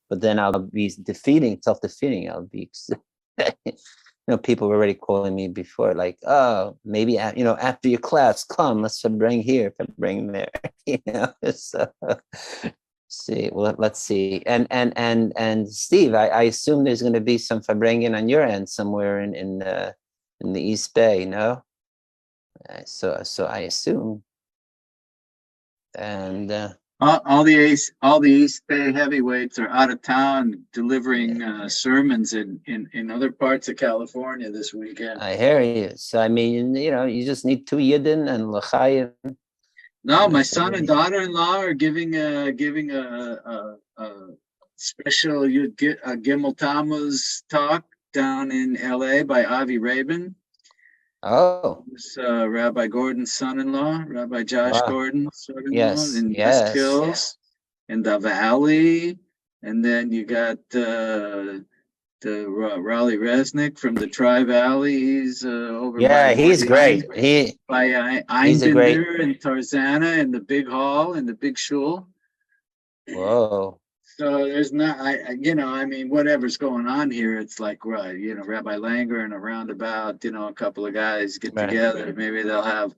But then I'll be self-defeating. I'll be, people were already calling me before, like, oh, maybe, after your class, come, let's bring here, bring there, so see, well, let's see. And Steve, I assume there's going to be some Farbrengen on your end somewhere in the East Bay, no? So I assume. And all the East Bay heavyweights are out of town delivering sermons in other parts of California this weekend. I hear you. So I mean, you just need two Yidden and L'chaim. No, my son and daughter-in-law are giving a special Gimel Tammuz talk down in L.A. by Avi Rabin. Oh, It's Rabbi Gordon's son-in-law, Rabbi Josh Gordon's son-in-law in West Hills, in the Valley, and then you got the Raleigh Resnick from the Tri-Valley. He's over by he's great. By Einbinder and Tarzana in the big hall in the big shul. Whoa. So there's not, I mean, whatever's going on here, it's like, Rabbi Langer and a roundabout, a couple of guys get together. Maybe they'll have,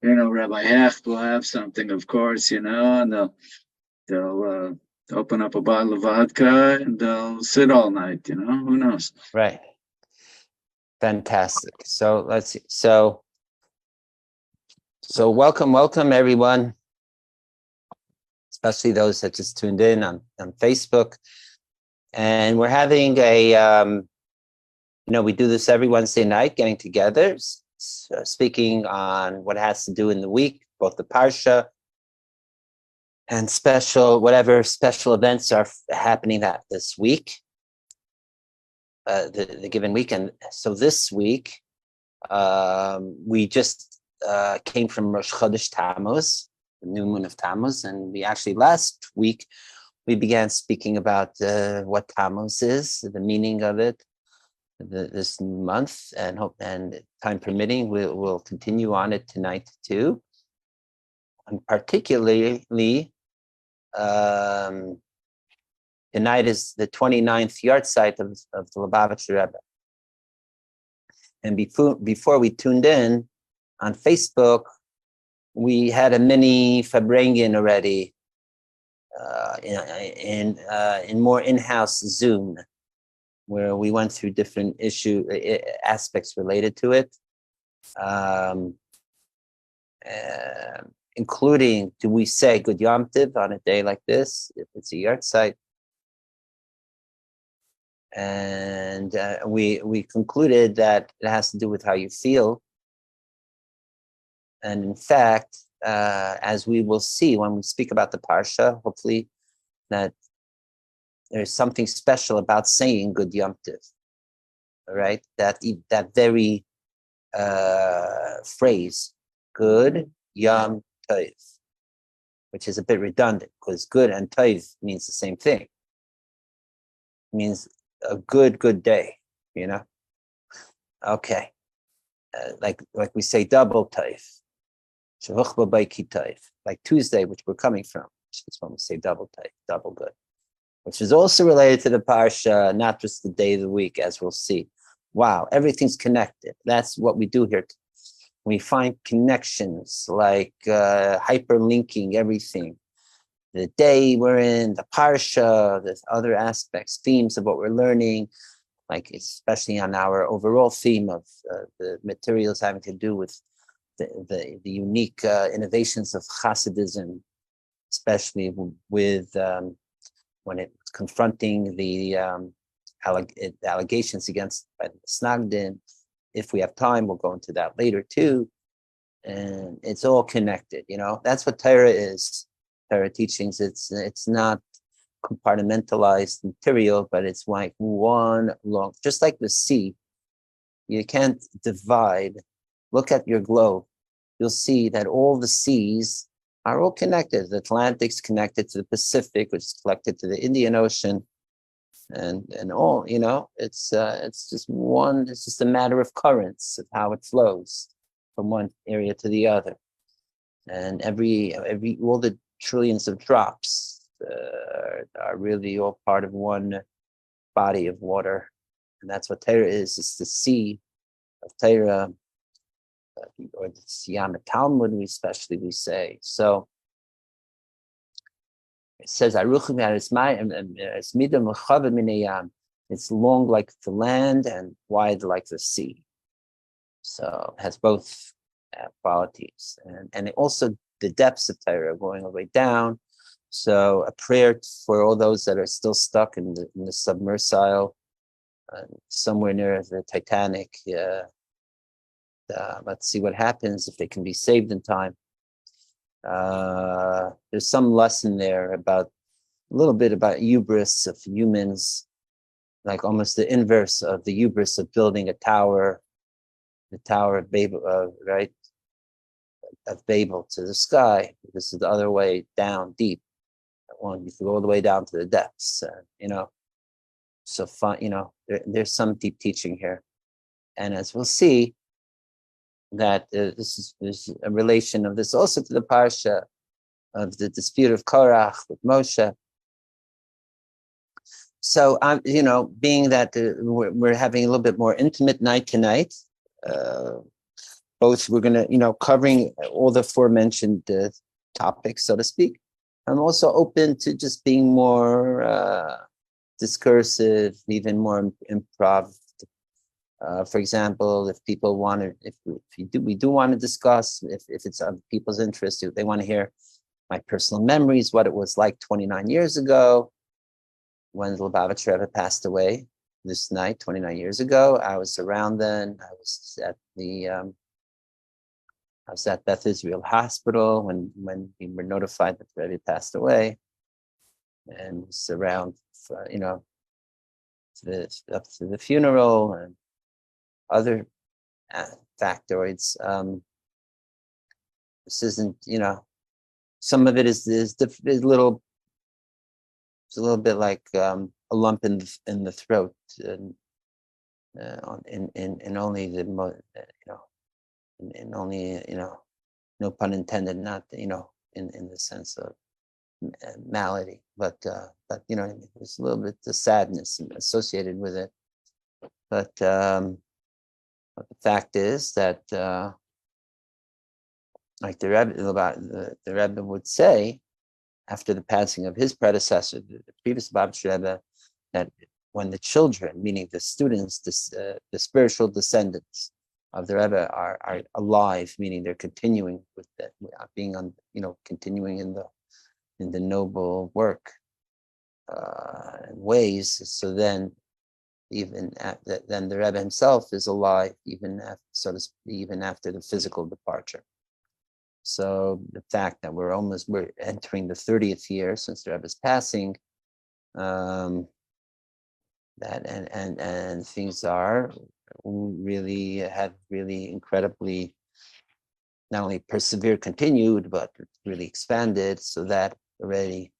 Rabbi Hecht will have something, of course, and they'll open up a bottle of vodka and they'll sit all night, who knows? Right. Fantastic. So let's see. So welcome everyone, especially those that just tuned in on Facebook. And we're having we do this every Wednesday night, getting together, speaking on what has to do in the week, both the Parsha and whatever special events are happening this week, the given week. And so this week, we just came from Rosh Chodesh Tammuz, the new moon of Tammuz, and we actually last week we began speaking about what Tammuz is, the meaning of it, this month, and time permitting, we'll continue on it tonight too. And particularly, tonight is the 29th yard site of the Lubavitcher Rebbe. And before we tuned in on Facebook, we had a mini Farbrengen already in more in-house Zoom, where we went through different aspects related to it, including, do we say Good Yom Tiv on a day like this, if it's a yard site? And we concluded that it has to do with how you feel. And in fact, as we will see when we speak about the Parsha, hopefully, that there's something special about saying Good Yom Tiv, right? That very phrase, Good Yom Tov, which is a bit redundant because good and Tov means the same thing. It means a good day, Okay, like we say double Tov, like Tuesday, which we're coming from, which is when we say double Tov, double good, which is also related to the Parsha, not just the day of the week, as we'll see. Wow, everything's connected. That's what we do here. We find connections, like hyperlinking everything. The day we're in, the Parsha, the other aspects, themes of what we're learning, like especially on our overall theme of the materials having to do with the unique innovations of Hasidism, especially with when it's confronting the allegations against by the Misnagdim. If we have time, we'll go into that later too. And it's all connected, That's what Torah is. Torah teachings, it's not compartmentalized material, but it's like one long, just like the sea. You can't divide. Look at your globe. You'll see that all the seas are all connected. The Atlantic's connected to the Pacific, which is connected to the Indian Ocean, and all, it's just one. It's just a matter of currents of how it flows from one area to the other, and every all the trillions of drops are really all part of one body of water. And that's what Torah is. It's the sea of Torah, or the Siyam Talmud, we say. So it says, it's long like the land and wide like the sea. So it has both qualities. And it also, the depths of Torah going all the way down. So a prayer for all those that are still stuck in the submersile, somewhere near the Titanic. Let's see what happens if they can be saved in time. There's some lesson there about a little bit about hubris of humans, like almost the inverse of the hubris of building a tower, the Tower of Babel, right? Of Babel to the sky. This is the other way down, deep. You can go all the way down to the depths, So fun, there's some deep teaching here, and as we'll see, that there's a relation of this also to the parsha of the dispute of Korach with Moshe. So being that we're having a little bit more intimate night tonight, both we're going to covering all the aforementioned topics, so to speak. I'm also open to just being more discursive, even more improv. For example, if people want to, we do want to discuss, if it's of people's interest, if they want to hear my personal memories, what it was like 29 years ago when the Lubavitch Rebbe passed away this night, 29 years ago. I was around then. I was at Beth Israel Hospital when we were notified that the Rebbe passed away, and was around, up to the funeral and other factoids. This isn't, some of it is little. It's a little bit like a lump in the throat, and in only the in only no pun intended, not in the sense of malady, but there's a little bit of sadness associated with it. But the fact is that, like the Rebbe would say, after the passing of his predecessor, the previous Lubavitch Rebbe, that when the children, meaning the students, the spiritual descendants of the Rebbe are alive, meaning they're continuing with that, being on, continuing in the noble work and ways. So then, then the Rebbe himself is alive, even after the physical departure. So the fact that we're entering the 30th year since the Rebbe's passing, that and things have really incredibly not only persevered, continued, but really expanded. So that already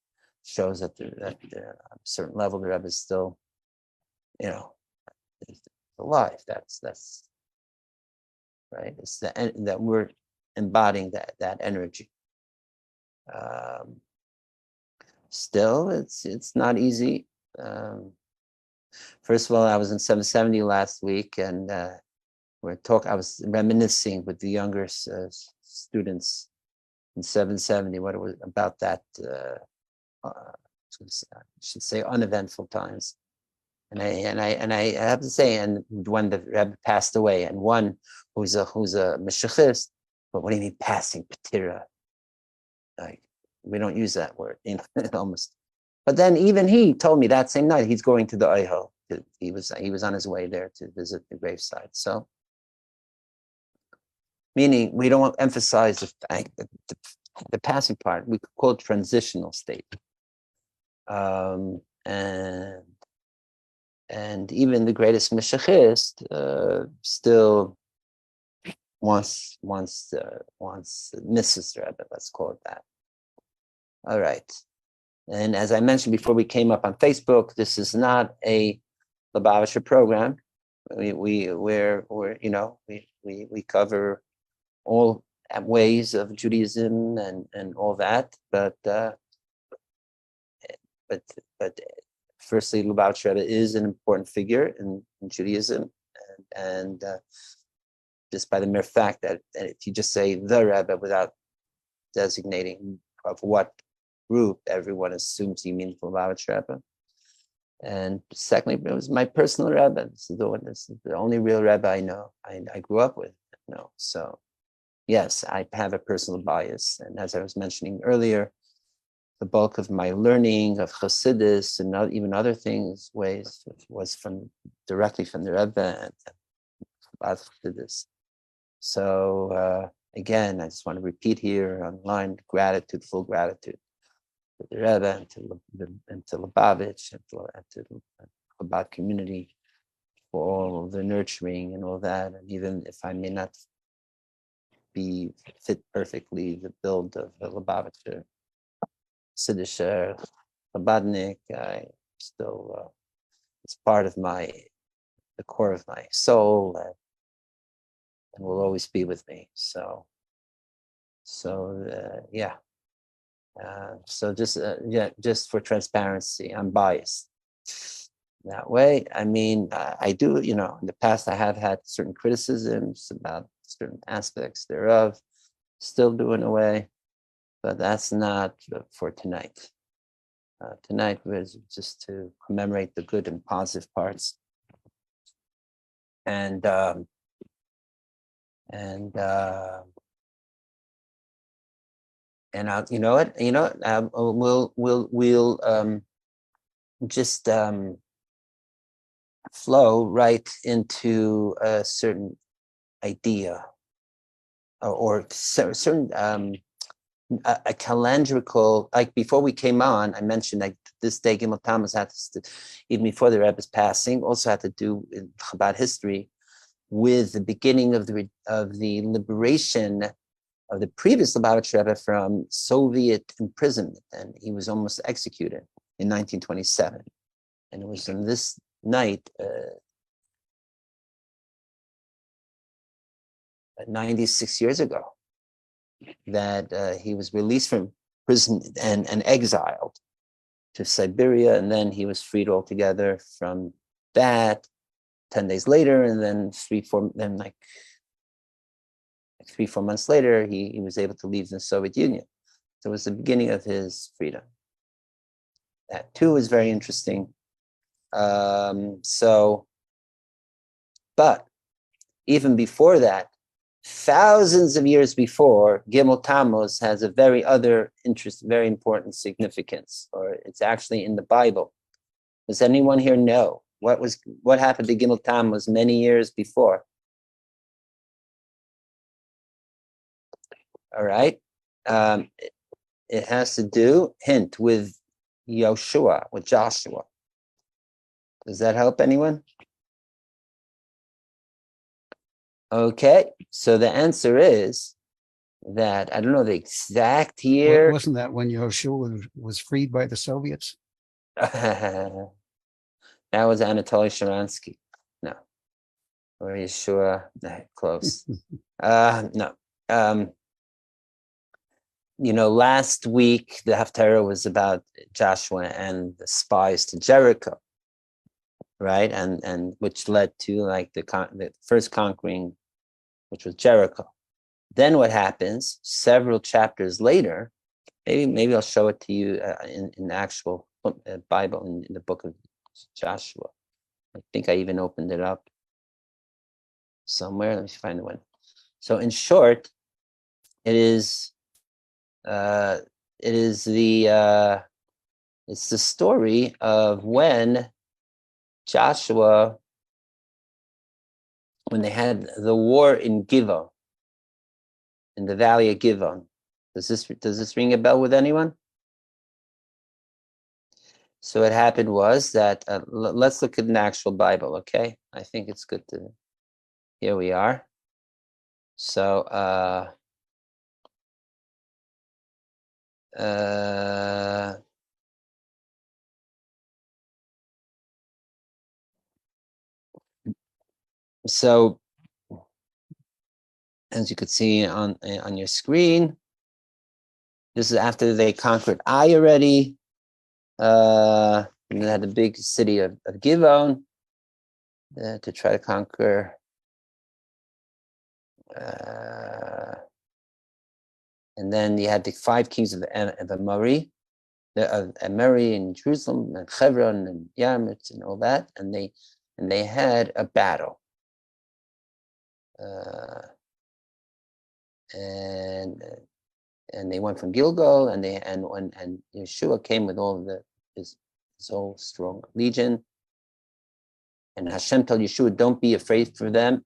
shows that at a certain level the Rebbe is still, alive. That's right. It's that we're embodying that energy. Still, it's not easy. First of all, I was in 770 last week, and I was reminiscing with the younger students in 770 what it was about that. I should say uneventful times. And I have to say, and when the Rebbe passed away, and one who's a Meshachist, but what do you mean passing Patira? Like, we don't use that word, almost. But then even he told me that same night he's going to the Oihel. He was on his way there to visit the graveside. So, meaning we don't emphasize the passing part. We could call it transitional state. And even the greatest Meshachist still once misses the Rebbe, let's call it that. All right. And as I mentioned before we came up on Facebook, this is not a Lubavitcher program. We cover all ways of Judaism and all that, but but firstly, Lubavitch Rebbe is an important figure in Judaism, and just by the mere fact that if you just say the Rebbe without designating of what group, everyone assumes you mean Lubavitch Rebbe. And secondly, it was my personal Rebbe. This is the only real Rebbe I know. I grew up with. So yes, I have a personal bias, and as I was mentioning earlier, the bulk of my learning of Chassidus and even other things was directly from the Rebbe and about Chassidus. So again, I just want to repeat here online gratitude, full gratitude to the Rebbe and to Lubavitch and to the Chabad community for all of the nurturing and all that. And even if I may not fit perfectly the build of the Lubavitcher Sidisher Chabadnik, I still it's part of the core of my soul, and will always be with me. So yeah. So just for transparency, I'm biased that way. I mean, I do, in the past I have had certain criticisms about certain aspects thereof, still do in a way, but that's not for tonight. Tonight was just to commemorate the good and positive parts, and we'll just flow right into a certain idea or certain a calendrical, like before we came on, I mentioned like this day Gimel Tammuz had to, even before the Rebbe's passing, also had to do in Chabad history with the beginning of the liberation of the previous Lubavitch Rebbe from Soviet imprisonment, and he was almost executed in 1927. And it was on this night, 96 years ago, that he was released from prison and exiled to Siberia, and then he was freed altogether from that 10 days later, and then 3-4 months later, he was able to leave the Soviet Union. So it was the beginning of his freedom. That too is very interesting. But even before that, thousands of years before, Gimel Tammuz has a very important significance, or it's actually in the Bible. Does anyone here know what happened to Gimel Tammuz many years before? All right. It has to do, hint, with Joshua. Does that help anyone? Okay, so the answer is that I don't know the exact year. Wasn't that when Yoshua was freed by the Soviets? That was Anatoly Sharansky. No. Or Yeshua, close. No. Last week the Haftarah was about Joshua and the spies to Jericho, right? And which led to like the first conquering, which was Jericho. Then what happens several chapters later? Maybe I'll show it to you in the actual Bible in the book of Joshua. I think I even opened it up somewhere. Let me find the one. So in short, it's the story of when Joshua, when they had the war in Givon, in the valley of Givon. Does this ring a bell with anyone? So what happened was that let's look at an actual Bible, okay? I think it's good to. Here we are. So so as you could see on your screen, this is after they conquered Ai already. And they had the big city of Givon to try to conquer. And then you had the 5 kings of Amori, of Amori in Jerusalem, and Hebron, and Yarmouth, and all that, and they had a battle. And they went from Gilgal, and Yeshua came with all of his whole strong legion. And Hashem told Yeshua, "Don't be afraid from them,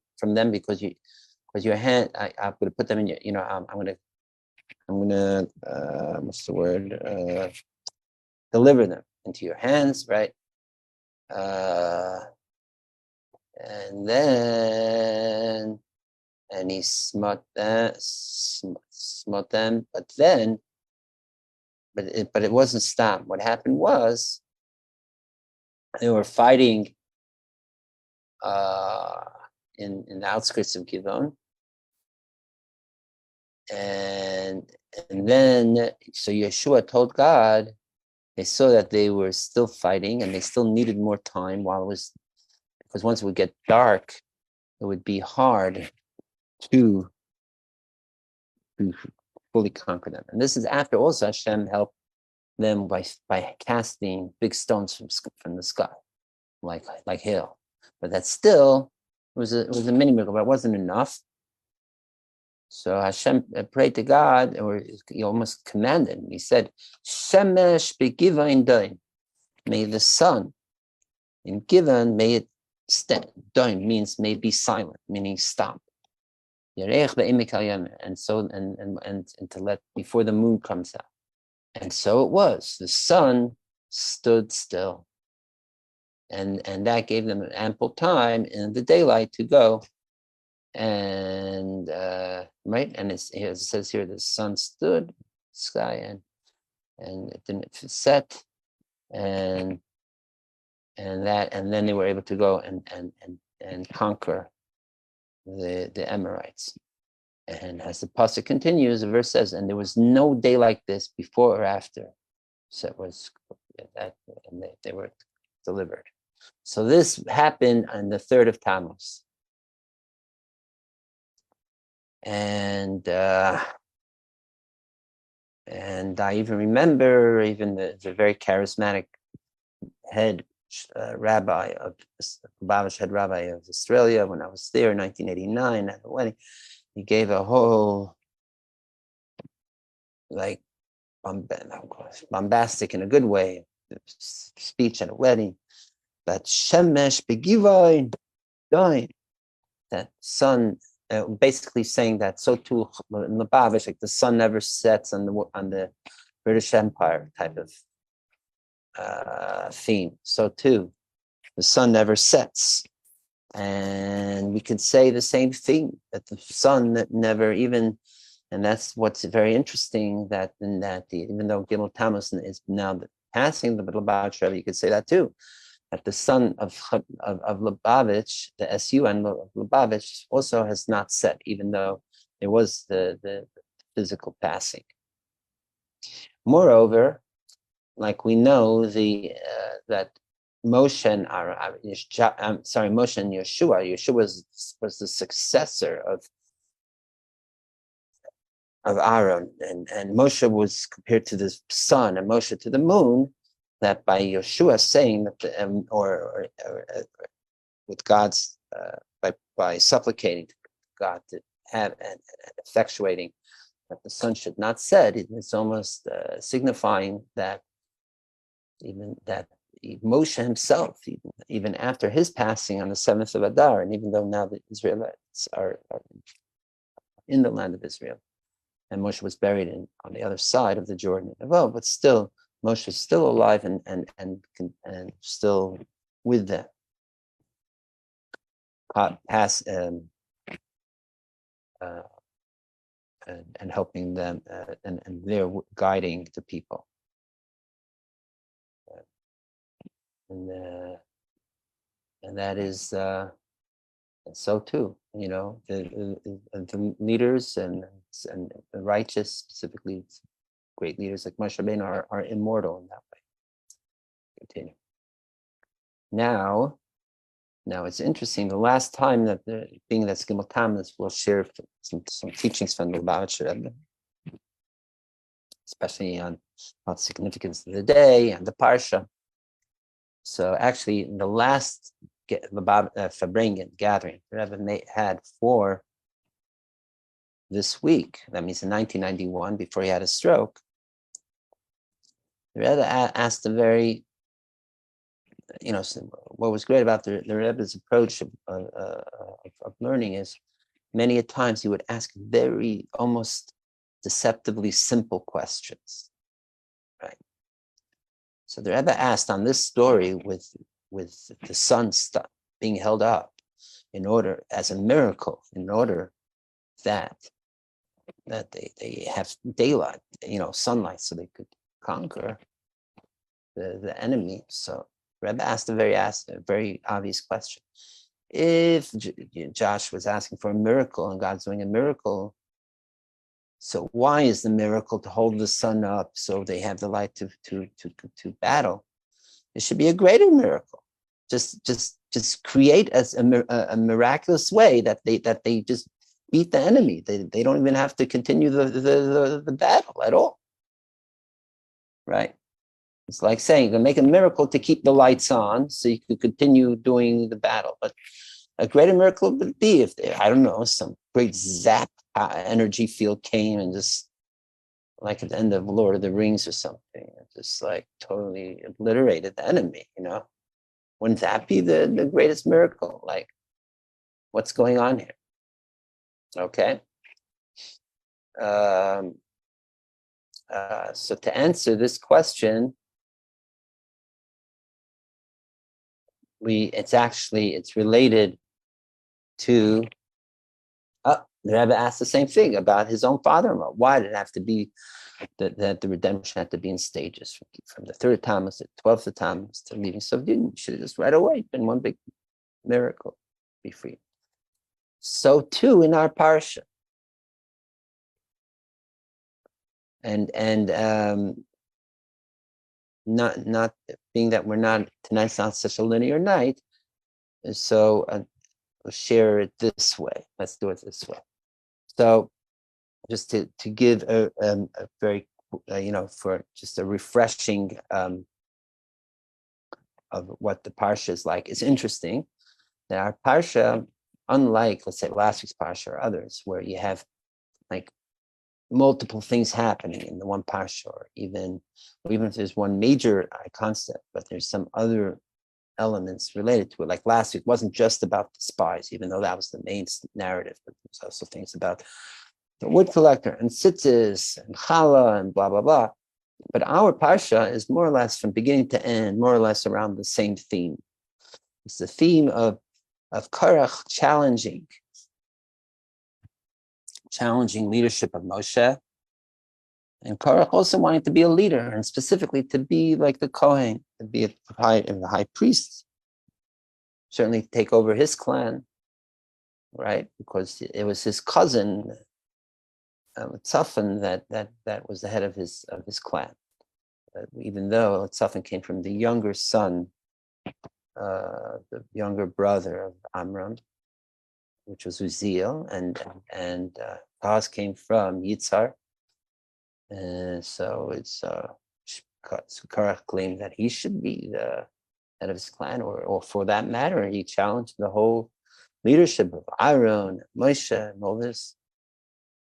because your hand, I'm going to put them in your, I'm going to, what's the word? Deliver them into your hands, right? And then, and he smote them, but it wasn't stopped. What happened was they were fighting in the outskirts of Givon, and then so Yeshua told God, they saw that they were still fighting and they still needed more time because once it would get dark, it would be hard to fully conquer them. And this is after also Hashem helped them by casting big stones from the sky, like hail. But that still was a mini miracle, but it wasn't enough. So Hashem prayed to God, or he almost commanded. He said, "Shemesh begivain dain." May the sun in Givon, may it stand. Dain means may be silent, meaning stop. And so and to let before the moon comes out. And so it was. The sun stood still. And that gave them ample time in the daylight to go. And right, and it says here the sun stood in the sky and it didn't set, and then they were able to go and conquer the Amorites. And as the pasuk continues, the verse says, "And there was no day like this before or after." So it was that, and they were delivered. So this happened on the 3rd of Tammuz, and I even remember the very charismatic head rabbi of Lubavitch, head rabbi of Australia, when I was there in 1989 at the wedding. He gave a whole, like, bombastic in a good way speech at a wedding, that Shemesh begivain dain, that sun, basically saying that so too in Lubavitch, like the sun never sets on the British Empire type of theme. So too, the sun never sets. And we could say the same thing, that the sun that never even, and that's what's very interesting, that even though Gimel Tammuz is now passing the Lubavitch Rebbe, you could say that too, that the sun of Lubavitch, the SUN of Lubavitch, also has not set, even though there was the physical passing. Moreover, like we know that Moshe and Moshe and Yeshua was the successor of Aaron, and Moshe was compared to the sun and Moshe to the moon, that by Yeshua saying that or with God's by supplicating to God to have and effectuating that the sun should not set, it's almost signifying that even that Moshe himself, even after his passing on the 7th of Adar, and even though now the Israelites are in the land of Israel, and Moshe was buried on the other side of the Jordan, well, but still, Moshe is still alive and still with them, and helping them, and they're guiding the people. And that is so too, the leaders and the righteous, specifically great leaders like Moshe Rabbeinu, are immortal in that way. continue. Now it's interesting. The last time that being that's Gimel Tammuz, we'll share some teachings from the Lubavitcher Rebbe, especially on the significance of the day and the parsha. So actually, in the last Farbrengen gathering the Rebbe had for this week, that means in 1991, before he had a stroke, the Rebbe asked a very, what was great about the Rebbe's approach of learning is many a times he would ask very almost deceptively simple questions, right? So the Rebbe asked on this story with the sun being held up in order as a miracle, in order that they have daylight, sunlight, so they could conquer the enemy. So Rebbe asked a very obvious question. If Josh was asking for a miracle and God's doing a miracle, so why is the miracle to hold the sun up so they have the light to battle? It should be a greater miracle. Just create a miraculous way that they just beat the enemy. They don't even have to continue the battle at all, right? It's like saying, you can make a miracle to keep the lights on so you could continue doing the battle. But a greater miracle would be if some great zap energy field came and just, like at the end of Lord of the Rings or something, just like totally obliterated the enemy, Wouldn't that be the greatest miracle? Like, what's going on here? Okay. So to answer this question, it's related to the Rebbe asked the same thing about his own father-in-law. Why did it have to be that the redemption had to be in stages from the third Tammuz to the 12th Tammuz to leaving Sovdin? Should have just right away been one big miracle, be free. So too in our parsha, and not being that tonight's not such a linear night, so we'll share it this way. Let's do it this way. So just to give a very for just a refreshing of what the parsha is like. It's interesting that our parsha, unlike let's say last week's parsha or others, where you have like multiple things happening in the one parsha, or even if there's one major concept, but there's some other elements related to it. Like last week wasn't just about the spies, even though that was the main narrative, but there's also things about the wood collector and tzitzis and challah and blah blah blah. But our parsha is more or less from beginning to end, more or less around the same theme. It's the theme of Korach challenging leadership of Moshe, and Korach also wanting to be a leader, and specifically to be like the Kohen, to be the high priest, certainly take over his clan, right? Because it was his cousin Tzafan that was the head of his clan, even though Tzafan came from the younger son, the younger brother of Amram, which was Uziel, and Paz came from Yitzhar. So it's Korach claimed that he should be the head of his clan, or for that matter, he challenged the whole leadership of Aaron, Moshe, and all this,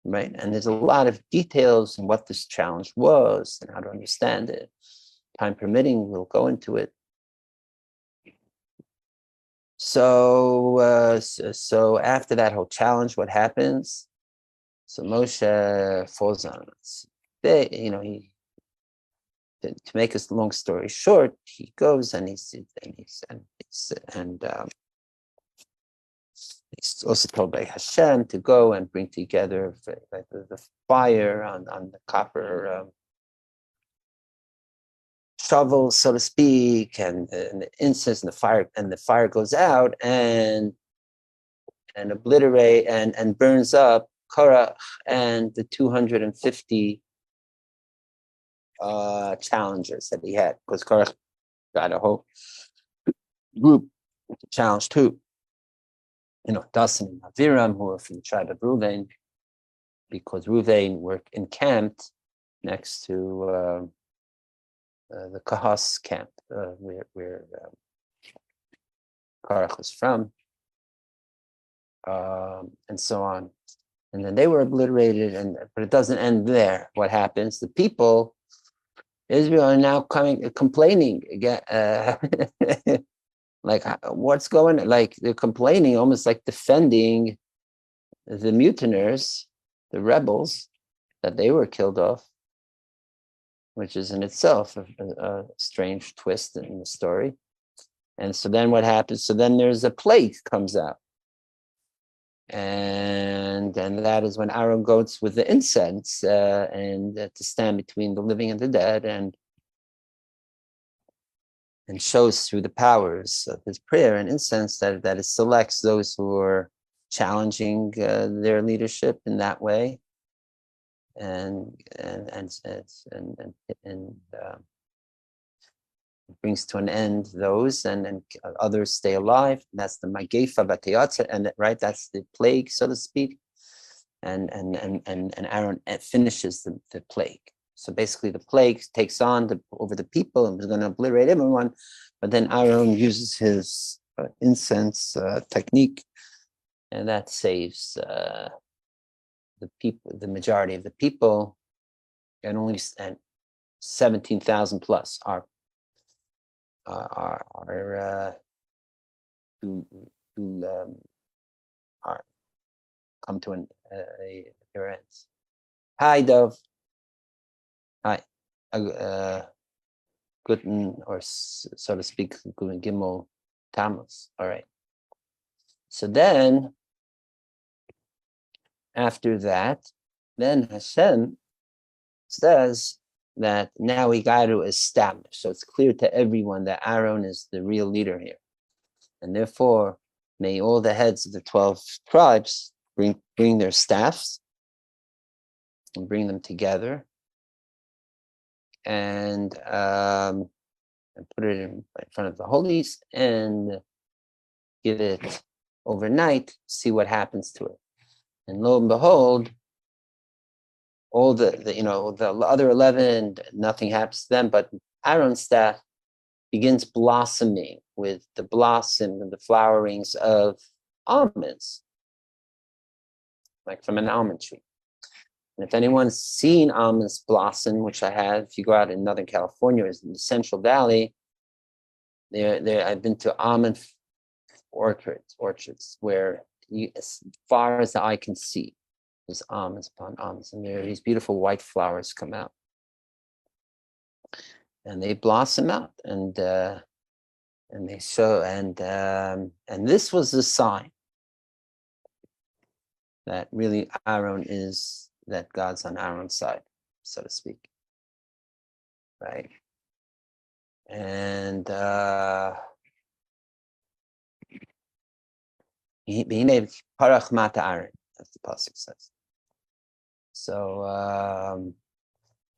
right? And there's a lot of details on what this challenge was and how to understand it. Time permitting, we'll go into it. So after that whole challenge, what happens? So Moshe falls on us. To make a long story short, he goes and he's also told by Hashem to go and bring together the fire on the copper shovel, so to speak, and the incense and the fire goes out and obliterate and burns up Korach and the 250 challengers that he had, because Korach got a whole group to challenge too. Dasan and Aviram, who are from the tribe of Reuven, because Reuven were encamped next to the Kahas camp, where Korach was from, and so on. And then they were obliterated, but it doesn't end there. What happens? The people, Israel, are now complaining again. Like, what's going on? Like, they're complaining, almost like defending the mutineers, the rebels, that they were killed off, which is in itself a strange twist in the story. And so then what happens? So then there's a plague comes out. And that is when Aaron goes with the incense and to stand between the living and the dead, and shows through the powers of his prayer and incense that it selects those who are challenging their leadership in that way, and brings to an end those, and others stay alive. That's the Magefa Batayatza, and right, that's the plague, so to speak. And Aaron finishes the plague. So basically, the plague takes on over the people and is going to obliterate everyone. But then Aaron uses his incense technique, and that saves the people, the majority of the people, and only 17,000 plus are come to their ends. Hi, Dove. Hi. Guten, or so to speak, Guten Gimel Tammuz. All right. So then, after that, then Hashem says that now we got to establish. So it's clear to everyone that Aaron is the real leader here. And therefore, may all the heads of the 12 tribes bring their staffs and bring them together, and put it in front of the holies and give it overnight, see what happens to it. And lo and behold, all the other 11, nothing happens to them, but Aaron's staff begins blossoming with the blossom and the flowerings of almonds, like from an almond tree. And if anyone's seen almonds blossom, which I have, if you go out in Northern California, is in the Central Valley, there I've been to almond orchards where as far as the eye can see, there's almonds upon almonds, and there are these beautiful white flowers come out, and they blossom out, and they show, and this was the sign that really that God's on Aaron's side, so to speak, right? And he made parach mata Aaron, as the pasuk says. So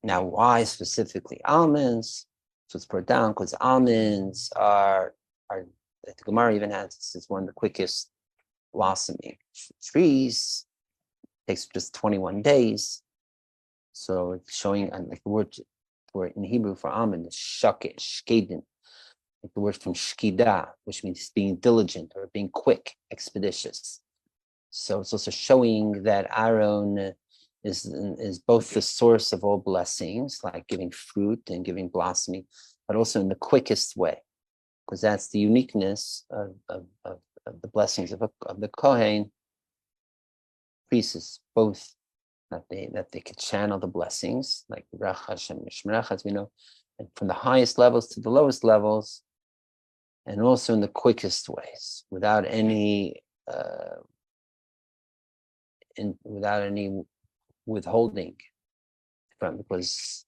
now, why specifically almonds? So it's brought down because almonds are the Gemara even has, this is one of the quickest blossoming trees. It takes just 21 days. So it's showing, like the word for in Hebrew for almond is shkedin, like the word from shkida, which means being diligent or being quick, expeditious. So it's also showing that Aaron is both the source of all blessings, like giving fruit and giving blossoming, but also in the quickest way, because that's the uniqueness of the blessings of the Kohen priests, both that they could channel the blessings, like Rachash and Mishmerach, as we know, and from the highest levels to the lowest levels, and also in the quickest ways, without any withholding from, because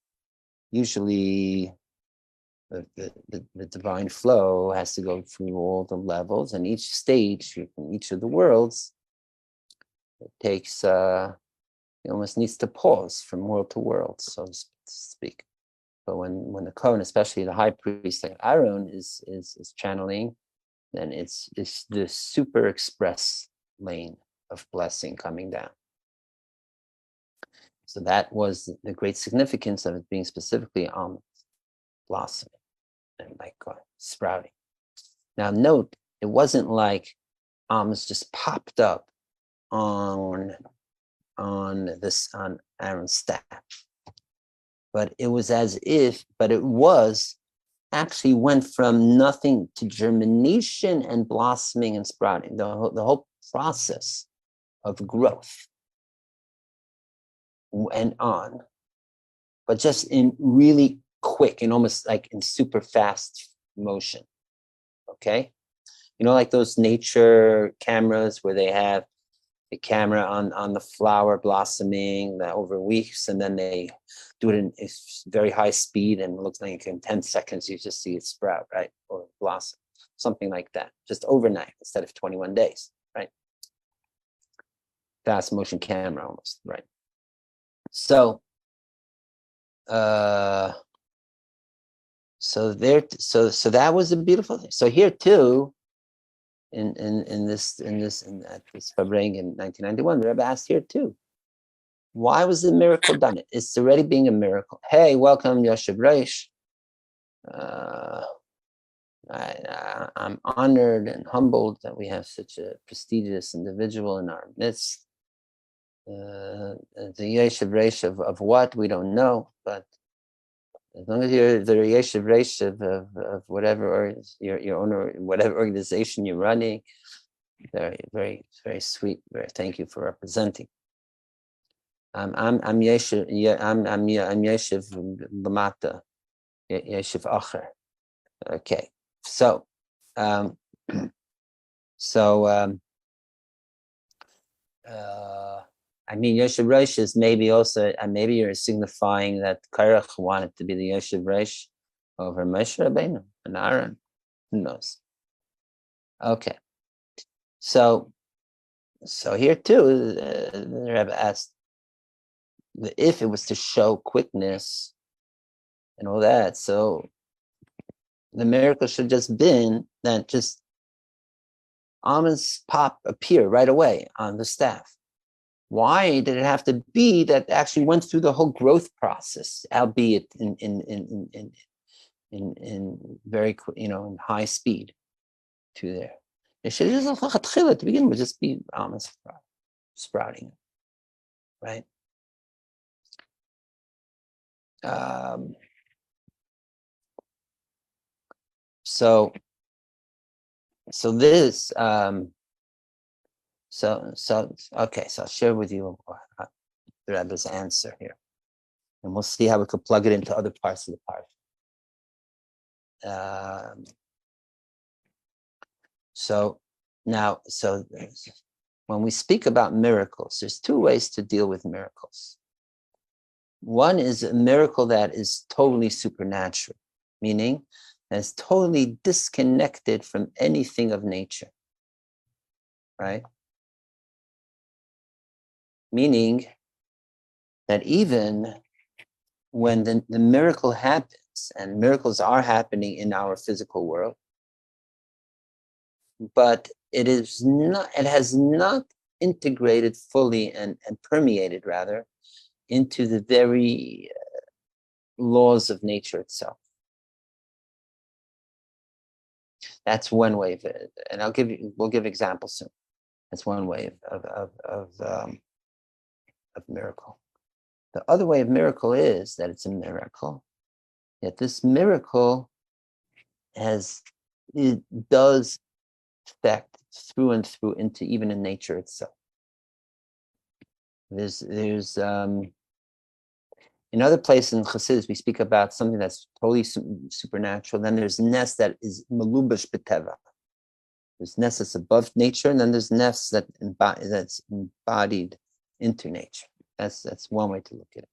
usually the divine flow has to go through all the levels, and each stage in each of the worlds, it takes it almost needs to pause from world to world, so to speak. But when the Kohen, especially the high priest like Aaron, is channeling, then it's the super express lane of blessing coming down. So that was the great significance of it being specifically almonds, blossoming, and like sprouting. Now note, it wasn't like almonds just popped up on Aaron's staff, but it was actually went from nothing to germination and blossoming and sprouting. The whole process of growth went on, but just in really quick and almost like in super fast motion. Okay, like those nature cameras where they have the camera on the flower blossoming over weeks, and then they do it in very high speed, and it looks like in 10 seconds you just see it sprout, right, or blossom, something like that, just overnight instead of 21 days, right? Fast motion camera almost, right? So that was a beautiful thing. So here too, at this Fabring in 1991, the Rebbe asked here too, why was the miracle done? It's already being a miracle. Hey, welcome, Yoshev Reish. I'm honored and humbled that we have such a prestigious individual in our midst. The Yoshev Reish of what, we don't know, but as long as you're the Yoshev Reish of whatever, or your own, whatever organization you're running, very, very, very sweet. Thank you for representing. I'm Yeshiv Lamata, Yeshiv Acher. Okay, so I mean, Yeshiv Reish is maybe also, maybe you're signifying that Korach wanted to be the Yeshiv Reish over Moshe Rabbeinu and Aaron. Who knows? Okay, so here too, the Rebbe asked, if it was to show quickness and all that, so the miracle should just been that just almonds appear right away on the staff. Why did it have to be that actually went through the whole growth process, albeit in very in high speed to there? It should just to begin with just be almonds sprouting, right? So this okay, so I'll share with you the Rebbe's answer here, and we'll see how we could plug it into other parts of the parsha. So when we speak about miracles, there's two ways to deal with miracles. One is a miracle that is totally supernatural, meaning that is totally disconnected from anything of nature, right? Meaning that even when the miracle happens, and miracles are happening in our physical world, but it has not integrated fully and permeated rather into the very laws of nature itself. That's one way of it, and we'll give examples soon. That's one way of miracle. The other way of miracle is that it's a miracle, yet this miracle does affect through and through into even in nature itself. There's in other places in Chassidus we speak about something that's totally supernatural. Then there's nes that is melubash b'teva. There's nes that's above nature, and then there's nes that's embodied into nature. That's one way to look at it.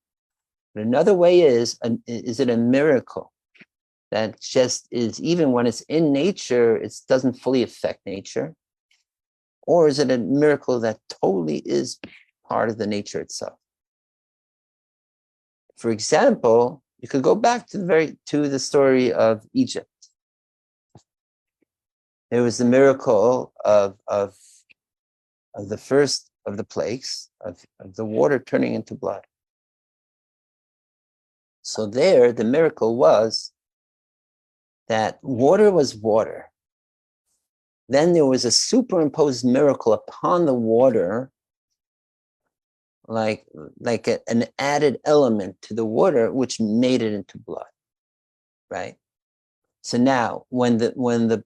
But another way is it a miracle that just is, even when it's in nature, it doesn't fully affect nature? Or is it a miracle that totally is part of the nature itself? For example, You could go back to the story of Egypt. There was the miracle of the first of the plagues of the water turning into blood. So there, the miracle was that water was water. Then there was a superimposed miracle upon the water, like an added element to the water, which made it into blood, right? So now, when the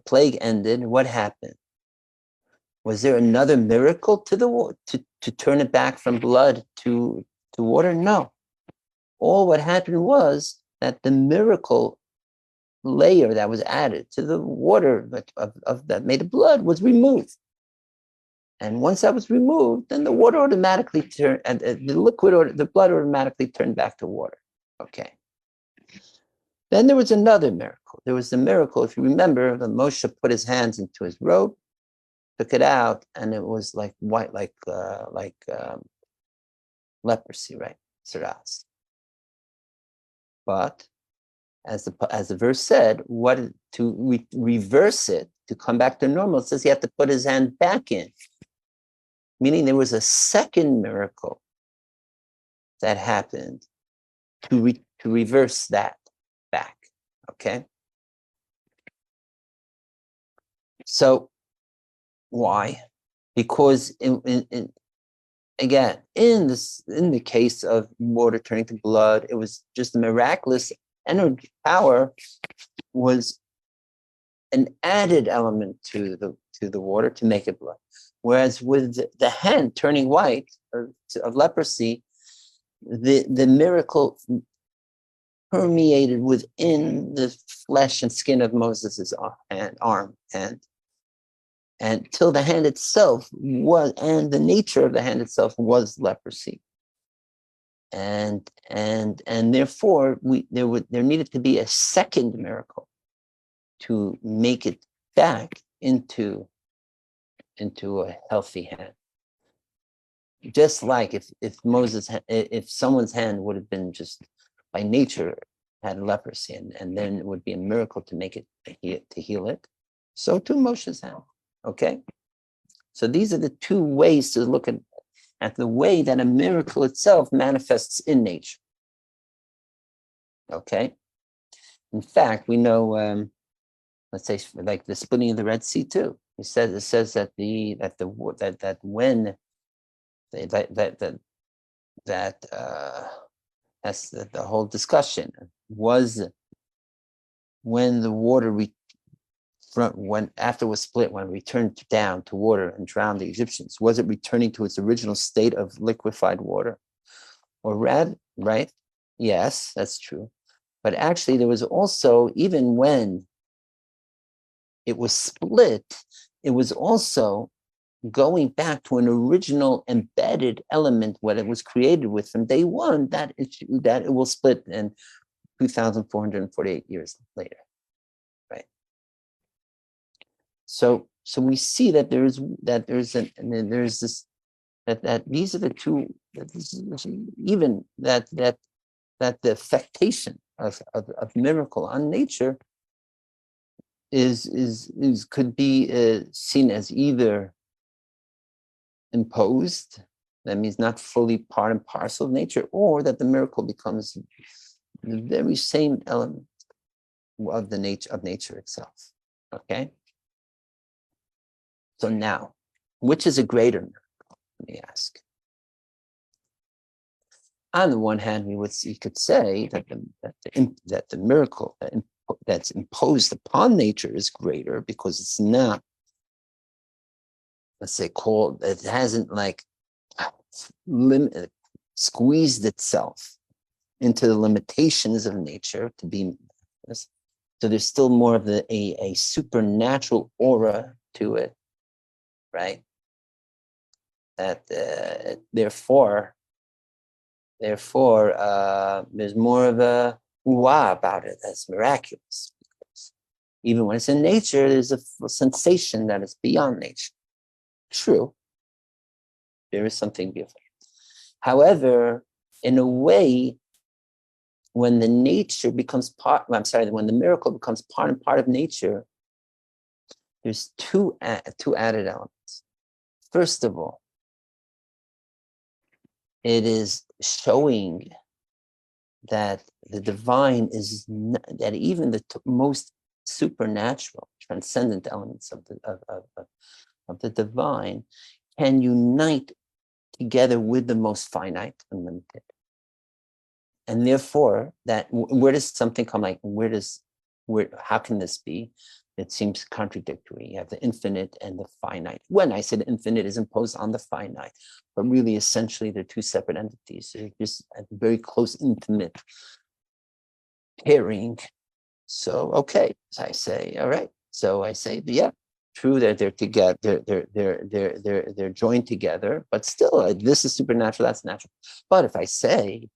plague ended, what happened? Was there another miracle to turn it back from blood to water? No. All what happened was that the miracle layer that was added to the water that made it blood was removed. And once that was removed, then the water automatically turned, and the blood automatically turned back to water. Okay. Then there was another miracle. There was the miracle, if you remember, that Moshe put his hands into his robe, took it out, and it was like white, like leprosy, right? Saras. But as the verse said, reverse it, to come back to normal, it says he had to put his hand back in. Meaning there was a second miracle that happened to reverse that back. Okay? So why? Because again, in the case of water turning to blood, it was just a miraculous energy power was an added element to the water to make it blood. Whereas with the hand turning white of leprosy, the miracle permeated within the flesh and skin of Moses' arm and till the hand itself was, and the nature of the hand itself was leprosy. And therefore there needed to be a second miracle to make it back into a healthy hand. Just like if someone's hand would have been just by nature had leprosy, and then it would be a miracle to make it to heal it, so too Moshe's hand. Okay, so these are the two ways to look at the way that a miracle itself manifests in nature. Okay, in fact, we know, let's say, like the splitting of the Red Sea too. It says that when that's the whole discussion was when the water when after it was split, when it returned down to water and drowned the Egyptians, was it returning to its original state of liquefied water? Or rather, right? Yes, that's true. But actually, there was also, even when it was split, it was also going back to an original embedded element, what it was created with from day one, that it will split in 2,448 years later, right? So we see that these are the two, even that the affectation of miracle on nature could be seen as either imposed, that means not fully part and parcel of nature, or that the miracle becomes the very same element of nature itself. Okay. So now, which is a greater miracle? Let me ask. On the one hand, you could say that the miracle that's imposed upon nature is greater because it's not, let's say, it hasn't squeezed itself into the limitations of nature to be. So there's still more of a supernatural aura to it, right? That therefore, there's more of a wow about it. That's miraculous. Even when it's in nature, there's a sensation that is beyond nature. True, there is something beautiful. However, in a way, when the nature becomes part, when the miracle becomes part and part of nature, there's two added elements. First of all, it is showing that the divine is that even the most supernatural, transcendent elements of the divine can unite together with the most finite and limited. And therefore, that where does something come? Like how can this be? It seems contradictory. You have the infinite and the finite. When I said infinite is imposed on the finite, but really essentially they're two separate entities. They're just a very close, intimate pairing. So okay, I say, all right. So I say, yeah, true that they're together, they're joined together, but still, this is supernatural, that's natural. But if I say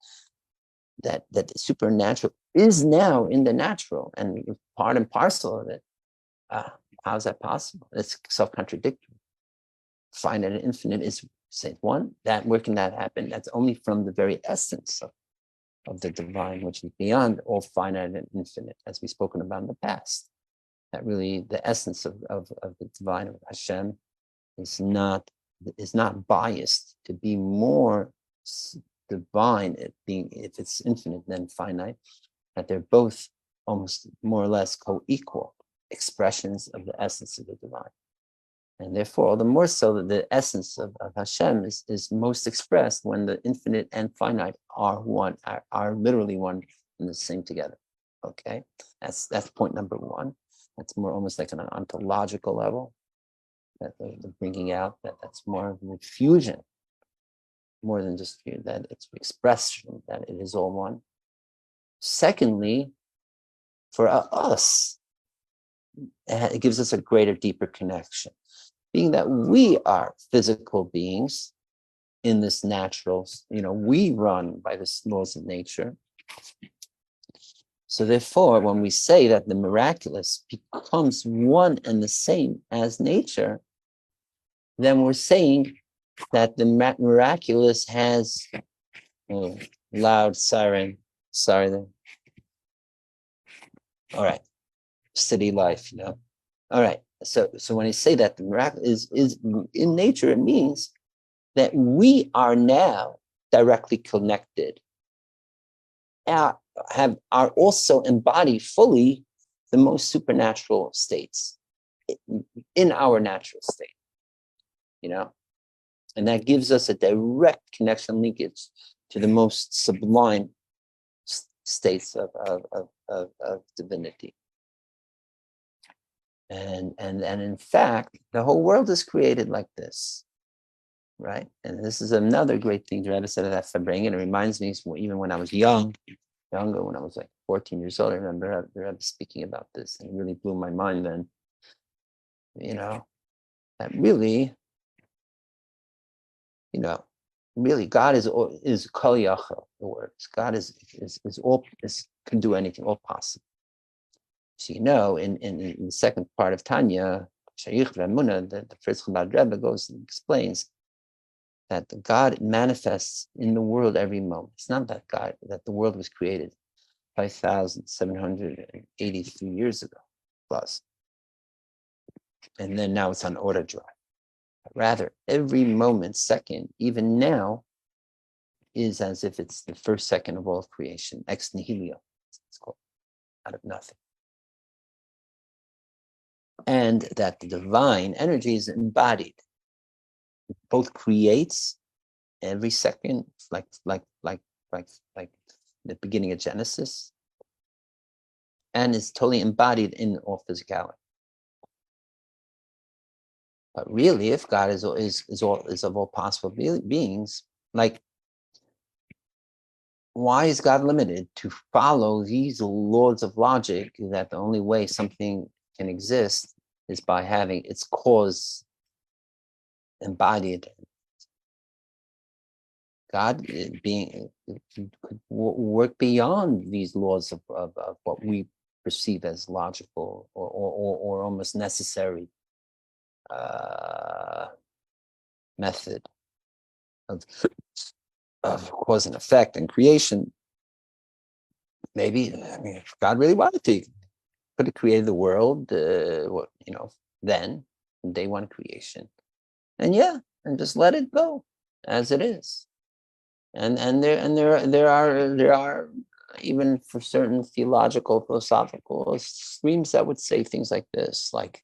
that the supernatural is now in the natural and part and parcel of it, how is that possible? It's self-contradictory. Finite and infinite is say one. That where can that happen? That's only from the very essence of the divine, which is beyond all finite and infinite, as we've spoken about in the past. That really the essence of the divine, of Hashem, is not biased to be more divine, if it's infinite than finite, that they're both almost more or less co-equal expressions of the essence of the divine. And therefore, all the more so that the essence of Hashem is most expressed when the infinite and finite are one, are literally one and the same together. Okay, that's point number one. That's more almost like an ontological level that they're bringing out, that's more of a fusion, more than just that it's expression, that it is all one. Secondly, for us, it gives us a greater, deeper connection. Being that we are physical beings in this natural, we run by the laws of nature. So therefore, when we say that the miraculous becomes one and the same as nature, then we're saying that the miraculous has loud siren. Sorry then. All right. City life, All right. So when I say that the miracle is in nature, it means that we are now directly connected, are also embody fully the most supernatural states in our natural state, and that gives us a direct connection linkage to the most sublime states of divinity. And in fact, the whole world is created like this, right? And this is another great thing the Rebbe said at that Fabring, and it reminds me, even when I was younger, when I was like 14 years old, I remember the Rebbe speaking about this, and it really blew my mind then, that really, really God is Kol Yachol, the words. God is all, can do anything, all possible. So in the second part of Tanya, the first Chabad Rebbe goes and explains that God manifests in the world every moment. It's not that the world was created 5,783 years ago plus, and then now it's on order drive. Rather, every moment, second, even now, is as if it's the first second of all creation, ex nihilo, it's called, out of nothing. And that the divine energy is embodied. It both creates every second, like the beginning of Genesis, and is totally embodied in all physicality. But really, if God is of all possible beings, like, why is God limited to follow these laws of logic that the only way something can exist is by having its cause embodied? God being could work beyond these laws of what we perceive as logical or almost necessary method of cause and effect and creation. maybe, if God really wanted to, he could have created the world, then, in day one creation. And and just let it go as it is. And there are even for certain theological, philosophical streams that would say things like this, like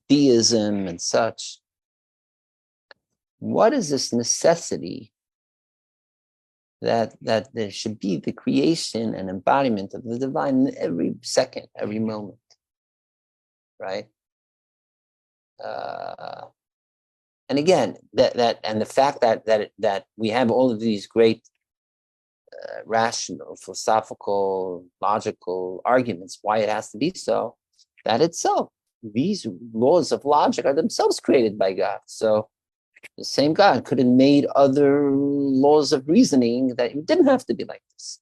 deism and such. What is this necessity that there should be the creation and embodiment of the divine every second, every moment, right? And again, that and the fact that we have all of these great rational, philosophical, logical arguments why it has to be so, that itself, these laws of logic are themselves created by God. So the same God could have made other laws of reasoning that it didn't have to be like this.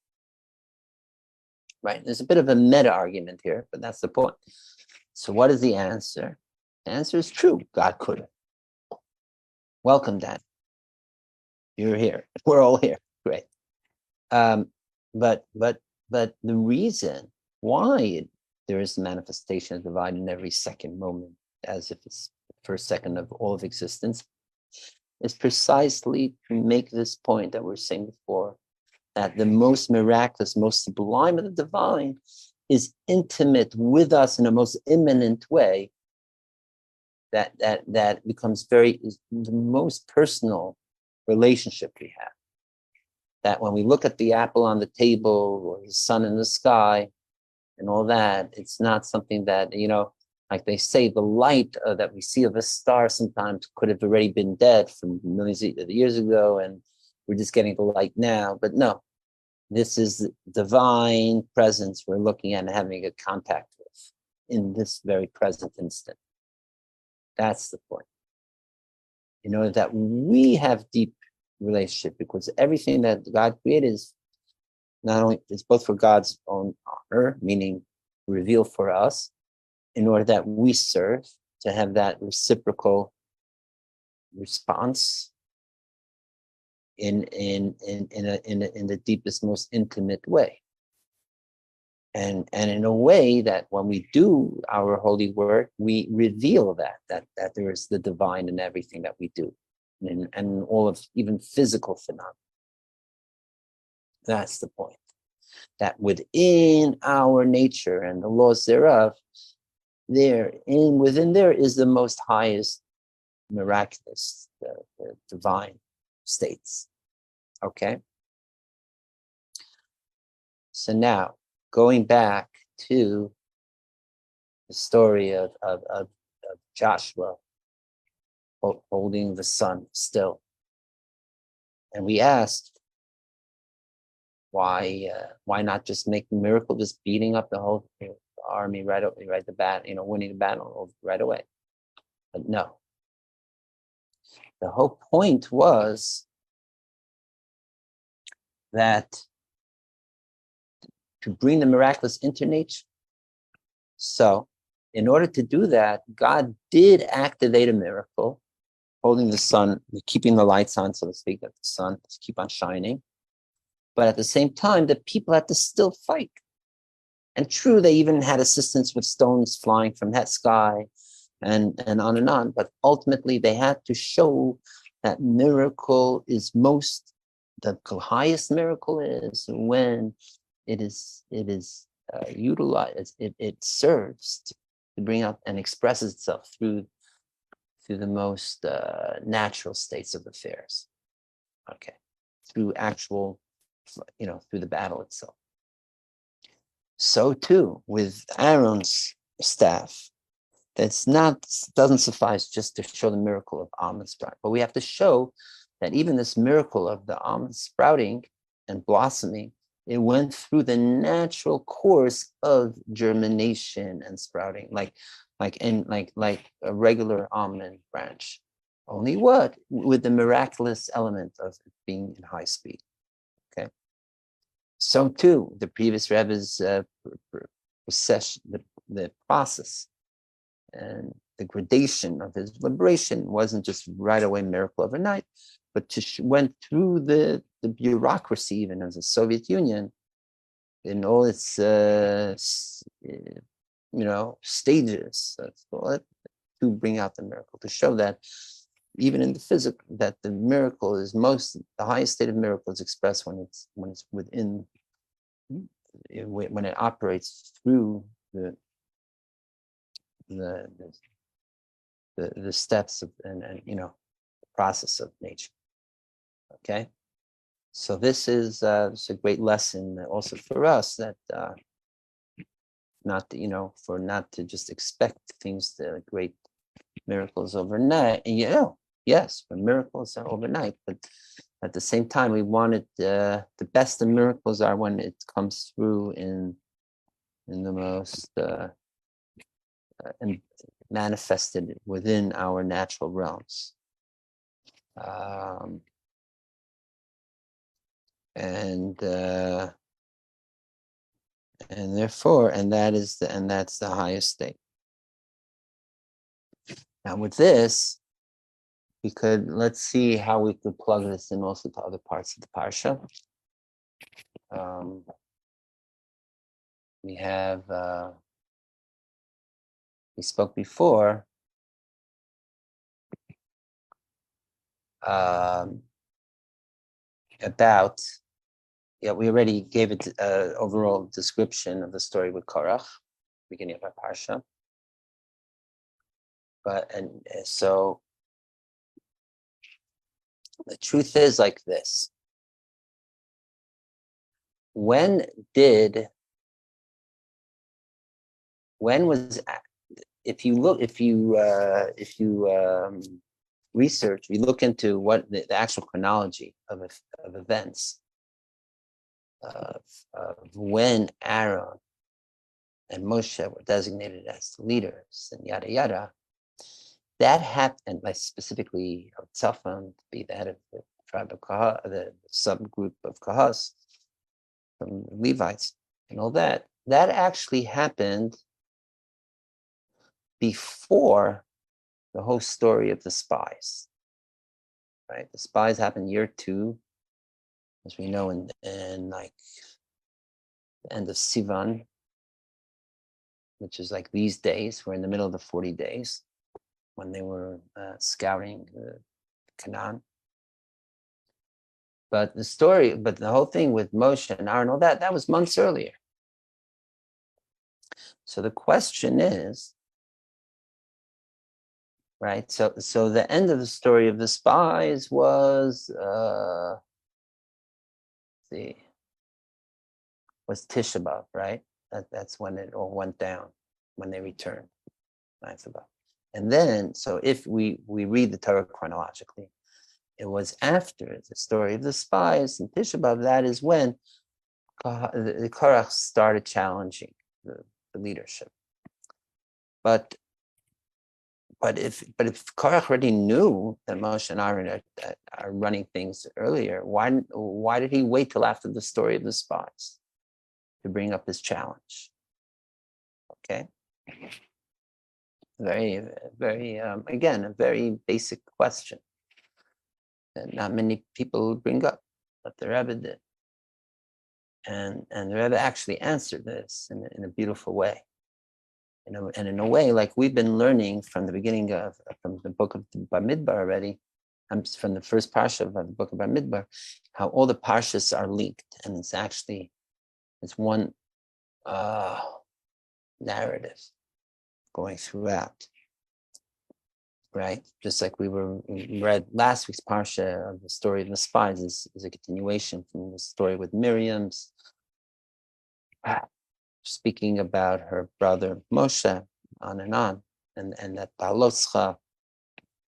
Right? There's a bit of a meta argument here, but that's the point. So what is the answer? The answer is true. God could have. Welcome, Dan. You're here. We're all here. Great. But the reason why there is the manifestation of divine in every second moment, as if it's the first second of all of existence, is precisely to make this point that we were saying before, that the most miraculous, most sublime of the divine is intimate with us in a most imminent way. That becomes the most personal relationship we have. That when we look at the apple on the table or the sun in the sky and all that, it's not something that, like they say, the light that we see of a star sometimes could have already been dead from millions of years ago, and we're just getting the light now. But no, this is divine presence we're looking at and having a contact with in this very present instant. That's the point. That we have deep relationship, because everything that God created is not only, it's both for God's own honor, meaning revealed for us, in order that we serve, to have that reciprocal response in the deepest, most intimate way. And in a way that when we do our holy work, we reveal that there is the divine in everything that we do, and all of even physical phenomena. That's the point. That within our nature and the laws thereof, within there is the most highest miraculous, the divine states. Okay? So now, going back to the story of Joshua holding the sun still. And we asked, why not just make the miracle, just beating up the whole army right the battle, winning the battle right away? But no. The whole point was that to bring the miraculous into nature. So, in order to do that, God did activate a miracle, holding the sun, keeping the lights on, so to speak, that the sun keep on shining. But at the same time, the people had to still fight. And true, they even had assistance with stones flying from that sky and on and on. But ultimately, they had to show that miracle is the highest miracle is when it is utilized. It serves to bring out and expresses itself through the most natural states of affairs. Okay, through actual, through the battle itself. So too with Aaron's staff. Doesn't suffice just to show the miracle of almond sprout, but we have to show that even this miracle of the almond sprouting and blossoming, it went through the natural course of germination and sprouting, like a regular almond branch. Only what? With the miraculous element of being in high speed. Okay. So too, the previous Rebbe's procession, the process and the gradation of his liberation wasn't just right away miracle overnight, but went through the bureaucracy even of the Soviet Union in all its stages, let's call it, to bring out the miracle, to show that even in the physical, that the miracle is the highest state of miracle is expressed when it's within, when it operates through the steps of and the process of nature. Okay, so this is it's a great lesson also for us, that not to, for not to just expect things, the great miracles overnight. Yes, for miracles are overnight, but at the same time, we wanted the best of miracles are when it comes through in the most and manifested within our natural realms. And therefore, that's the highest state. Now with this, let's see how we could plug this in also to other parts of the parsha. We have, we spoke before about, we already gave it an overall description of the story with Korach, beginning of our parsha. So the truth is like this. When was, if you research, you look into what the actual chronology of events of when Aaron and Moshe were designated as the leaders and yada yada, that happened, like specifically Tzafan to be the head of the tribe of Kahas, the subgroup of Kahas, from Levites and all that. That actually happened before the whole story of the spies. Right, the spies happened year 2, as we know, in like the end of Sivan, which is like these days. We're in the middle of the 40 days when they were scouting Canaan. But the whole thing with Moshe and Aaron, all that was months earlier. So the question is, right? So the end of the story of the spies was Tisha B'Av, right? That's when it all went down, when they returned, 9th of B'Av. And then, so if we read the Torah chronologically, it was after the story of the spies and Tisha B'Av, that is when the Korach started challenging the leadership. But if Korach already knew that Moshe and Aaron are running things earlier, why did he wait till after the story of the spies to bring up his challenge? Okay, very, very again, a very basic question that not many people bring up, but the Rebbe did, and the Rebbe actually answered this in a beautiful way. And in a way, like we've been learning from the beginning from the book of Bamidbar already, from the first parsha of the book of Bamidbar, how all the parshas are linked, and it's one narrative going throughout, right? Just like we read last week's parsha of the story of the spies is a continuation from the story with Miriam's. Speaking about her brother Moshe, on, and that Baloscha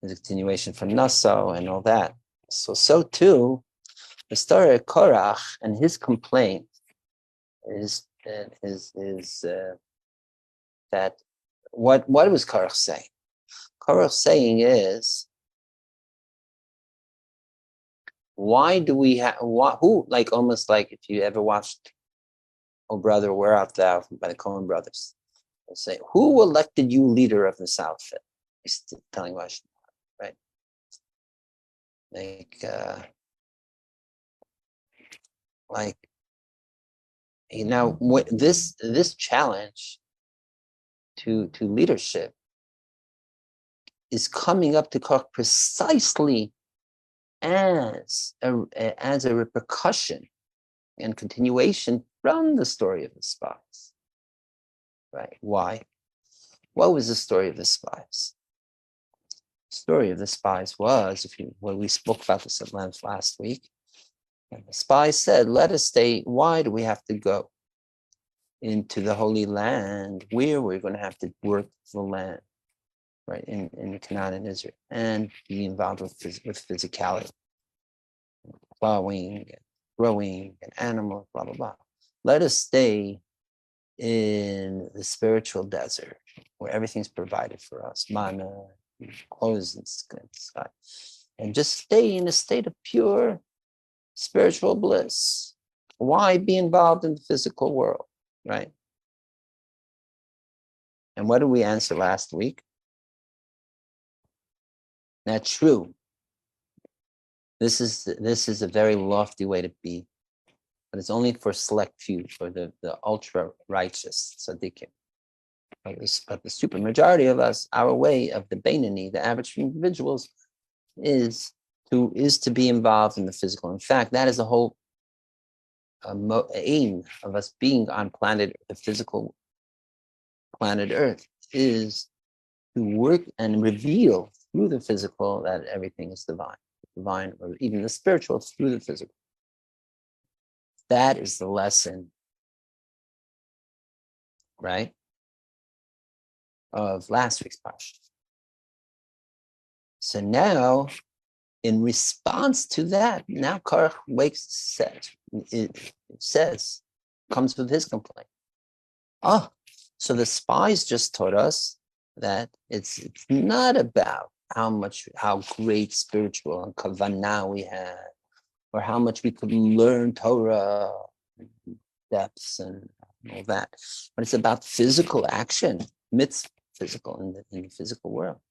is a continuation from Nassau and all that. So too, the story of Korach and his complaint is that what was Korach saying? Korach saying is, why do we have who, like almost like if you ever watched "Oh Brother, Where Art Thou" by the Coen brothers. They'll say, who elected you leader of this outfit? He's telling Rashi, right? Like Now, this challenge to leadership is coming up to Koch precisely as a repercussion and continuation from the story of the spies. Right? Why? What was the story of the spies? The story of the spies was, when we spoke about this at length last week, and the spies said, "Let us stay. Why do we have to go into the Holy Land where we're going to have to work the land, right, in Canaan and Israel, and be involved with physicality, plowing, and growing, and animals, blah, blah, blah. Let us stay in the spiritual desert where everything's provided for us, manna, clothes, and sky, and just stay in a state of pure spiritual bliss. Why be involved in the physical world, right?" And what did we answer last week? That's true. This is a very lofty way to be, but it's only for select few, for the ultra righteous tzaddikim. But the supermajority of us, our way of the Beinoni, the average individuals, is to be involved in the physical. In fact, that is the whole aim of us being on the physical planet Earth, is to work and reveal through the physical that everything is divine, or even the spiritual through the physical. That is the lesson, right, of last week's parsha. So now, in response to that, now Korach comes with his complaint. So the spies just taught us that it's not about how great spiritual and kavanah we had, or how much we could learn Torah, depths, and all that, but it's about physical action, physical in the physical world.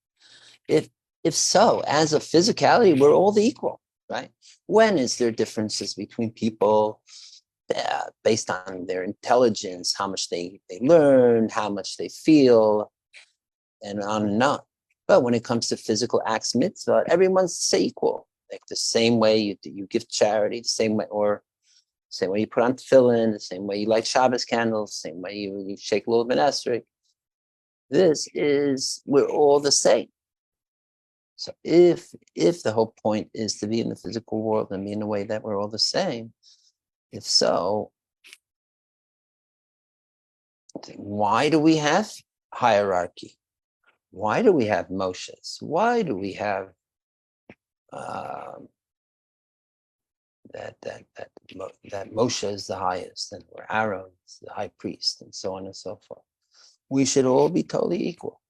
If so, as a physicality, we're all equal, right? When is there differences between people based on their intelligence, how much they learn, how much they feel, and on and on. But when it comes to physical acts, mitzvah, everyone's equal. Like the same way you give charity, the same way you put on tefillin, the same way you light Shabbos candles, the same way you shake a little bit esrog. We're all the same. So if the whole point is to be in the physical world and be in a way that we're all the same, if so, why do we have hierarchy? Why do we have Moshes? Why do we have that Moshe is the highest, and where Aaron is the high priest, and so on and so forth? We should all be totally equal,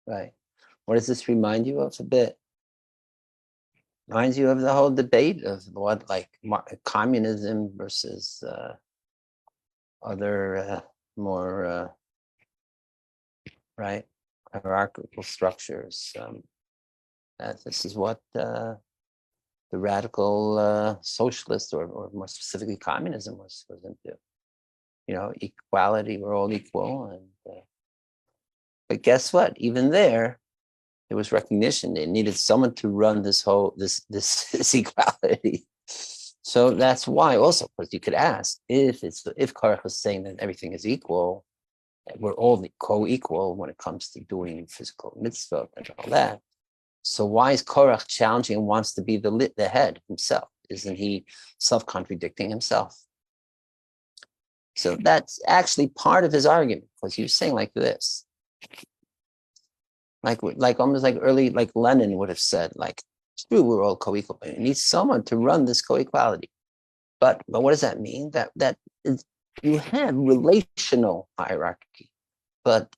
right? What does this remind you of a bit? Reminds you of the whole debate of what, like, communism versus other more right, hierarchical structures. This is what the radical socialist, or more specifically communism, was into. Equality, we're all equal, and but guess what? Even there was recognition. They needed someone to run this equality. So that's why, also, because you could ask, if Korach was saying that everything is equal, we're all co-equal when it comes to doing physical mitzvah and all that. So why is Korach challenging and wants to be the head himself? Isn't he self-contradicting himself? So that's actually part of his argument, because he was saying like this, like almost like early, like Lenin would have said, like, it's true, we're all co-equal, but you need someone to run this co-equality. But what does that mean? That is, you have relational hierarchy, but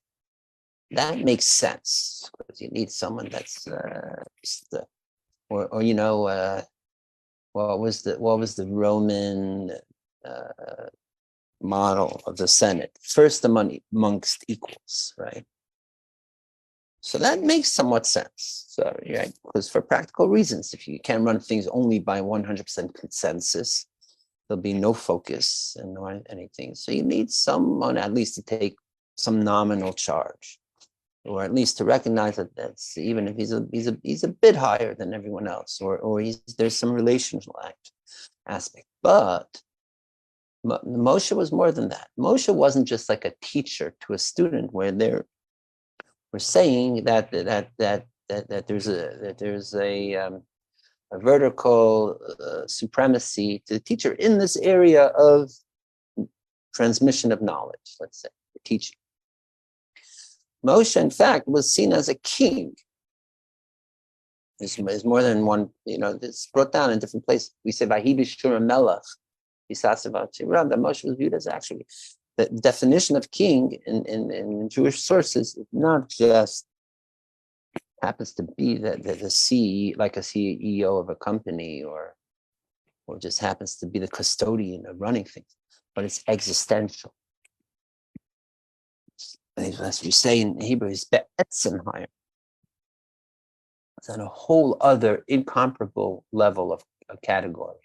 that makes sense, because you need someone that's what was the Roman model of the Senate? First amongst equals, right? So that makes somewhat sense. So, right, because for practical reasons, if you can't run things only by 100% consensus, there'll be no focus and no anything. So you need someone at least to take some nominal charge, or at least to recognize that that's, even if he's a bit higher than everyone else, or there's some relational aspect. But Moshe was more than that. Moshe wasn't just like a teacher to a student, where we're saying that there's a vertical supremacy to the teacher in this area of transmission of knowledge, let's say, teaching. Moshe, in fact, was seen as a king. There's more than one, it's brought down in different places. We say, Vahi b'shur melech, that Moshe was viewed as actually, the definition of king in Jewish sources is not just happens to be the CEO, like a CEO of a company, or just happens to be the custodian of running things, but it's existential. As we say in Hebrew, it's be'etzen higher. It's on a whole other incomparable level of a category.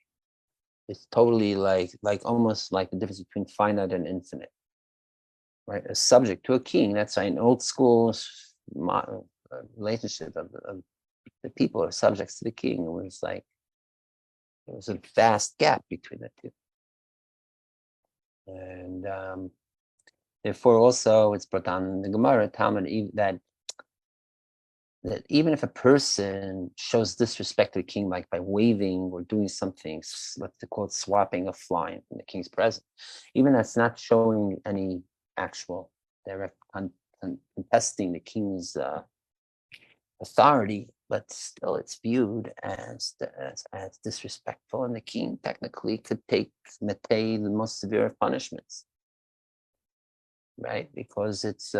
It's totally like almost like the difference between finite and infinite, right? A subject to a king. That's an old school relationship of the people are subjects to the king. It was like there was a vast gap between the two, and therefore also it's brought down in the Gemara Talmud that even if a person shows disrespect to the king, like by waving or doing something, let's call it swapping a fly in the king's presence, even that's not showing any actual direct contesting the king's authority, but still it's viewed as disrespectful, and the king technically could take the most severe of punishments, right? Because it's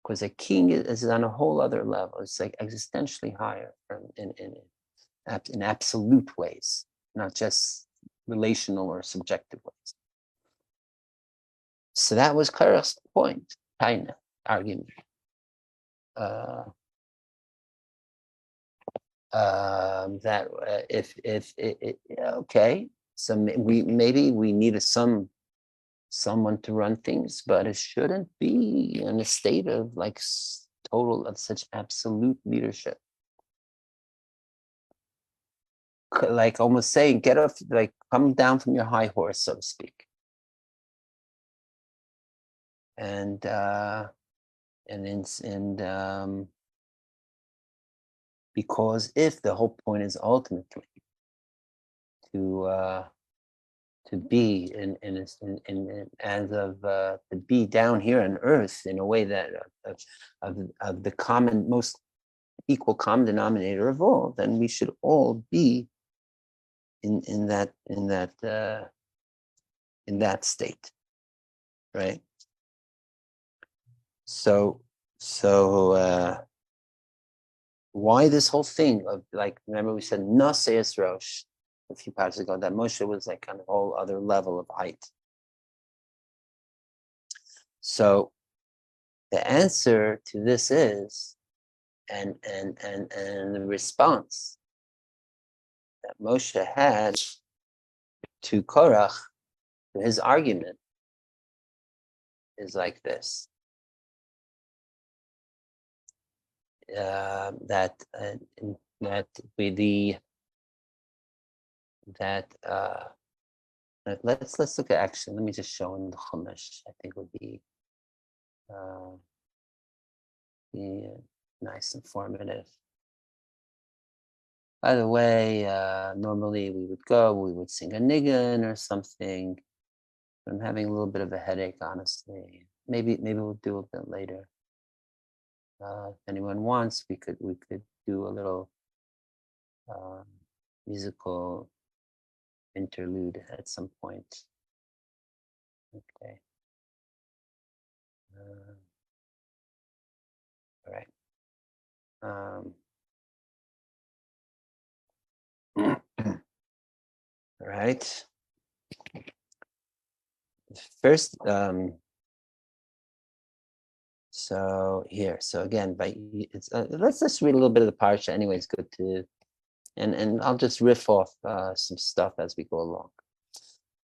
because a king is on a whole other level. It's like existentially higher in absolute ways, not just relational or subjective ways. So that was Korach's point, Taina argument. That okay, so maybe we needed someone to run things, but it shouldn't be in a state of like total of such absolute leadership, like almost saying, get off, like come down from your high horse, so to speak, and because if the whole point is ultimately to be to be down here on earth in a way that of the common, most equal common denominator of all, then we should all be in that state, right? So why this whole thing of, like, remember we said Naseis Rosh a few parts ago, that Moshe was like on a whole other level of height. So the answer to this is, and the response that Moshe had to Korach, to his argument, is like this. Let's look at, actually, let me just show in the Chumash. I think would be nice, informative. By the way, normally we would sing a niggun or something. But I'm having a little bit of a headache, honestly. Maybe we'll do a bit later. If anyone wants, we could do a little musical interlude at some point. Okay. All right. All right. First, so here, so again, let's just read a little bit of the parsha anyway. It's good to, and I'll just riff off some stuff as we go along.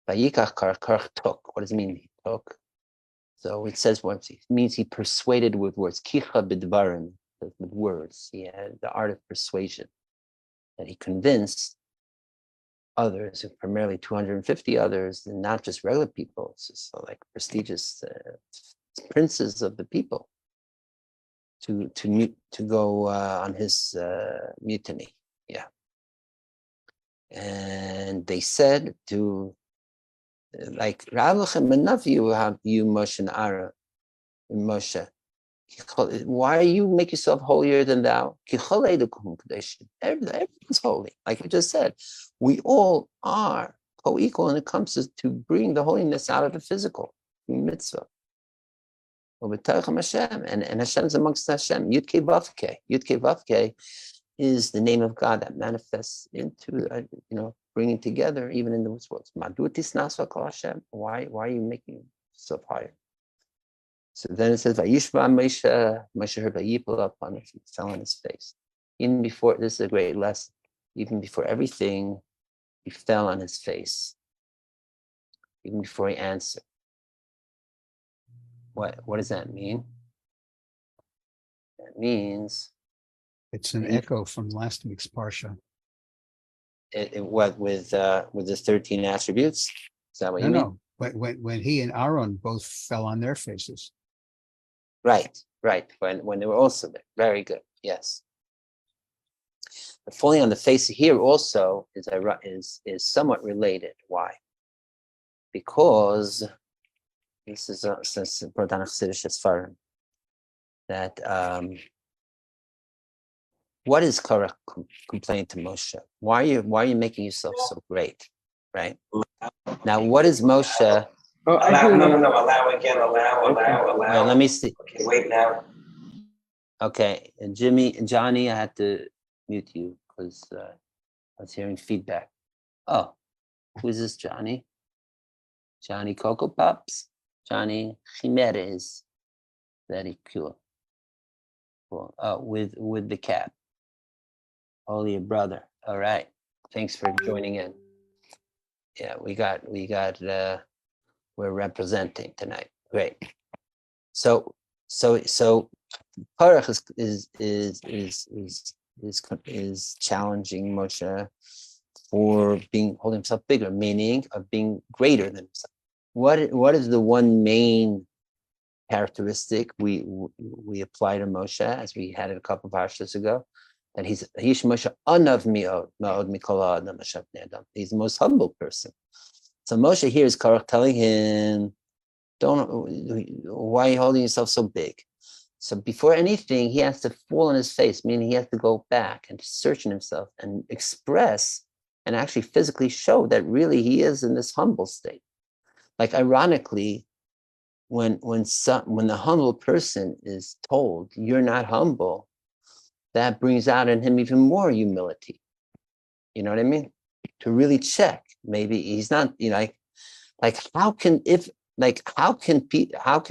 Vayikach karach took. What does it mean? He took. So it says what it means. He persuaded with words. Kicha bidvarim, with words. He had the art of persuasion. That he convinced others, primarily 250 others, and not just regular people, so like prestigious princes of the people, to go on his mutiny. Yeah, and they said to like you have you Moshe and Aaron, Moshe. Why you make yourself holier than thou? Everyone's holy. Like we just said, we all are co-equal when it comes to bring the holiness out of the physical, mitzvah. And Hashem is amongst Hashem. Yud-Kei Vav-Kei. Yud-Kei Vav-Kei is the name of God that manifests into, bringing together even in those worlds. Why are you making yourself higher? So then it says, Vayishba Moshe heard Vayipol upon it, he fell on his face. Even before, this is a great lesson, even before everything, he fell on his face. Even before he answered. What does that mean? That means... It's an echo from last week's Parsha. What, with the 13 attributes? Is that what you mean? No. When he and Aaron both fell on their faces. Right. When they were also there. Very good. Yes. But falling on the face here also is somewhat related. Why? Because this is since that what is Korach complaining to Moshe? Why are you making yourself so great? Right? Now, what is Moshe? Allow, no, allow again, allow. Well, let me see. Okay, wait now. Okay, and Johnny, I had to mute you because I was hearing feedback. Oh, who is this, Johnny? Johnny Cocoa Pops? Johnny Jimenez. Very cool. Oh, with the cap. Holy brother. All right. Thanks for joining in. Yeah, we got we're representing tonight. Great. So Korach is challenging Moshe for holding himself bigger, meaning of being greater than himself. What is the one main characteristic we apply to Moshe, as we had it a couple of parshas ago, that he's Moshe anav mi'od mikol ha'adam asher b'nei adam. He's the most humble person. So Moshe here is Korach telling him, why are you holding yourself so big? So before anything, he has to fall on his face, meaning he has to go back and search in himself and express and actually physically show that really he is in this humble state. Like ironically, when the humble person is told you're not humble, that brings out in him even more humility. You know what I mean? To really check, maybe he's not, how can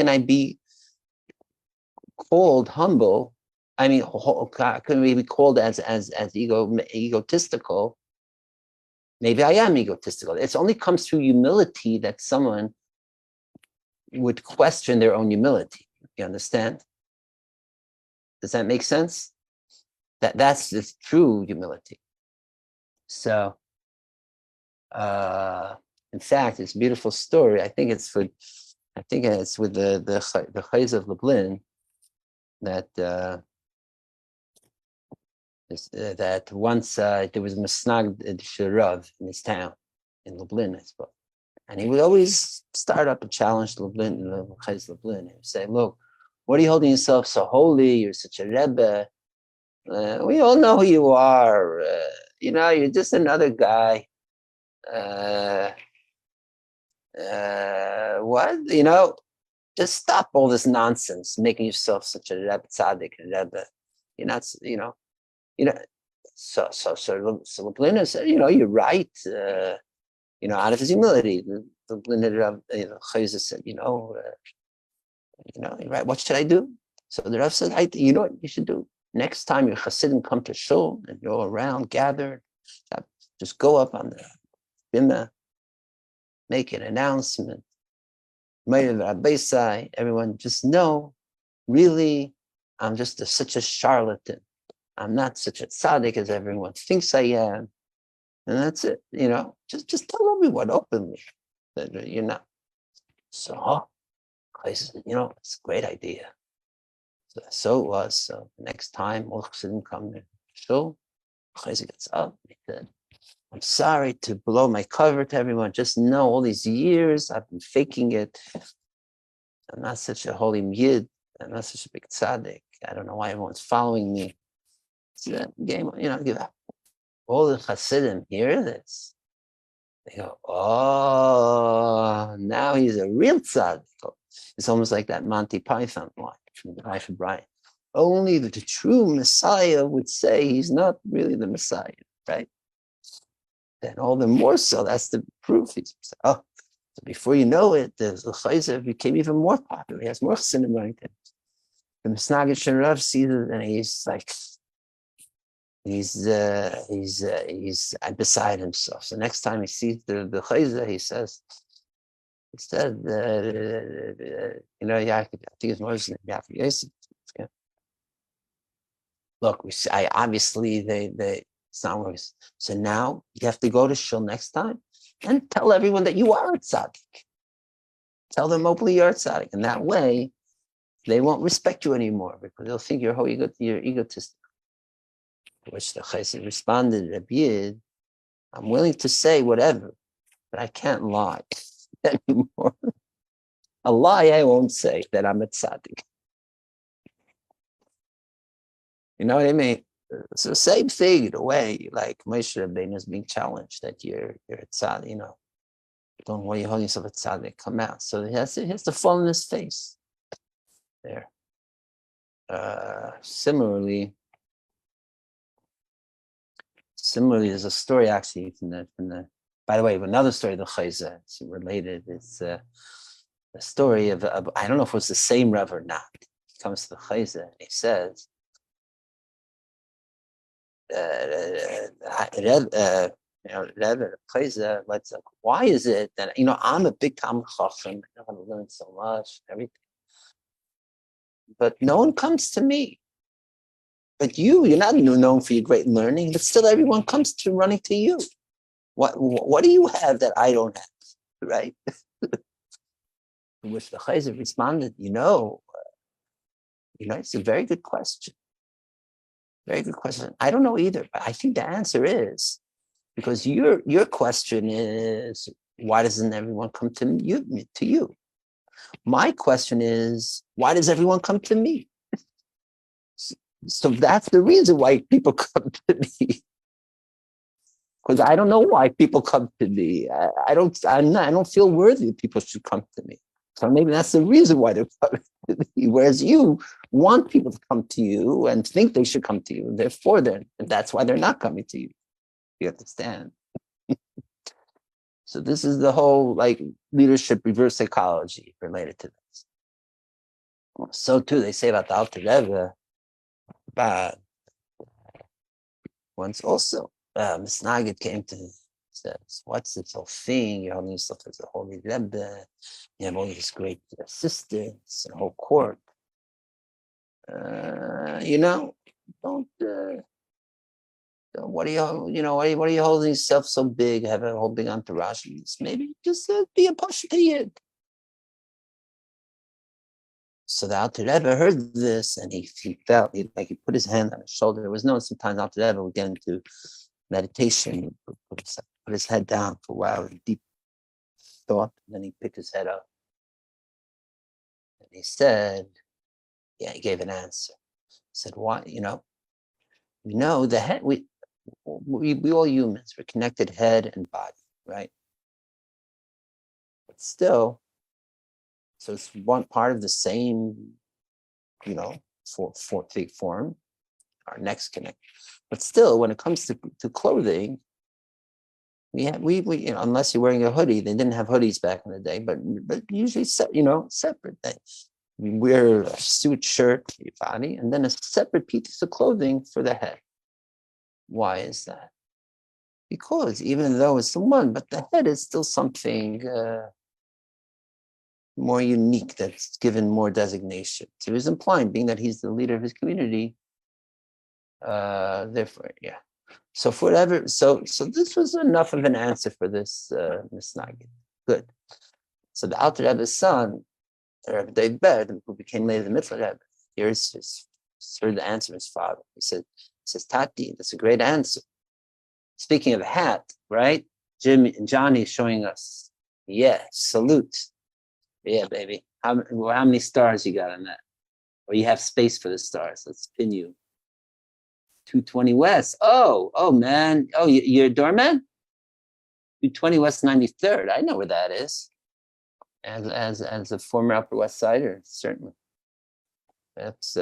I be called humble? I mean, can we be called as egotistical? Maybe I am egotistical. It only comes through humility that someone would question their own humility. You understand? Does that make sense? That's the true humility. So, in fact, it's a beautiful story. I think it's with the Chayz of Lublin that that once there was a Misnagdim in his town in Lublin, I suppose, and he would always start up a challenge to Lublin, Chayz Lublin. He would say, "Look, what are you holding yourself so holy? You're such a Rebbe. We all know who you are. You're just another guy. What? Just stop all this nonsense, making yourself such a Rebbe, tzaddik, Rebbe. You're not, So Lublin said, you're right. Out of his humility, the Chayza said, you're right. What should I do? So the Rav said, you know what you should do? Next time your Chasidim come to shul and you're around gathered, just go up on the bimah make an announcement. Everyone just know, really, I'm just such a charlatan. I'm not such a tzaddik as everyone thinks I am. And that's it, just tell everyone openly that you're not. So, I said, it's a great idea. So it was. So next time, all Chasidim come to shul, Chayzer gets up. He said, I'm sorry to blow my cover to everyone. Just know all these years I've been faking it. I'm not such a holy yid. I'm not such a big tzaddik. I don't know why everyone's following me. So that game, give up. All the Chasidim hear this. They go, oh, now he's a real tzaddik. It's almost like that Monty Python line from the Life of Brian. Only the true Messiah would say he's not really the Messiah, right? Then all the more so, that's the proof. So before you know it, the Chayzer became even more popular. He has more Chasidim running to him. The Misnagdim Rav sees it, and he's like, he's beside himself. So next time he sees the Chayzer, he said, I think it's Moses and Yaakov Yosef. Look, obviously it's not worse. So now you have to go to shul next time and tell everyone that you are a tzaddik. Tell them openly you're a tzaddik, and that way they won't respect you anymore because they'll think you're egotistic. To which the Chassid responded, Rabbi Yid, I'm willing to say whatever, but I can't lie anymore. A lie I won't say that I'm a tzaddik. You know what I mean? So same thing in a way, like Moshe Rabbeinu is being challenged that you're a tzaddik, Don't worry, you're holding yourself a tzaddik, come out. So he has to fall in his face. There. Similarly, there's a story actually from the. By the way, another story of the Chayzer, it's related. It's a story of I don't know if it was the same Rav or not. He comes to the Chayzer and he says, Chayzer, why is it that I'm a big Talmid Chacham, I want to learn so much, everything, but no one comes to me. But you're not known for your great learning, but still everyone comes to running to you. What do you have that I don't have, right? To which the Chayzer responded, it's a very good question. Very good question. I don't know either, but I think the answer is because your question is, why doesn't everyone come to you? My question is, why does everyone come to me? So that's the reason why people come to me. Because I don't know why people come to me. I don't feel worthy people should come to me. So maybe that's the reason why they're coming to me. Whereas you want people to come to you and think they should come to you. Therefore, and that's why they're not coming to you. You understand? So this is the whole leadership reverse psychology related to this. So too, they say about the Alter Rebbe, but once also, Misnagdim came to him, says, what's this whole thing? You're holding yourself as a holy Rebbe. You have all these great assistants and a whole court. Don't. What are you holding yourself so big? Have a whole big entourage. Maybe just be a Pashto. So the Alter Rebbe heard this, and he felt he put his hand on his shoulder. There was sometimes Alter Rebbe would get into meditation, put his head down for a while in deep thought, and then he picked his head up. And he said, he gave an answer. He said, why, the head, we all humans, we're connected head and body, right? But still, so it's one part of the same, for big form, our necks connect. But still, when it comes to clothing, we unless you're wearing a hoodie, they didn't have hoodies back in the day, but usually separate things. We wear a suit shirt for your body, and then a separate piece of clothing for the head. Why is that? Because even though it's the one, but the head is still something more unique that's given more designation. So he's implying, being that he's the leader of his community, therefore, yeah. So for whatever, so this was enough of an answer for this Misnagdim. Good. So the Alter Rebbe's son, Rebbe David Baird, who became later the Mitzvah Rebbe, here's heard the answer of his father. He says, Tati, that's a great answer. Speaking of hat, right? Johnny's showing us. Yeah, salute. Yeah, baby. How many stars you got on that? Or you have space for the stars? Let's pin you. 220 West. Oh, man. Oh, you're a doorman? 220 West 93rd. I know where that is. As a former Upper West Sider, certainly. That's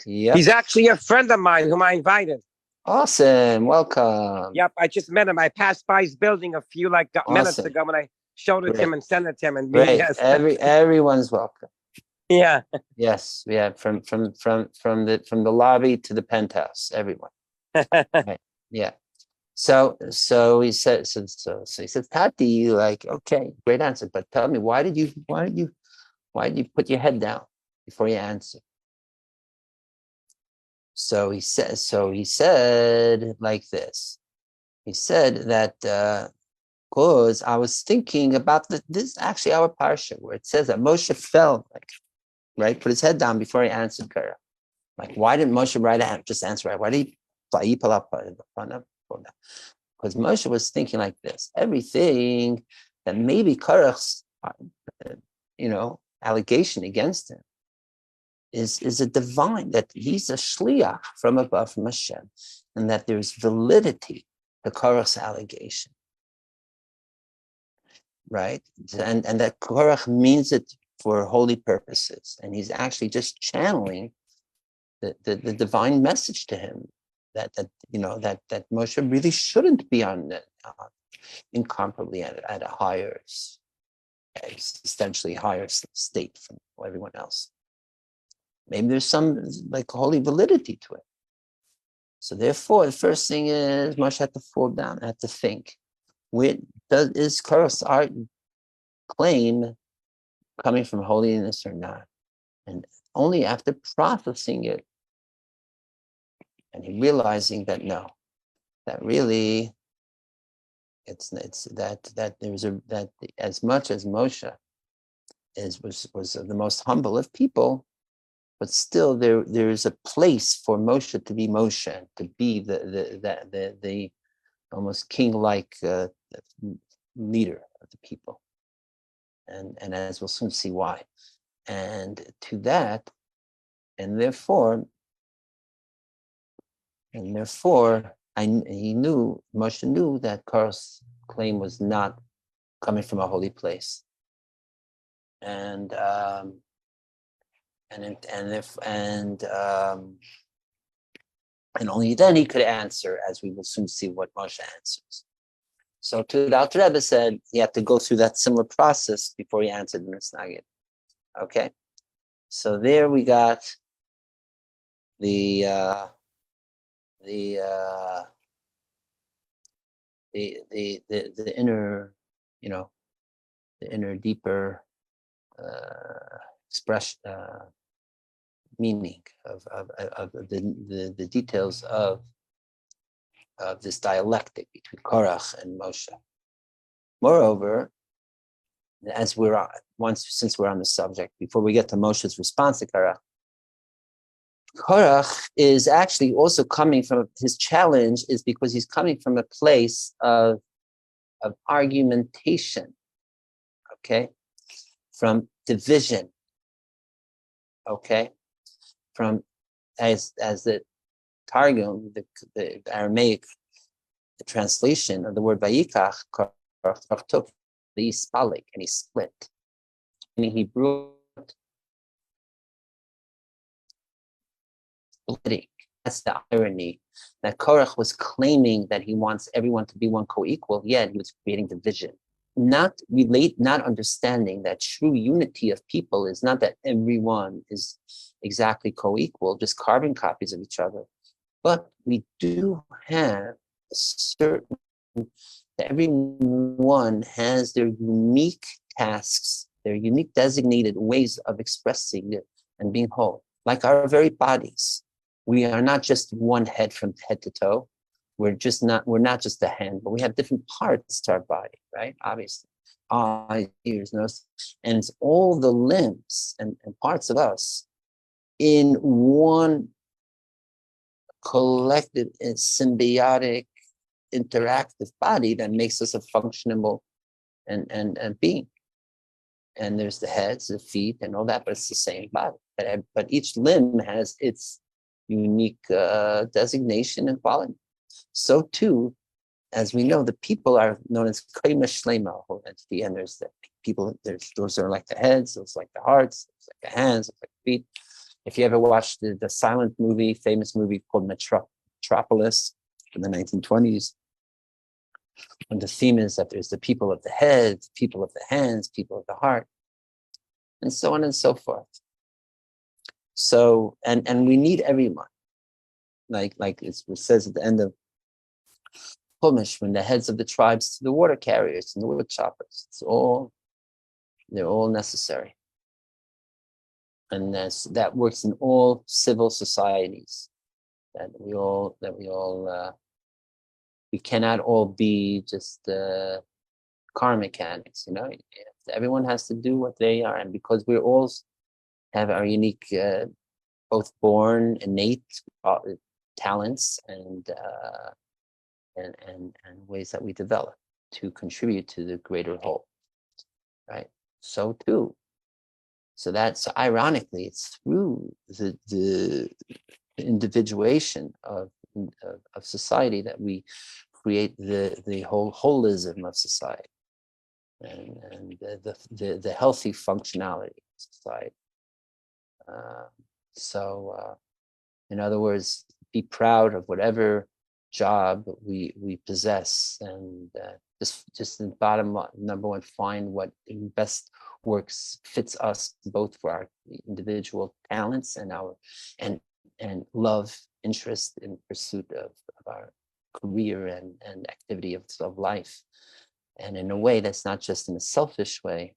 yeah. He's actually a friend of mine whom I invited. Awesome. Welcome. Yep, I just met him. I passed by his building a few minutes ago when I showed it to him and sent it to him. And Great. yes. Everyone's welcome. Yeah. Yes, yeah. From the lobby to the penthouse, everyone. Right. Yeah. So he said, so he says, Tati, like, okay, great answer, but tell me, why did you put your head down before you answer? So he said like this. He said that because I was thinking about this actually our parsha where it says that Moshe fell, like, right, put his head down before he answered Korach. Like, why didn't Moshe just answer right? Why did he pull up? Because Moshe was thinking like this: everything that maybe Korach's, allegation against him is a divine, that he's a shliach from above, from Hashem, and that there's validity to Korach's allegation, right? And that Korach means it for holy purposes, and he's actually just channeling the divine message to him that Moshe really shouldn't be on incomparably at a higher, existentially higher state from everyone else. Maybe there's some like holy validity to it. So therefore, the first thing is Moshe had to fall down, had to think. Is Korach's art claim coming from holiness or not? And only after processing it and he realizing that no, that really it's that there's that as much as Moshe was the most humble of people, but still there is a place for Moshe to be Moshe, to be the almost king-like leader of the people, and as we'll soon see why, and to that, and therefore Moshe knew that Korach's claim was not coming from a holy place, and only then he could answer, as we will soon see what Moshe answers. So to the Alter Rebbe said he had to go through that similar process before he answered the Misnagdim. Okay, so there we got the inner, the inner deeper expression, meaning of the details of this dialectic between Korach and Moshe. Moreover, since we're on the subject, before we get to Moshe's response to Korach is actually also coming from, his challenge is because he's coming from a place of argumentation, okay, from division, okay, from as the Targum, the Aramaic, the translation of the word Vayikach, Korach took the Ispalik and he split. In Hebrew, splitting. That's the irony, that Korach was claiming that he wants everyone to be one co-equal, yet he was creating division. Not understanding that true unity of people is not that everyone is exactly co-equal, just carbon copies of each other. But we do have certain, everyone has their unique tasks, their unique designated ways of expressing it and being whole. Like our very bodies, we are not just one head from head to toe. We're not just a hand, but we have different parts to our body, right? Obviously, eyes, ears, nose, and it's all the limbs and parts of us in one collective and symbiotic interactive body that makes us a functional and being. And there's the heads, the feet, and all that, but it's the same body. But each limb has its unique designation and quality. So too, as we know, the people are known as Kayma Shlema, whole entity, and there's the people, those are like the heads, those like the hearts, those like the hands, those like the feet. If you ever watched the silent movie, famous movie called Metropolis in the 1920s, and the theme is that there's the people of the head, people of the hands, people of the heart, and so on and so forth. So, and we need everyone. Like it says at the end of Chumash, when the heads of the tribes to the water carriers and the wood choppers, they're all necessary. And that works in all civil societies. We cannot all be just car mechanics, Everyone has to do what they are, and because we all have our unique, both born innate talents and ways that we develop to contribute to the greater whole, right? So too. So that's ironically, it's through the individuation of society that we create the whole holism of society and the healthy functionality of society. In other words, be proud of whatever job we possess, and just in bottom line, number one, find what best works, fits us both for our individual talents and our and love, interest in pursuit of our career and activity of life, and in a way that's not just in a selfish way,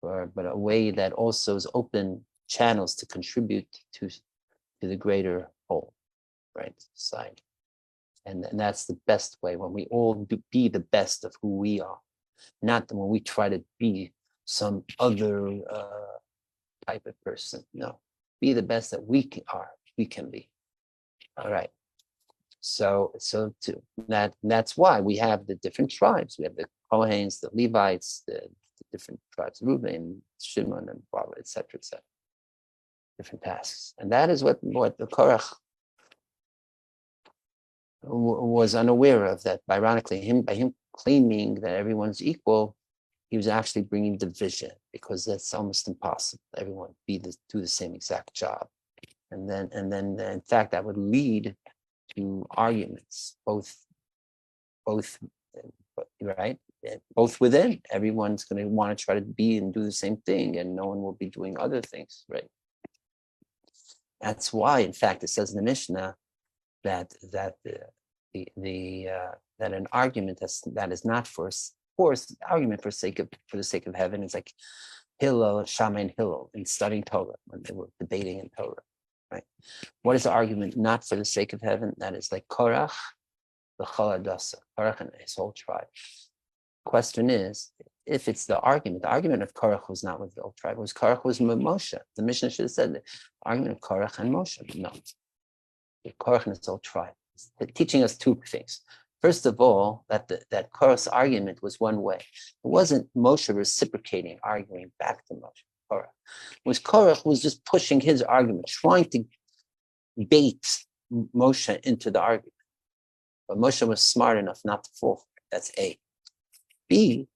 but a way that also is open channels to contribute to the greater whole, right, society. And that's the best way, when we all be the best of who we are, not when we try to be some other type of person. No, be the best that we can be. All right. So that's why we have the different tribes. We have the Kohens, the Levites, the different tribes, Reuben, Shimon, and Barbara, etc., etc. Different tasks, and that is what the Korach was unaware of. That ironically, by him claiming that everyone's equal, he was actually bringing division, because that's almost impossible. Everyone do the same exact job, and then in fact that would lead to arguments, both right, both within. Everyone's going to want to try to be and do the same thing, and no one will be doing other things, right? That's why, in fact, it says in the Mishnah that an argument that is not for argument for the sake of heaven is like Hillel, Shammai and Hillel in studying Torah, when they were debating in Torah, right? What is the argument not for the sake of heaven? That is like Korach, the Choladasa, Korach and his whole tribe. Question is, if it's the argument of Korach was not with the whole tribe, Korach was with Moshe. The Mishnah should have said the argument of Korach and Moshe. No, Korach and his whole tribe. It's teaching us two things. First of all, that Korach's argument was one way. It wasn't Moshe reciprocating, arguing back to Moshe. Korach was just pushing his argument, trying to bait Moshe into the argument. But Moshe was smart enough not to fall for it. That's A. B,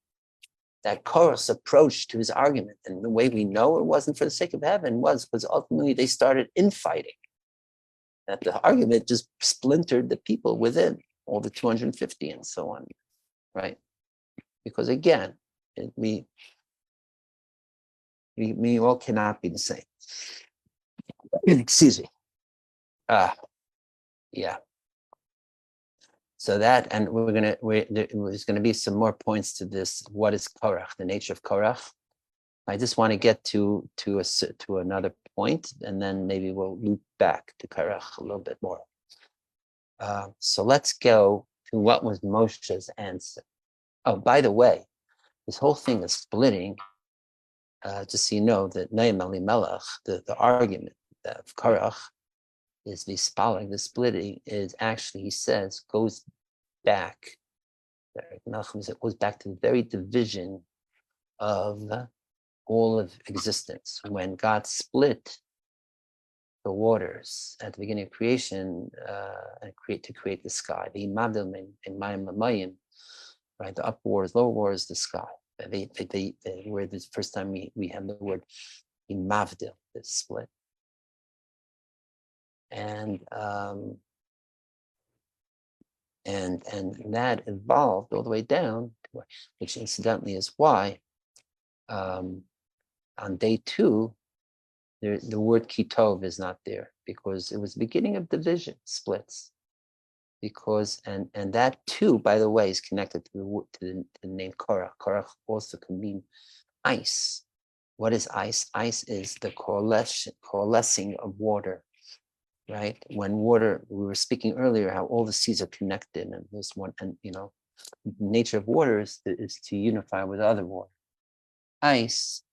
that Korach's approach to his argument, and the way we know it wasn't for the sake of heaven, was because ultimately they started infighting. That the argument just splintered the people within, all the 250 and so on, right? Because again, we all cannot be the same. Excuse me. Yeah. So that, and there's gonna be some more points to this. What is Korach? The nature of Korach. I just want to get to another point, and then maybe we'll loop back to Korach a little bit more. So let's go to what was Moshe's answer. Oh, by the way, this whole thing is splitting. Just so you know that Naim Elimelech, the argument of Korach is the spalling. The splitting is actually, he says, goes back. It goes back to the very division of all of existence. When God split the waters at the beginning of creation and to create the sky, the Imadim and Mayim Lamayim, right? The upper waters, lower waters, the sky. They were the first time we have the word Imavdil, the split. And that evolved all the way down, which incidentally is why on day 2, the word kitov is not there, because it was the beginning of division, splits. Because and that too, by the way, is connected to the name Korach. Korach also can mean ice. What is ice? Ice is the coalescing of water, right? When water, we were speaking earlier how all the seas are connected, and there's one, and the nature of water is to unify with other water. Ice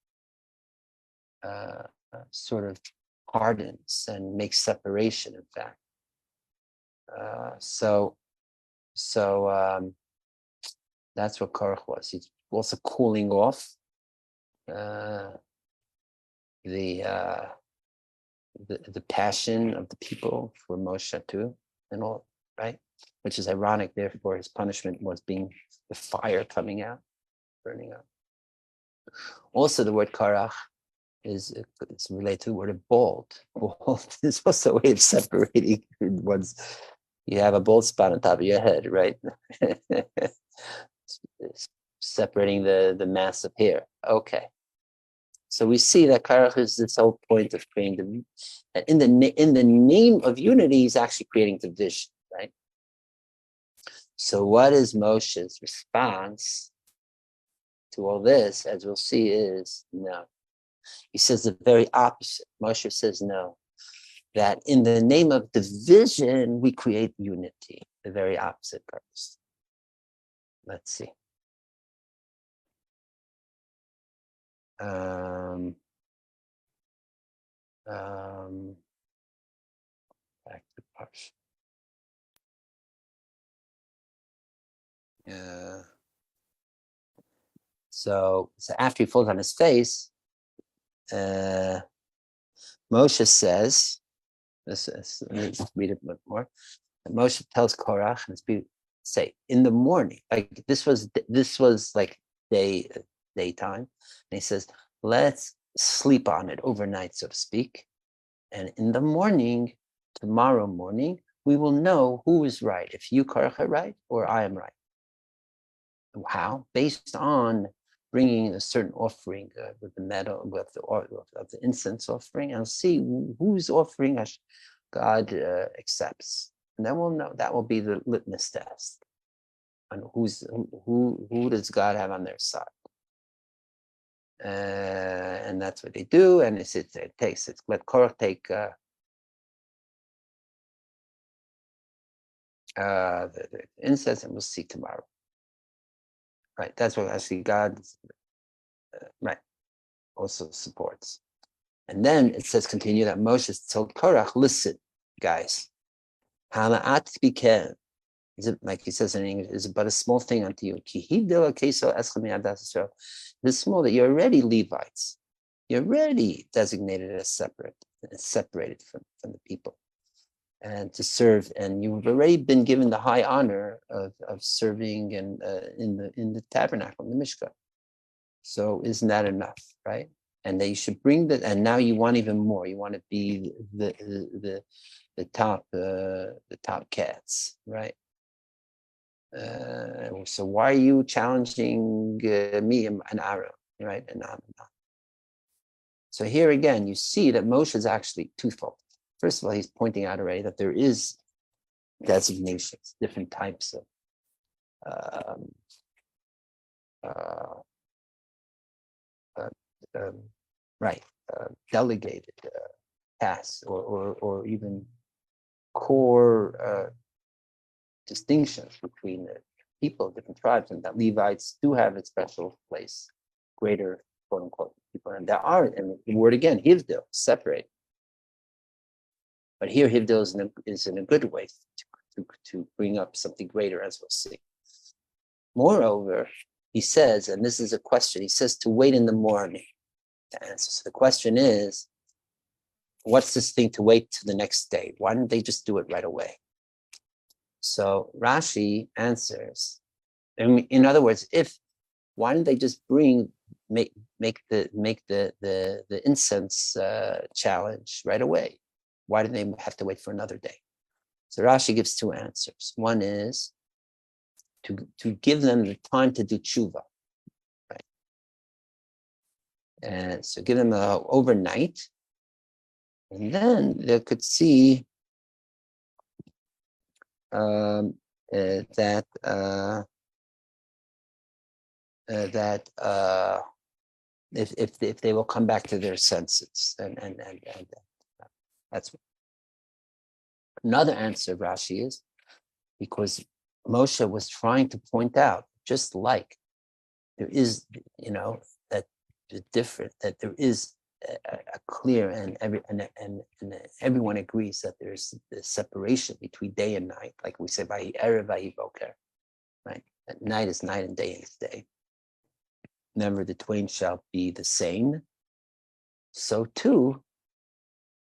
sort of hardens and makes separation, in fact. So that's what Korach was. He's also cooling off the passion of the people for Moshe too, and all, right? Which is ironic. Therefore, his punishment was being the fire coming out, burning up. Also, the word Korach it's related to the word of bald. Bald is also a way of separating one's. You have a bald spot on top of your head, right? Separating the mass of hair. Okay. So we see that Korach is this whole point of creating in the name of unity, he's actually creating division, right? So what is Moshe's response to all this, as we'll see, is no. He says the very opposite. Moshe says no. That in the name of division, we create unity, the very opposite purpose. Let's see. Back to Parsha. So after he falls on his face, Moshe says, let's read it a bit more. Moshe tells Korach and his people, say, in the morning, like this was like daytime, and he says, let's sleep on it overnight, so to speak, and in the morning, tomorrow morning, we will know who is right, if you, Korach, are right, or I am right. How? Based on bringing a certain offering with the metal, with the incense offering, and see whose offering God accepts, and then we'll know. That will be the litmus test on who does God have on their side, and that's what they do. And let Korach take the incense, and we'll see tomorrow. Right, that's what actually God, right, also supports. And then it says, continue, that Moshe told Korach, listen, guys, Hana'at bikem, is it, like he says in English, is but a small thing unto you. This small that you're already Levites. You're already designated as separated from the people, and to serve, and you've already been given the high honor of serving and in the tabernacle, in the Mishkan. So isn't that enough, right? And that you should bring that, and now you want even more. You want to be the top cats, right? So why are you challenging me and Aaron, right? And so here again, you see that Moshe is actually twofold. First of all, he's pointing out already that there is designations, different types of delegated tasks, or even core distinctions between the people of different tribes, and that Levites do have a special place, greater quote unquote people, and there are, and the word again, hivdil, separate. But here hivdil is in a good way to bring up something greater, as we'll see. Moreover, he says, and this is a question, he says to wait in the morning to answer. So the question is, what's this thing to wait to the next day? Why don't they just do it right away? So Rashi answers, in other words, why don't they just make the incense challenge right away? Why do they have to wait for another day? So Rashi gives two answers. One is to give them the time to do tshuva, right? And so give them overnight, and then they could see that if they will come back to their senses, and that's another answer. Rashi is because Moshe was trying to point out, just like there is, that there is a clear, and everyone agrees that there's the separation between day and night, like we say, by erev vayi boker, right? That night is night and day is day. Never the twain shall be the same. So too,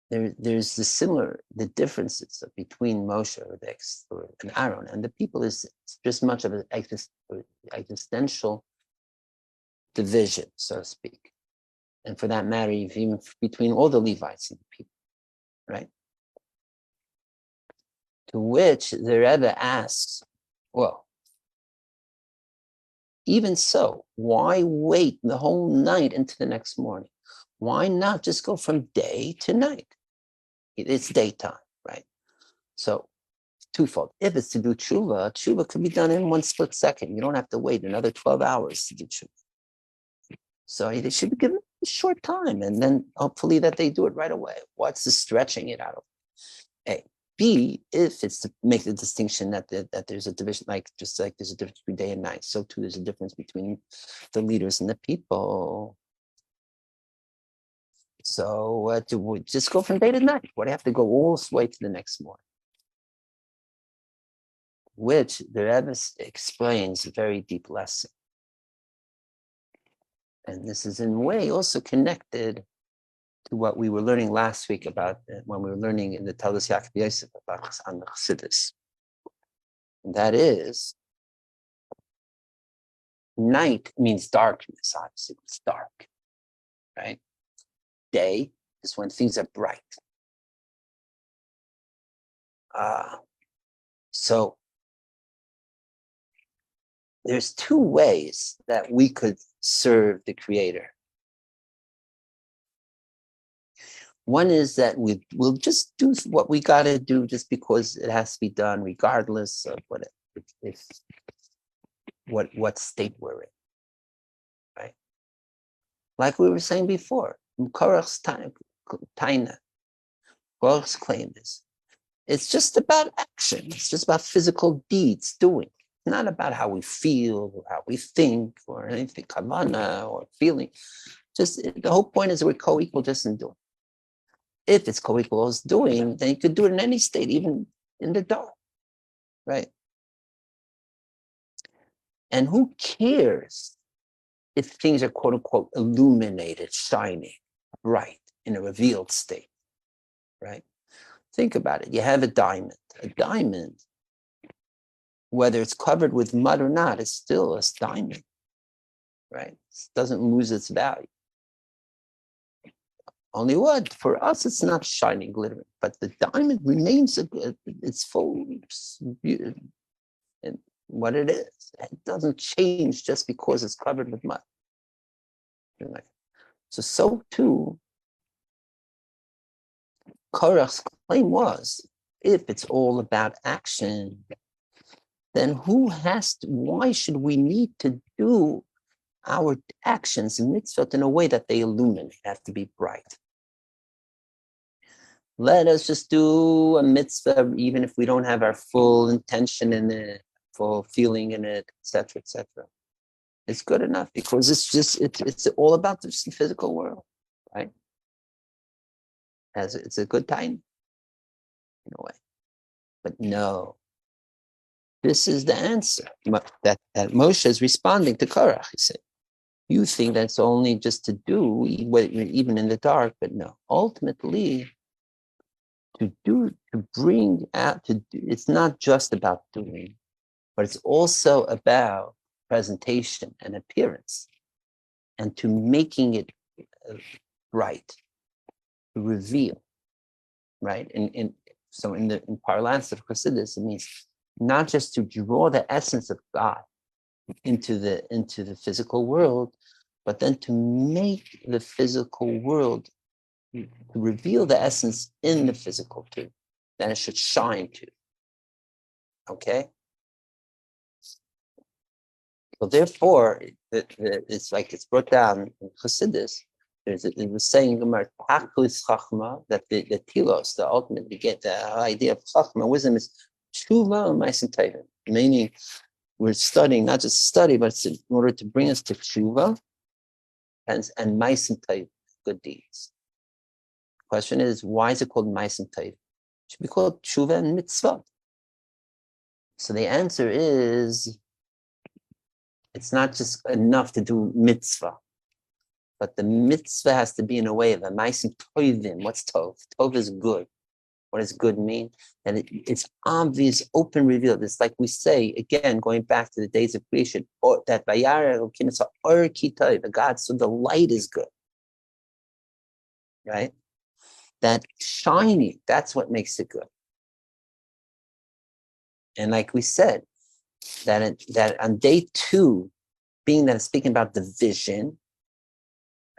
there's the differences between Moshe and Aaron and the people is just much of an existential division, so to speak. And for that matter, even between all the Levites and the people, right? To which the Rebbe asks, well, even so, why wait the whole night into the next morning? Why not just go from day to night? It's daytime, right? So, twofold. If it's to do tshuva can be done in one split second. You don't have to wait another 12 hours to do tshuva. So it should be given a short time, and then hopefully that they do it right away. What's the stretching it out of? A. B, if it's to make the distinction that there's a division, just like there's a difference between day and night, so too there's a difference between the leaders and the people. So to just go from day to night. Why do you have to go all the way to the next morning? Which the Rebbe explains a very deep lesson. And this is in a way also connected to what we were learning last week about when we were learning in the Talmud Yaakov Yosef about Chassidus. And that is, night means darkness, obviously, it's dark, right? Day is when things are bright. So there's two ways that we could serve the Creator. One is that we'll just do what we got to do just because it has to be done, regardless of what state we're in, right? Like we were saying before, Korach's claim is, it's just about action. It's just about physical deeds, doing. It's not about how we feel or how we think or anything, kavana or feeling. Just the whole point is we're co-equal just in doing. If it's co-equal as doing, then you could do it in any state, even in the dark, right? And who cares if things are quote unquote illuminated, shining, bright, in a revealed state, right? Think about it. You have a diamond. A diamond, whether it's covered with mud or not, it's still a diamond, right? It doesn't lose its value. Only what? For us, it's not shining, glittering, but the diamond remains, it's full, and what it is. It doesn't change just because it's covered with mud. So too, Korach's claim was, if it's all about action, then why should we need to do our actions in mitzvot in a way that they illuminate, have to be bright? Let us just do a mitzvah, even if we don't have our full intention in it, full feeling in it, etc., etc. It's good enough because it's all about the physical world, right? As it's a good time in a way, but no, this is the answer that Moshe is responding to Korach. He said, "You think that's only just to do, even in the dark, but no. Ultimately, it's not just about doing, but it's also about presentation and appearance, and to making it right, to reveal, right? So in parlance of Chassidus, it means not just to draw the essence of God into the physical world, but then to make the physical world, to reveal the essence in the physical too. Then it should shine too. Okay? So therefore, it's like it's brought down in Chassidus. It was saying that the telos, the ultimate, the idea of chachma, wisdom is tshuva and ma'asim tovim. Meaning, we're studying, not just study, but it's in order to bring us to tshuva and ma'asim tovim, good deeds. The question is, why is it called ma'asim tovim? It should be called tshuva and mitzvah. So the answer is, it's not just enough to do mitzvah, but the mitzvah has to be in a way of a ma'asim tovim. What's tov? Tov is good. What does good mean? And it's obvious, open, revealed. It's like we say, again, going back to the days of creation, or that vayara Elokim or ki tov, the God, so the light is good. Right? That shiny, that's what makes it good. And like we said, that on day 2, being that it's speaking about the vision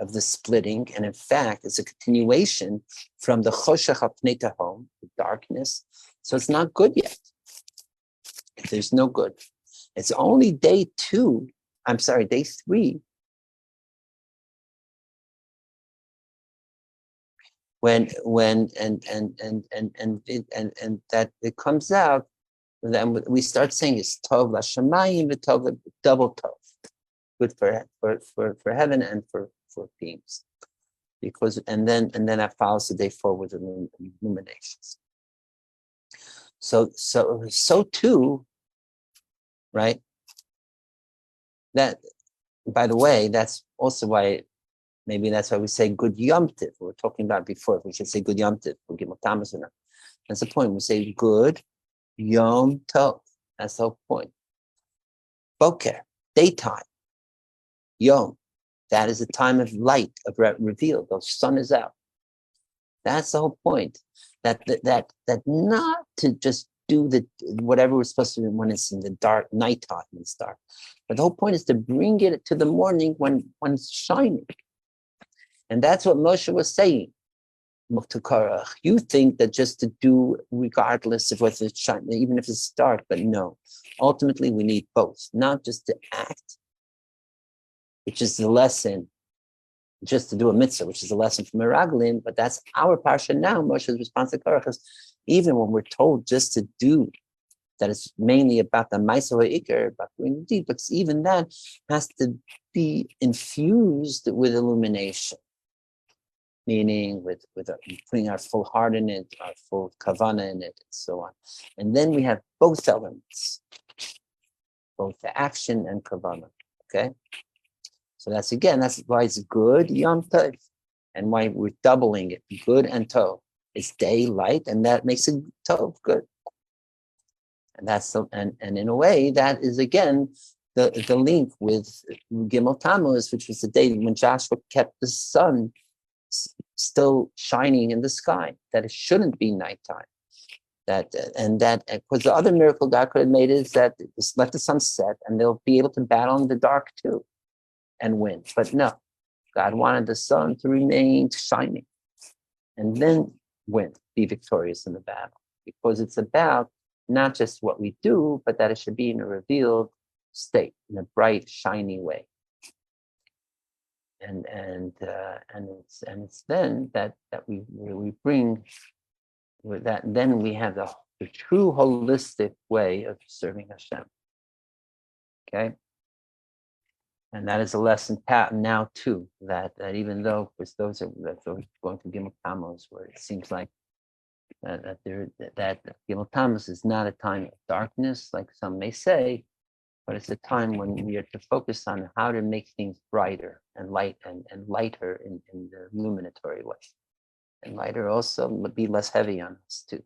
of the splitting, and in fact, it's a continuation from the choshech hapnei tahom, the darkness. So it's not good yet. There's no good. It's only day 3, when that it comes out. Then we start saying it's tov lashamayim, v'tov, double tov, good for heaven and for beings, because and then that follows the day 4 with illuminations. So too, right? That, by the way, that's also why. Maybe that's why we say good Yom Tiv. We were talking about before. We should say good Yom Tiv. We'll give Thomas or not. That's the point. We say good Yom Tov. That's the whole point. Boker, daytime. Yom, that is the time of light, of reveal. The sun is out. That's the whole point. That not to just do whatever we're supposed to do when it's in the dark, nighttime when it's dark. But the whole point is to bring it to the morning when it's shining. And that's what Moshe was saying. You think that just to do, regardless of whether it's shining, even if it's dark, but no. Ultimately, we need both. Not just to act, which is the lesson, just to do a mitzvah, which is a lesson from Meraglim, but that's our parsha now. Moshe's response to Korach is, even when we're told just to do, that it's mainly about the Maisa Ha'ikar, about doing deed, but even that has to be infused with illumination. Meaning with putting our full heart in it, our full kavana in it, and so on. And then we have both elements, both the action and kavana. Okay? So that's why it's good Yom Tov, and why we're doubling it, good and Tov. It's day, light, and that makes it Tov, good. And that's and in a way that is again the link with Gimel Tammuz, which was the day when Joshua kept the sun still shining in the sky, that it shouldn't be nighttime. Because the other miracle God could have made is that just let the sun set and they'll be able to battle in the dark too and win. But no, God wanted the sun to remain shining and then win, be victorious in the battle. because it's about not just what we do, but that it should be in a revealed state, in a bright, shiny way. And it's then that we bring that, then we have the true holistic way of serving Hashem. Okay, and that is a lesson now too. That even though for those going to Gimel Tammuz, where it seems like that Gimel Tammuz is not a time of darkness, like some may say, but it's a time when we are to focus on how to make things brighter and lighter in the illuminatory way, and lighter also, but be less heavy on us too,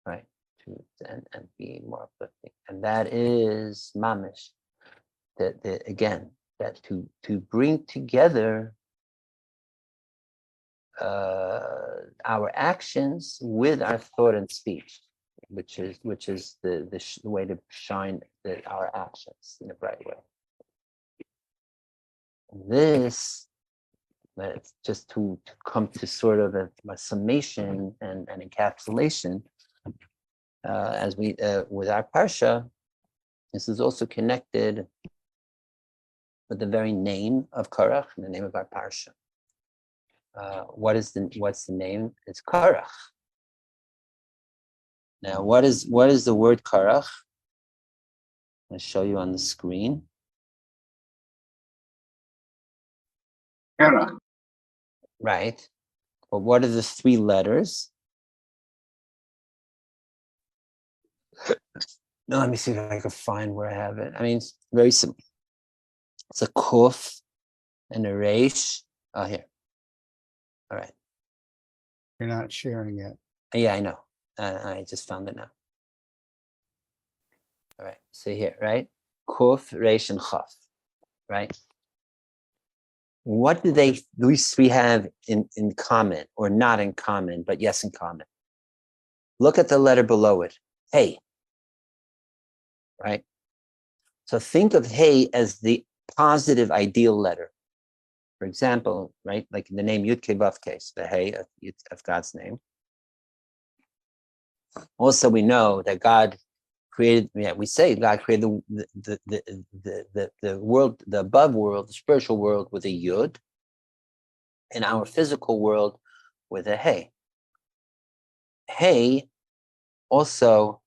right? And be more uplifting. And that is mamish. That again, that to bring together our actions with our thought and speech, which is the way to shine our actions in a bright way. And this, just to come to sort of a summation and encapsulation, as we with our parsha, this is also connected with the very name of Korach, the name of our parsha. What's the name? It's Korach. Now, what is the word Korach? I'll show you on the screen. Korach. Right. But what are the three letters? Now, let me see if I can find where I have it. I mean, it's very simple. It's a kuf and a resh. Oh, here. All right. You're not sharing it. Yeah, I know. I just found it now. All right. See here, right? Kuf, resh, and chaf. Right? What do these three have in common, or not in common, but yes in common? Look at the letter below it. Hey. Right? So think of hey as the positive ideal letter. For example, right, like in the name Yud Kei Vav Kei, the hey of God's name. Also, we know that God created. Yeah, we say God created the world, the above world, the spiritual world, with a Yud, and our physical world with a hey. Hey, also,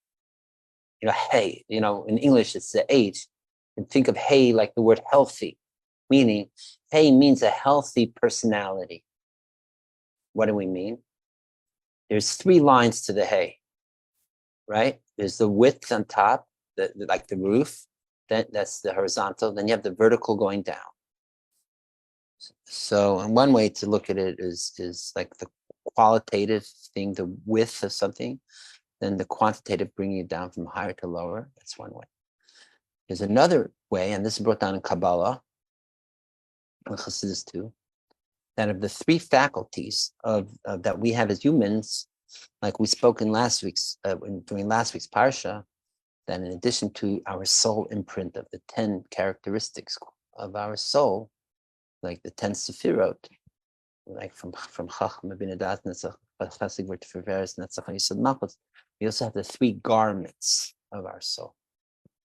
hey, in English it's the H. And think of hey like the word healthy, meaning hey means a healthy personality. What do we mean? There's three lines to the hey, right? There's the width on top, like the roof, that's the horizontal. Then you have the vertical going down. So, and one way to look at it is like the qualitative thing, the width of something, then the quantitative bringing it down from higher to lower. That's one way. There's another way, and this is brought down in Kabbalah, and Chassidus too, that of the three faculties that we have as humans, like we spoke in during last week's parsha, that in addition to our soul imprint of the 10 characteristics of our soul, like the 10 sefirot, like from Chachma, Bina, Dat, Netzach, Chesed, Gvur, Tiferes, Netzach, and Yesod Malchus, we also have the three garments of our soul,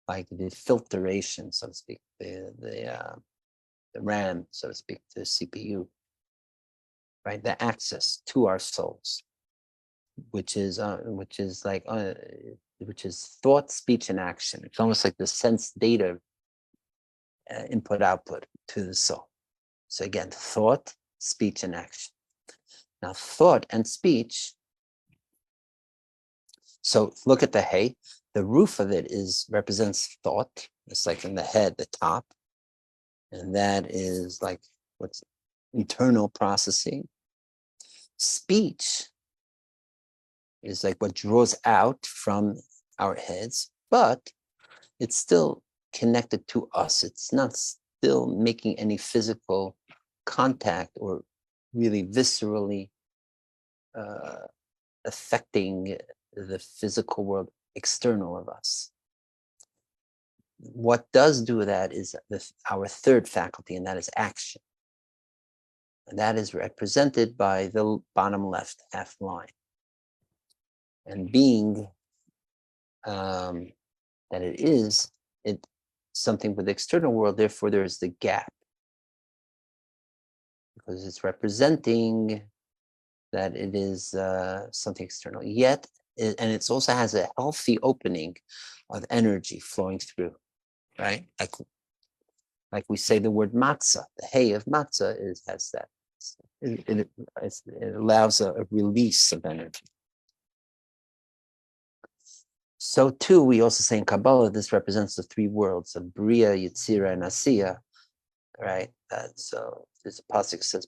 like the filtration, so to speak, the RAM, so to speak, the CPU, right? The access to our souls, which is thought, speech, and action. It's almost like the sense data input output to the soul. So again, thought, speech, and action. Now, thought and speech. So look at the hay. The roof of it represents thought. It's like in the head, the top, and that is like what's internal processing. Speech is like what draws out from our heads, but it's still connected to us. It's not still making any physical contact or really viscerally affecting the physical world external of us. What does do that is our third faculty, and that is action. And that is represented by the bottom left half line. and being that it is something with the external world. Therefore, there is the gap because it's representing that it is something external. Yet, and it also has a healthy opening of energy flowing through, right? Like we say the word matzah. The hay of matzah has that. It allows a release of energy. So too, we also say in Kabbalah, this represents the three worlds of Bria, Yetzira, and Asiya, right? So there's a pasuk that says,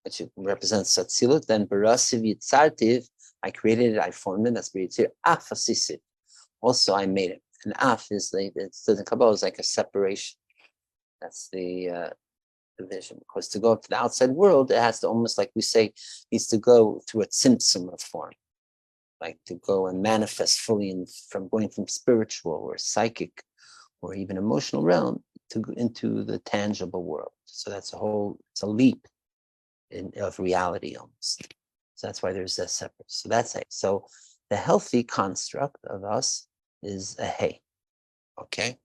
which represents Satzilut. Then Barasiv Yitzartiv, I created it, I formed it. That's Yitzir. Af Asisid. Also, I made it. And Af is it says in Kabbalah is like a separation. That's the division. Because to go to the outside world, it has to almost like we say, needs to go through a tzimtzum of form, like to go and manifest fully from going from spiritual or psychic or even emotional realm into the tangible world. So that's it's a leap of reality almost. So that's why there's a separate. So that's it. So the healthy construct of us is a hay. Okay.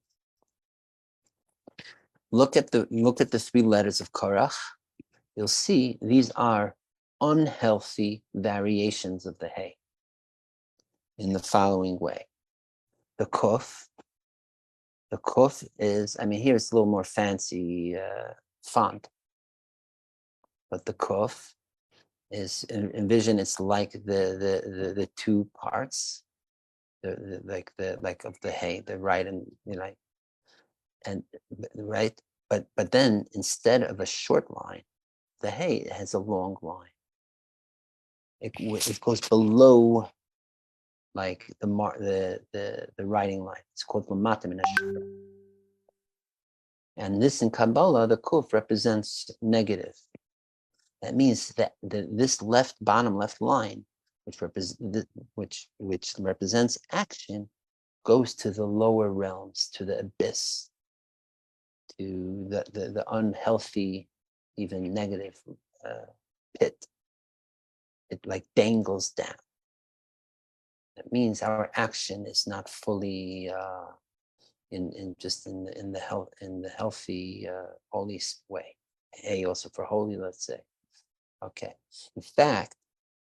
Look at the three letters of Korach. You'll see these are unhealthy variations of the hay in the following way. The kuf is, here it's a little more fancy font, but the kuf is, envision it's like the two parts, like of the hay, the right and and right, but then instead of a short line, the hay has a long line. It goes below, like the writing line. It's called lamata min hashur. And this in Kabbalah, the kuf represents negative. That means that this bottom left line, which represents action, goes to the lower realms, to the abyss, to the unhealthy, even negative pit. It like dangles down. That means our action is not fully in the healthy holy way. A also for holy, let's say. Okay. In fact,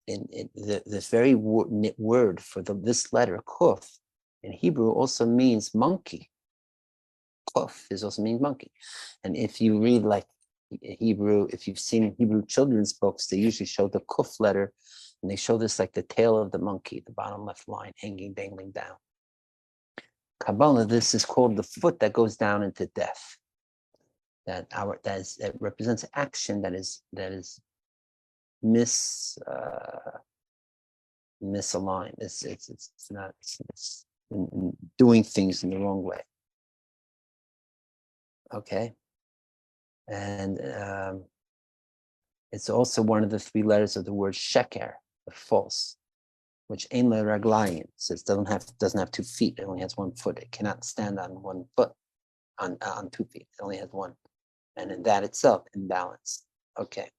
in the very word for this letter kuf in Hebrew also means monkey. Kuf also means monkey, and if you read like Hebrew, if you've seen Hebrew children's books, they usually show the kuf letter. And they show this like the tail of the monkey, the bottom left line, dangling down. Kabbalah, this is called the foot that goes down into death. That represents action that is misaligned. It's not doing things in the wrong way. Okay, and it's also one of the three letters of the word sheker, the false, which ein le raglayim says doesn't have 2 feet. It only has 1 foot. It cannot stand on 1 foot, on 2 feet. It only has 1, and in that itself, imbalanced. Okay,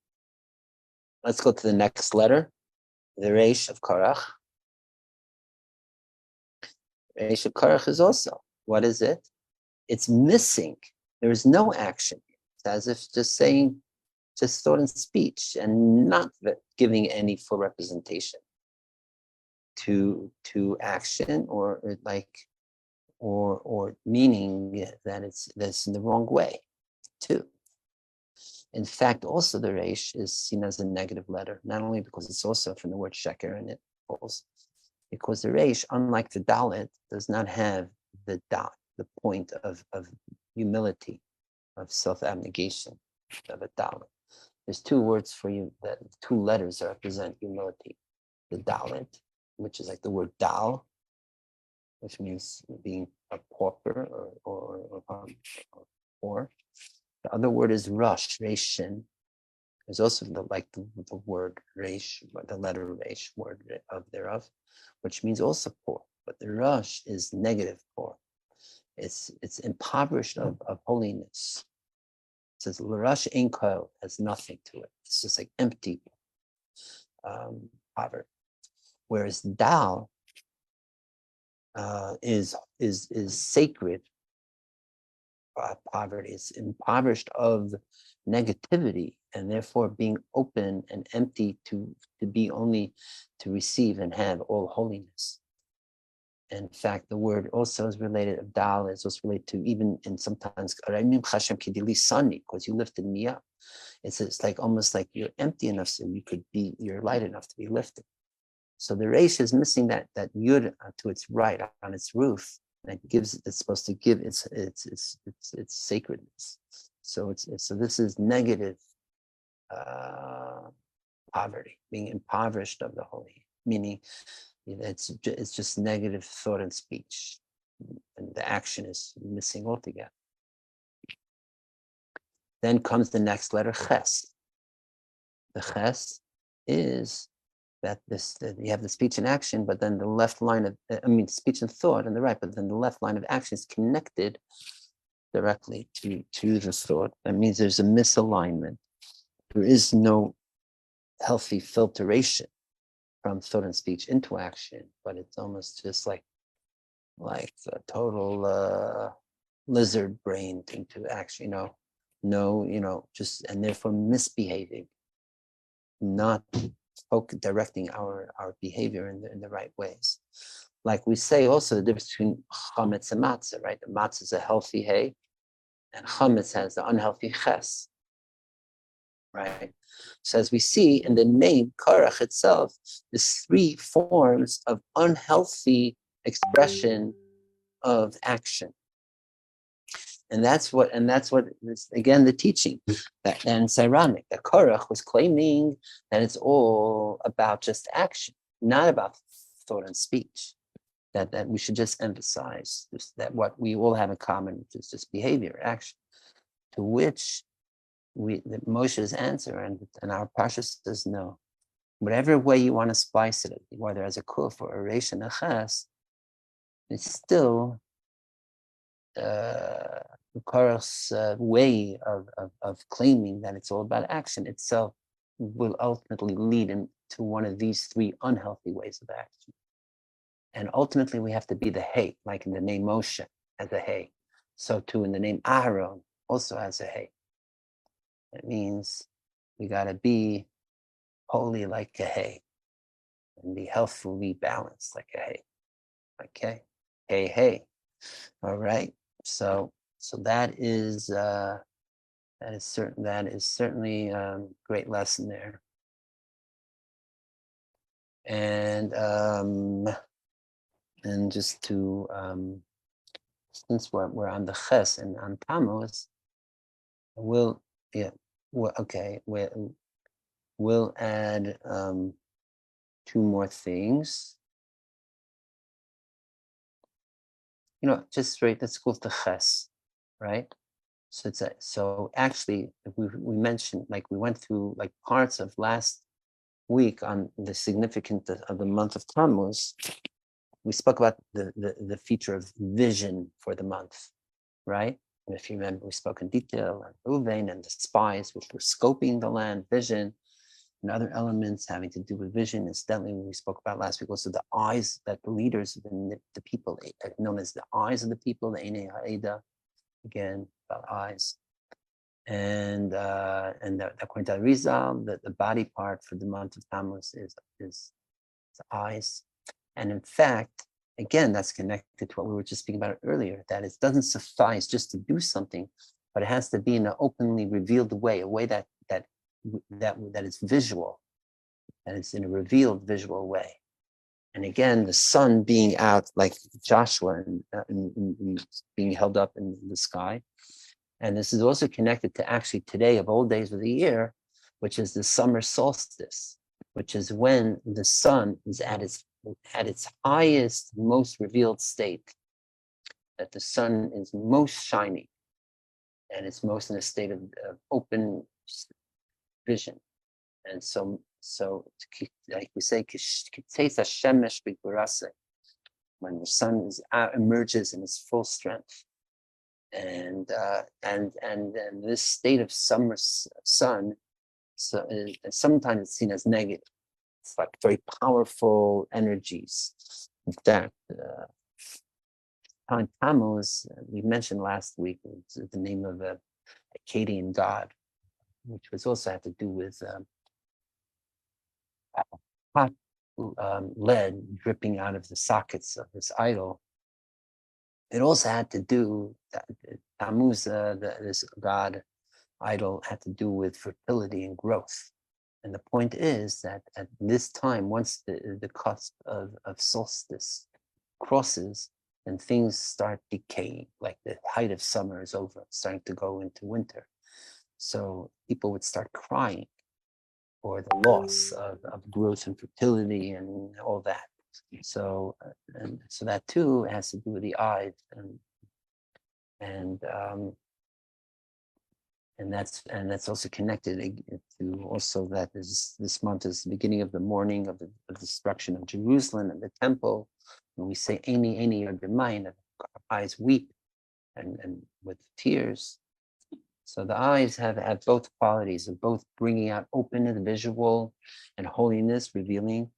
let's go to the next letter, the reish of Korach. Reish of Korach is also, what is it? It's missing. There is no action. It's as if just thought and speech, and not giving any full representation to action, or meaning that's in the wrong way too. In fact, also the reish is seen as a negative letter, not only because it's also from the word sheker, and it falls, because the reish, unlike the dalet, does not have the point of humility, of self-abnegation of a dalet. There's 2 words for you, that 2 letters that represent humility. The dalet, which is like the word dal, which means being a pauper or poor. The other word is rush, reshin. There's also the word resh, the letter resh, word thereof, which means also poor. But the rush is negative poor. It's impoverished of holiness. It says l'rush ein kol, has nothing to it. It's just like empty. poverty. Whereas Dal is sacred. Poverty is impoverished of negativity, and therefore being open and empty to be only to receive and have all holiness. In fact, the word also is related, Dal is also related to even in sometimes, because you lifted me up. It's like almost like you're empty enough so you're light enough to be lifted. So the Reish is missing that Yud to its right on its roof. It's supposed to give its sacredness. So so this is negative poverty, being impoverished of the holy, meaning it's just negative thought and speech, and the action is missing altogether. Then comes the next letter, Ches. The Ches is that you have the speech and action, but then the left line of, speech and thought on the right, but then the left line of action is connected directly to the thought. That means there's a misalignment. There is no healthy filtration from thought and speech into action, but it's almost just like a total lizard brain into action, just, and therefore misbehaving, not directing our behavior in the right ways. Like we say also the difference between chametz and matzah, right? The matzah is a healthy hay, and chametz has the unhealthy ches, right? So as we see in the name Korach itself, there's 3 forms of unhealthy expression of action. And that's what is, again, the teaching. And it's ironic that Korach was claiming that it's all about just action, not about thought and speech. That we should just emphasize that what we all have in common is just behavior, action. To which Moshe's answer and our Pasha says no. Whatever way you want to splice it, whether as a kuf or a reish and a ches, it's still Korach's way of claiming that it's all about action itself will ultimately lead into one of these 3 unhealthy ways of action. And ultimately, we have to be the hay, like in the name Moshe as a hay. So too in the name Aharon, also as a hay. It means we got to be holy like a hay and be healthfully balanced like a hay. Okay? Hey. All right. So that is certainly great lesson there. And just to since we're on the Ches and on Tammuz, we'll add 2 more things. Just straight, let's go to Ches, right? So actually, we mentioned, like we went through like parts of last week on the significance of the month of Tammuz. We spoke about the feature of vision for the month, right? And if you remember, we spoke in detail on Reuven and the spies, which were scoping the land, vision, and other elements having to do with vision. Incidentally, we spoke about last week also the eyes that the leaders, the people, known as the eyes of the people, the Einei Ha'eda, again, about eyes. And according to Rizal, the body part for the month of Tammuz is the eyes. And in fact, again, that's connected to what we were just speaking about earlier, that it doesn't suffice just to do something, but it has to be in an openly revealed way, a way that is visual, that it's in a revealed visual way. And again, the sun being out like Joshua and being held up in the sky. And this is also connected to actually today of all days of the year, which is the summer solstice, which is when the sun is at its highest, most revealed state, that the sun is most shining and it's most in a state of open vision. And so like we say, when the sun emerges in its full strength. And this state of summer sun, so sometimes it's seen as negative. It's like very powerful energies. That Tammuz, we mentioned last week, it's the name of a Akkadian god, which was also had to do with hot lead dripping out of the sockets of this idol. It also had to do, Tammuz, this god idol, had to do with fertility and growth. And the point is that at this time, once the cusp of solstice crosses, and things start decaying, like the height of summer is over, starting to go into winter. So people would start crying for the loss of growth and fertility and all that. So, and so that too has to do with the eyes, and that's also connected to also that this month is the beginning of the mourning of the destruction of Jerusalem and the temple. When we say "Eini, Eini Yod B'mayim," our eyes weep and with tears. So the eyes have both qualities of both bringing out open and visual and holiness, revealing.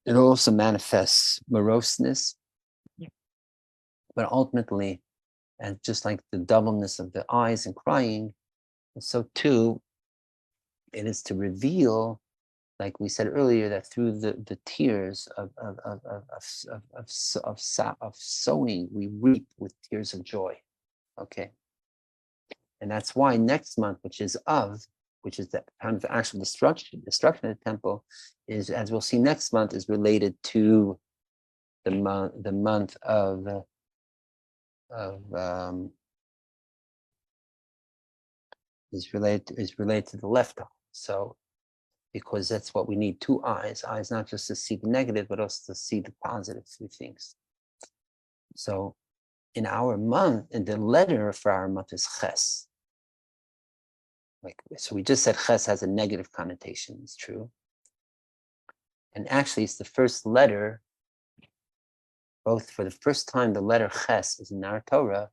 It also manifests moroseness, but ultimately, and just like the doubleness of the eyes and crying, so too, it is to reveal, like we said earlier, that through the tears of sowing, we reap with tears of joy. Okay, and that's why next month, which is the time of actual destruction of the temple, is, as we'll see next month, is related to the month of is related to the left eye. So, because that's what we need, two eyes not just to see the negative, but also to see the positive through things. So in our month, in the letter for our month is Ches. So we just said Ches has a negative connotation, it's true. And actually it's the first letter, both for the first time the letter Ches is in our Torah,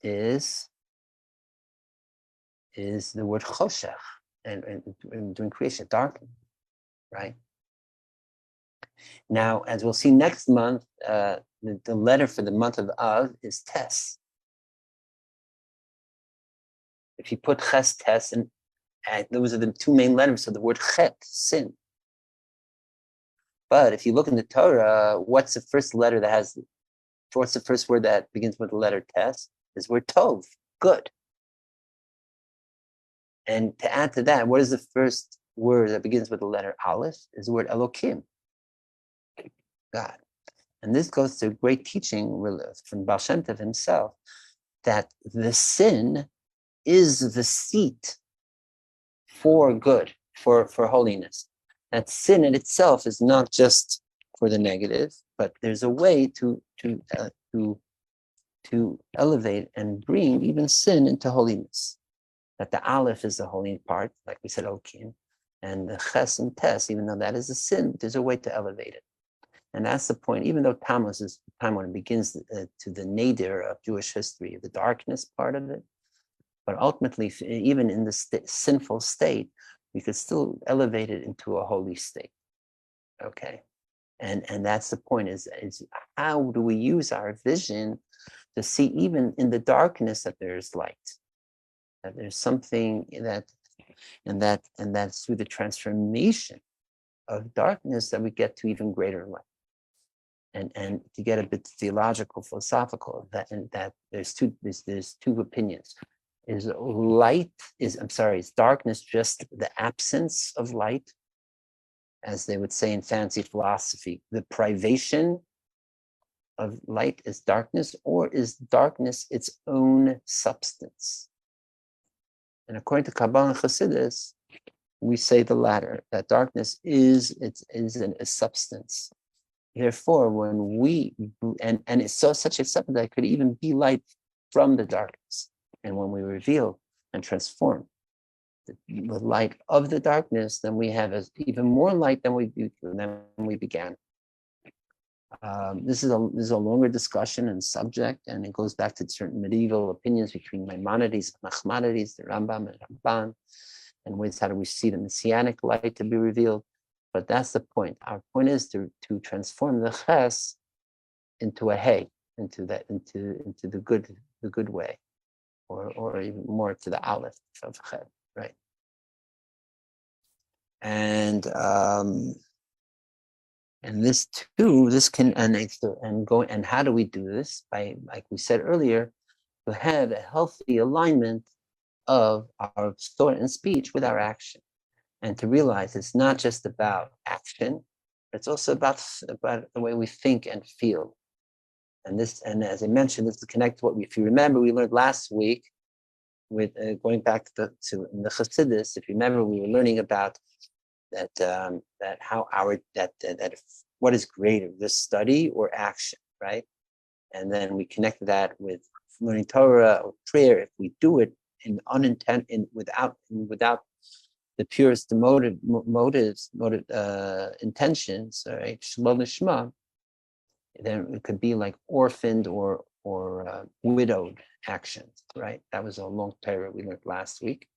is the word Choshech, and during creation, darkening, right? Now, as we'll see next month, the letter for the month of Av is Tes. If you put Ches, Tes, and those are the two main letters of the word Chet, sin. But if you look in the Torah, what's the first word that begins with the letter Tes? Is the word Tov, good. And to add to that, what is the first word that begins with the letter Aleph? Is the word Elokim, God. And this goes to a great teaching from Baal Shem Tov himself, that the sin is the seat for good, for holiness. That sin in itself is not just for the negative, but there's a way to elevate and bring even sin into holiness. That the Aleph is the holy part, like we said, Okim, and the Ches and Tes, even though that is a sin, there's a way to elevate it. And that's the point, even though Tammuz is the time when it begins to the nadir of Jewish history, the darkness part of it, but ultimately, even in the sinful state, we could still elevate it into a holy state, okay? And that's the point, is how do we use our vision to see even in the darkness that there's light? That there's something and that's through the transformation of darkness that we get to even greater light. And to get a bit theological, philosophical, that there's two opinions. Is darkness just the absence of light, as they would say in fancy philosophy? The privation of light is darkness, or is darkness its own substance? And according to Kabbalah and Chassidus, we say the latter, that darkness is a substance. Therefore, when and it's such a substance that it could even be light from the darkness. And when we reveal and transform the light of the darkness, then we have even more light than we began. This is a longer discussion and subject, and it goes back to certain medieval opinions between Maimonides and Nachmanides, the Rambam and Ramban. and ways how do we see the messianic light to be revealed. But that's the point. Our point is to transform the ches into a hey, into the good way, or even more to the aleph of chet, right? And this too, this can and how do we do this? By, like we said earlier, to have a healthy alignment of our thought and speech with our action, and to realize it's not just about action, it's also about the way we think and feel. And this, and as I mentioned, this is connected to what if you remember, we learned last week with going back to the Chassidus. If you remember, we were learning about that how what is greater, this study or action, right? And then we connected that with learning Torah or prayer. If we do it without the purest intentions, all right, Shlo Lishma, then it could be like orphaned or widowed actions, right? That was a long period we learned last week.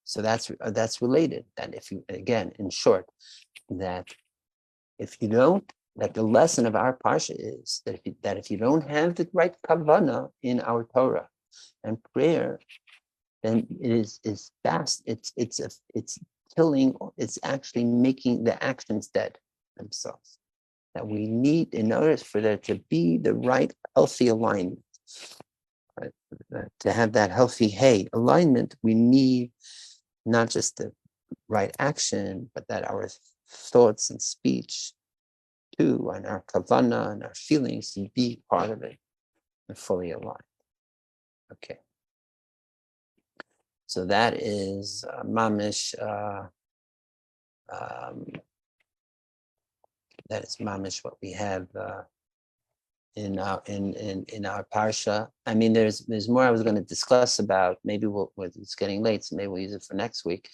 So that's related. That if you, again, in short, that if you don't, that the lesson of our parsha is that if you don't have the right kavanah in our Torah and prayer, then it is fast. It's killing. It's actually making the actions dead themselves. That we need, in order for there to be the right healthy alignment, right? To have that healthy alignment, we need not just the right action, but that our thoughts and speech too, and our kavanah and our feelings to be part of it and fully aligned. Okay. So that is mamish. That is mamish what we have in our parsha. I mean, there's more I was going to discuss about. Maybe it's getting late, so maybe we'll use it for next week.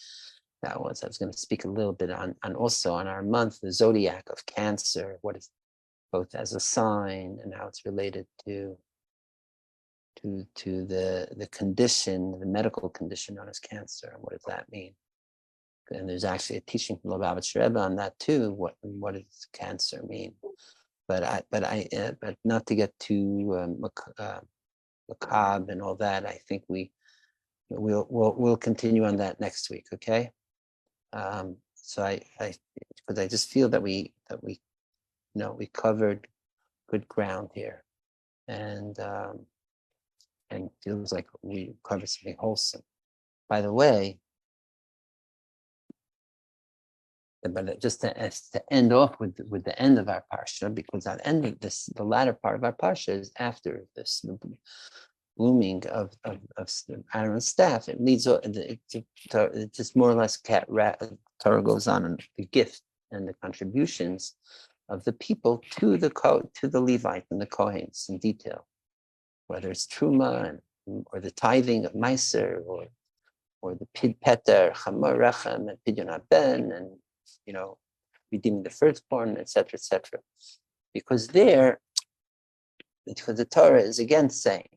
I was going to speak a little bit on also on our month, the zodiac of Cancer, what is both as a sign and how it's related to the condition, the medical condition known as cancer, and what does that mean? And there's actually a teaching from Lubavitch Rebbe on that too. What does cancer mean? But not to get too macabre and all that. I think we'll continue on that next week. Okay. So because I just feel that we covered good ground here, and feels like we covered something wholesome. By the way, but just to end off with the end of our parsha, because at the end of this, the latter part of our parsha is after this blooming of Aaron's staff. It leads it just more or less Torah goes on, and the gift and the contributions of the people to the Levite and the Kohens in detail, whether it's truma or the tithing of Meiser or the peter, chamor rechem, and pidyon haben, and redeeming the firstborn, etc., etc. Because the Torah is again saying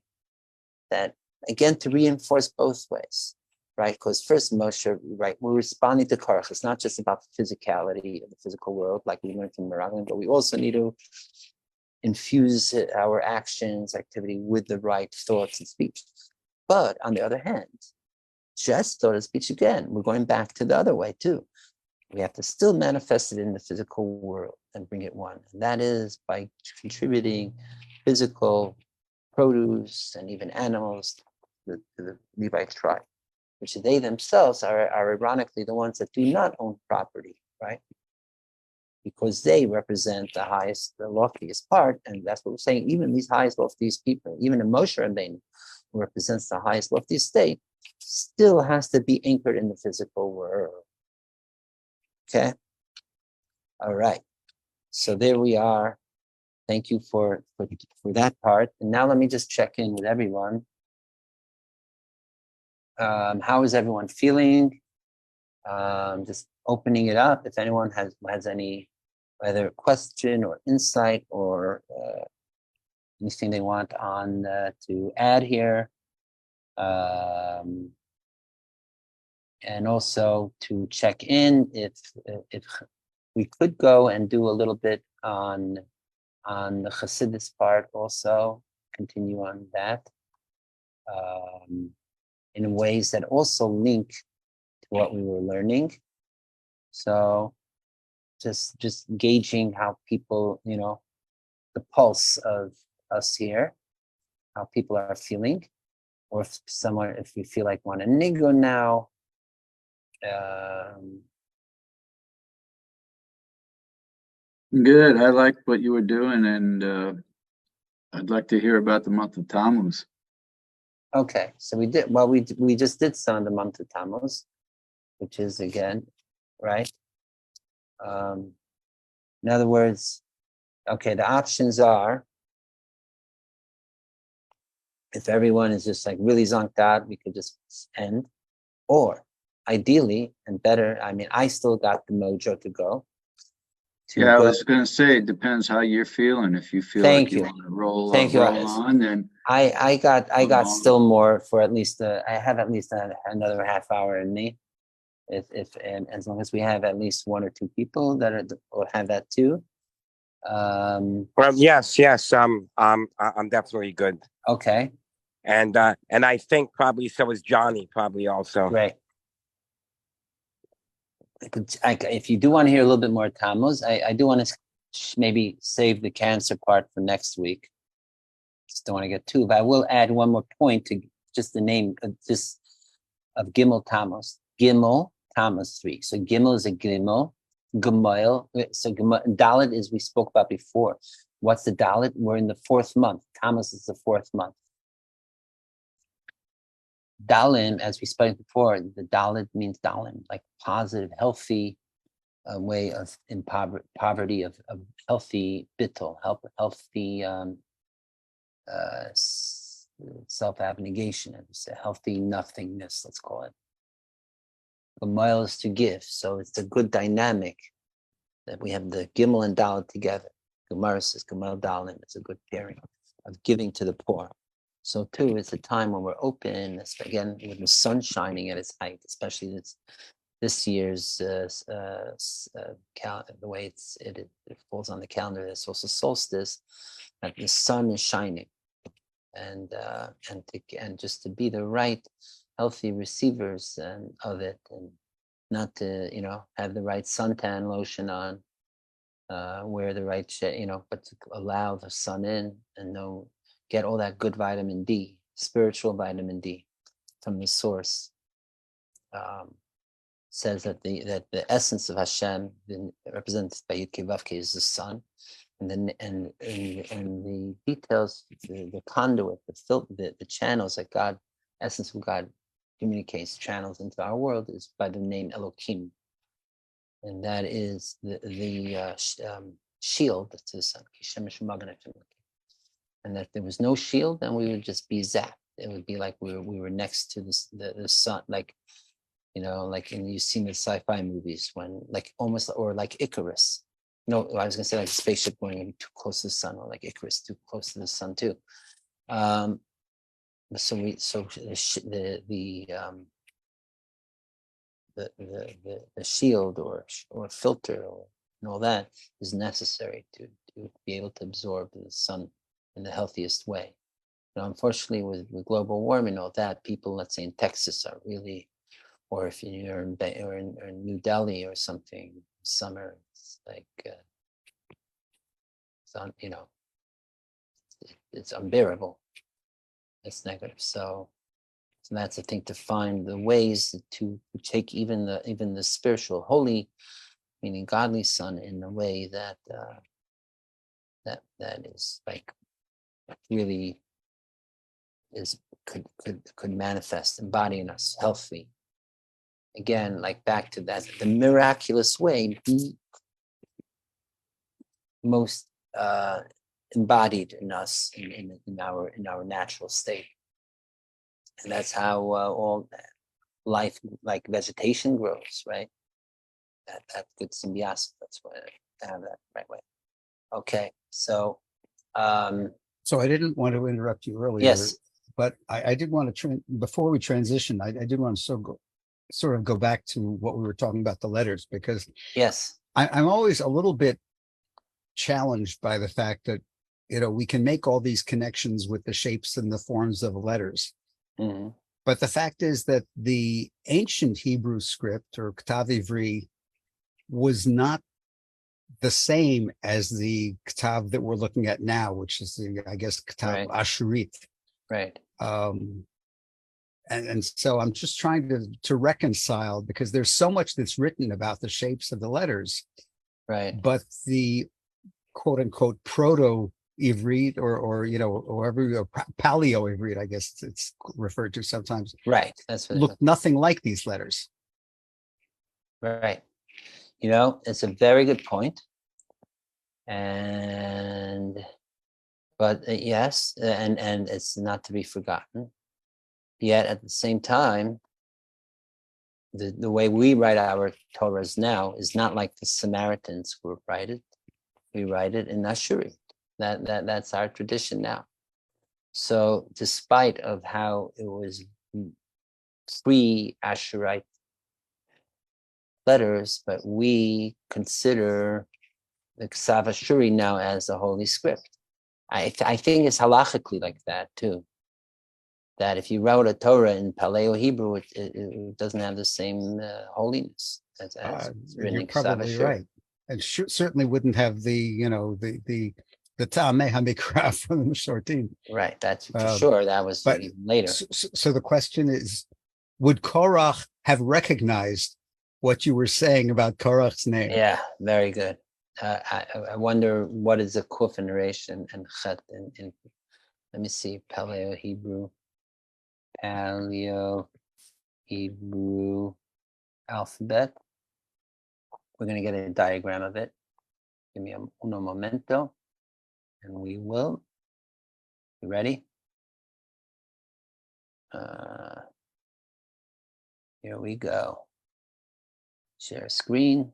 that, again, to reinforce both ways, right? Because first, Moshe, right, we're responding to Korach. It's not just about the physicality of the physical world, like we learned from Meraglim, but we also need to infuse our actions, activity with the right thoughts and speech. But on the other hand, just thought and speech again, we're going back to the other way too. We have to still manifest it in the physical world and bring it one. And that is by contributing physical produce and even animals to the Levite tribe, which they themselves are ironically the ones that do not own property, right? Because they represent the highest, the loftiest part. And that's what we're saying. Even these highest, loftiest people, even a Moshe Rabbeinu, who represents the highest, loftiest state, still has to be anchored in the physical world. Okay. All right. So there we are. Thank you for that part. And now let me just check in with everyone. How is everyone feeling? Just opening it up. If anyone has any either question or insight or anything they want on to add here, And also to check in if we could go and do a little bit on the Chassidus part also, continue on that in ways that also link to what we were learning. So just gauging how people, the pulse of us here, how people are feeling, or if we feel like want to niggo now. Good. I liked what you were doing, and I'd like to hear about the month of Tammuz. Okay, so we did. Well, we just did some of the month of Tammuz, which is again, right? In other words, okay, the options are, if everyone is just like really zonked out, we could just end, or ideally and better. I mean, I still got the mojo to go. I was going to say, it depends how you're feeling. If you feel like you want to roll on, then I got still more for at least I have at least another half hour in me. If and as long as we have at least one or two people that will have that too. Well, yes. I'm definitely good. Okay. And I think probably so is Johnny, probably also. Right. If you do want to hear a little bit more Tammuz, I do want to maybe save the cancer part for next week. Just don't want to get too, but I will add one more point to just the name of Gimel Tammuz. Gimel Tammuz 3. So Gimel is a Gimel. Gemayel. So Dalet is we spoke about before. What's the Dalet? We're in the 4th month. Tammuz is the 4th month. Dalim, as we spoke before, the Dalit means Dalim, like positive, healthy way of poverty, of healthy bittul, healthy self-abnegation, healthy nothingness, let's call it. The mile is to give, so it's a good dynamic that we have the Gimel and Dalit together. Gemara says Gimel Dalim is a good pairing of giving to the poor. So too, it's a time when we're open, again, with the sun shining at its height, especially this year's the way it falls on the calendar. It's also solstice, that the sun is shining, and just to be the right, healthy receivers of it, and not to have the right suntan lotion on, wear the right but to allow the sun in and get all that good vitamin D, spiritual vitamin D, from the source. Says that the essence of Hashem, represented by Yud-Kei Vav-Kei, is the sun, and the details, the conduit, the channels that God, essence of God, communicates, channels into our world, is by the name Elokim, and that is the shield to the sun. And that if there was no shield, then we would just be zapped. It would be like we were next to the sun, like you've seen the sci-fi movies when almost, or like Icarus. I was gonna say like a spaceship going too close to the sun, or like Icarus too close to the sun too. So the shield or filter and all that is necessary to be able to absorb the sun in the healthiest way. Unfortunately, with global warming and all that, people, let's say in Texas, are really, or if you're in New Delhi or something, summer, it's like, it's unbearable. It's negative. So that's the thing, to find the ways to take even the spiritual, holy, meaning godly sun, in a way that that is like really could manifest, embody in us, healthy. Again, like back to that, the miraculous way, be most embodied in us in our natural state, and that's how all life, like vegetation, grows, right? That good symbiosis. That's what I have that right way. Okay, so. So I didn't want to interrupt you earlier. Yes. But I did want to, before we transition, I did want to sort of go back to what we were talking about, the letters, because Yes. I'm always a little bit challenged by the fact that, we can make all these connections with the shapes and the forms of letters. Hmm. But the fact is that the ancient Hebrew script, or Ktav Ivri, was not the same as the Ktav that we're looking at now, which is I guess, Ktav Right. Ashurit. Right. And so I'm just trying to reconcile, because there's so much that's written about the shapes of the letters, Right. but the quote unquote proto Ivrit, or Paleo Ivrit, I guess it's referred to sometimes, Right. That's what. look nothing like these letters. Right. It's a very good point. But yes, and it's not to be forgotten. Yet at the same time, the way we write our Torahs now is not like the Samaritans would write it. We write it in Ashuri. That's our tradition now. So despite of how it was pre-Ashurite letters, but we consider the Ksav Ashuri now as a holy script. I think it's halachically like that too. That if you wrote a Torah in Paleo Hebrew, it doesn't have the same holiness as written You're in Ksav probably Ashuri. right, and certainly wouldn't have the Ta'ameh HaMikra from the Shortim. Right, that's for sure. That was But even later. So the question is, would Korach have recognized what you were saying about Korach's name? Yeah, very good. I wonder what is the kuf in resh and chet in let me see, Paleo Hebrew alphabet. We're going to get a diagram of it. Give me uno momento, and we will. You ready? Here we go. Share screen.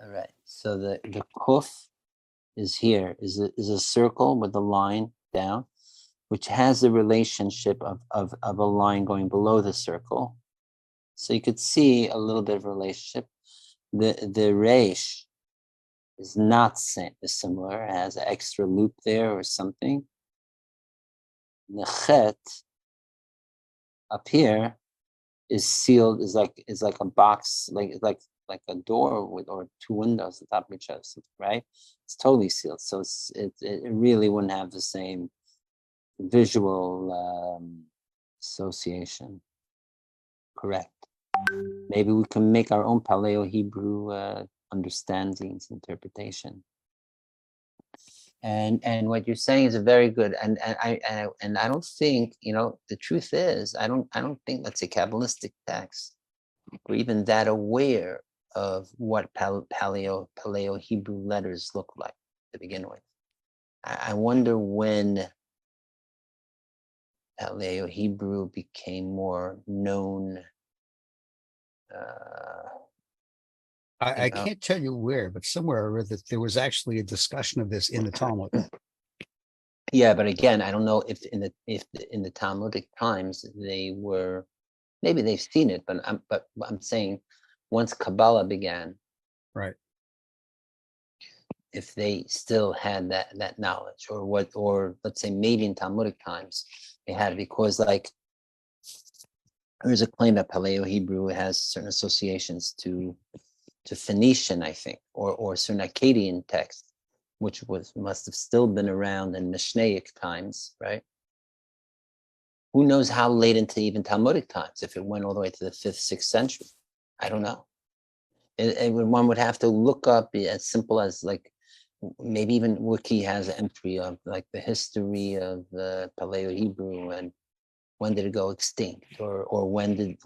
All right. So the kuf is here, is a circle with a line down, which has the relationship of a line going below the circle. So you could see a little bit of relationship. The resh is not similar. It has an extra loop there or something. The chet up here is sealed, is like a box, like a door with or two windows on top of each other, right? It's totally sealed, so it really wouldn't have the same visual association. Correct. Maybe we can make our own Paleo Hebrew understandings, interpretation. And what you're saying is very good. And I don't think, the truth is, I don't think that's a Kabbalistic text. We're even that aware of what Paleo Hebrew letters look like to begin with. I wonder when Paleo Hebrew became more known. I can't tell you where, but somewhere I read that there was actually a discussion of this in the Talmud. Yeah, but again, I don't know if in the Talmudic times they were, maybe they've seen it, but I'm saying once Kabbalah began, right? If they still had that knowledge, or let's say maybe in Talmudic times they had, because like there's a claim that Paleo Hebrew has certain associations to Phoenician, I think, or certain Akkadian texts, which must have still been around in Mishnaic times, right? Who knows how late into even Talmudic times, if it went all the way to the 5th, 6th century. I don't know. One would have to look up as simple as like, maybe even Wiki has an entry of like the history of the Paleo Hebrew and when did it go extinct, or when did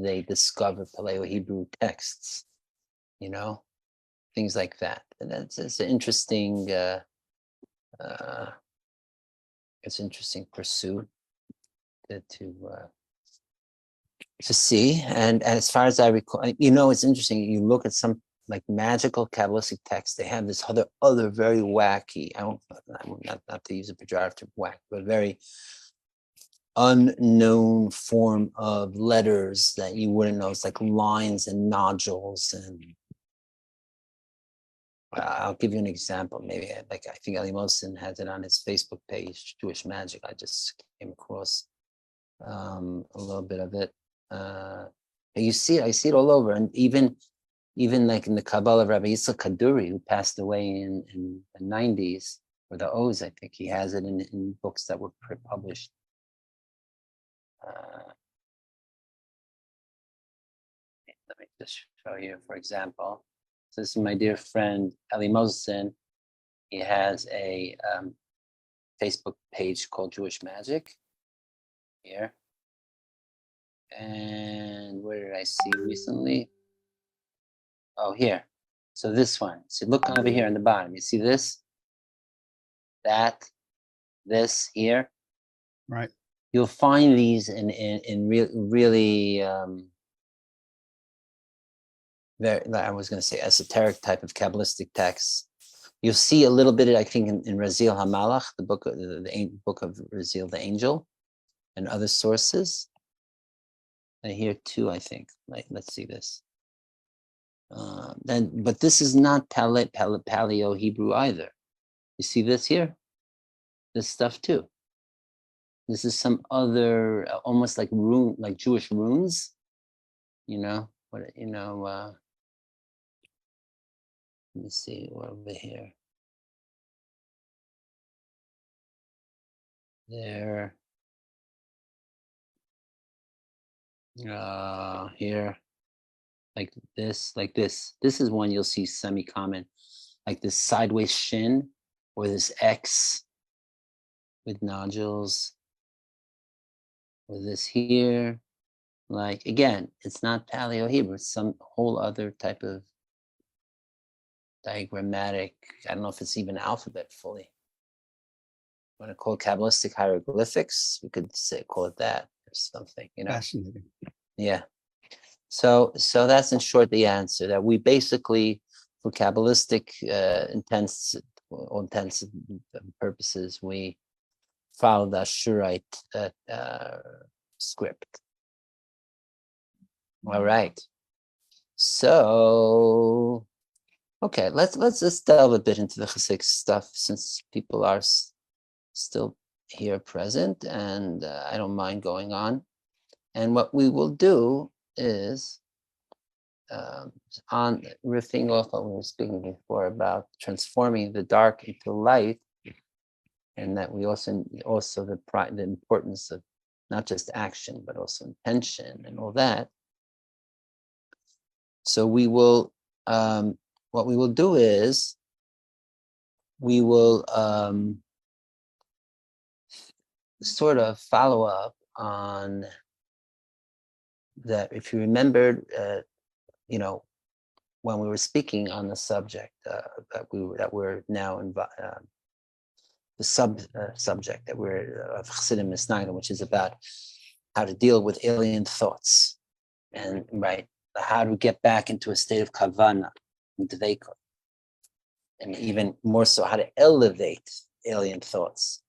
they discover Paleo Hebrew texts, things like that. And it's an interesting pursuit to see. And as far as I recall, it's interesting. You look at some like magical Kabbalistic texts. They have this other very wacky. Not to use a pejorative whack, but very unknown form of letters that you wouldn't know. It's like lines and nodules. And I'll give you an example. Maybe I think Ali Mohsen has it on his Facebook page, Jewish Magic. I just came across a little bit of it. You see it, I see it all over. And even like in the Kabbalah of Rabbi Yitzchak Kaduri, who passed away in the 90s, or the O's, I think he has it in books that were published. Let me just show you, for example. So this is my dear friend, Ali Mohsen. He has a Facebook page called Jewish Magic here. And where did I see recently? Oh, here. So this one. So look over here on the bottom. You see this? That, this here. Right. You'll find these in really very, I was going to say esoteric type of Kabbalistic texts. You'll see a little bit, I think, in Raziel HaMalach, the book of Raziel the Angel, and other sources. And here too, I think. Let's see this. But this is not Paleo Hebrew either. You see this here? This stuff too. This is some other, almost like like Jewish runes. Let me see, what over here. There. Here. Like this. This is one you'll see semi-common. Like this sideways shin, or this X with nodules. Or this here. Like, again, it's not Paleo Hebrew, it's some whole other type of diagrammatic, I don't know if it's even alphabet fully. Want to call it Kabbalistic hieroglyphics? We could call it that or something, Fascinating. Yeah. So that's in short the answer, that we basically, for Kabbalistic intents purposes, we follow the Ashurite script. All right. So, okay, let's just delve a bit into the Hasidic stuff, since people are still here present, and I don't mind going on. And what we will do is, on riffing off what we were speaking before about transforming the dark into light, and that we also the importance of not just action but also intention and all that. So we will, what we will do is, we will sort of follow up on that. If you remembered, when we were speaking on the subject that we're now the subject that we're of Chasidim Misnagdim, which is about how to deal with alien thoughts, and how to get back into a state of kavana, and even more so, how to elevate alien thoughts,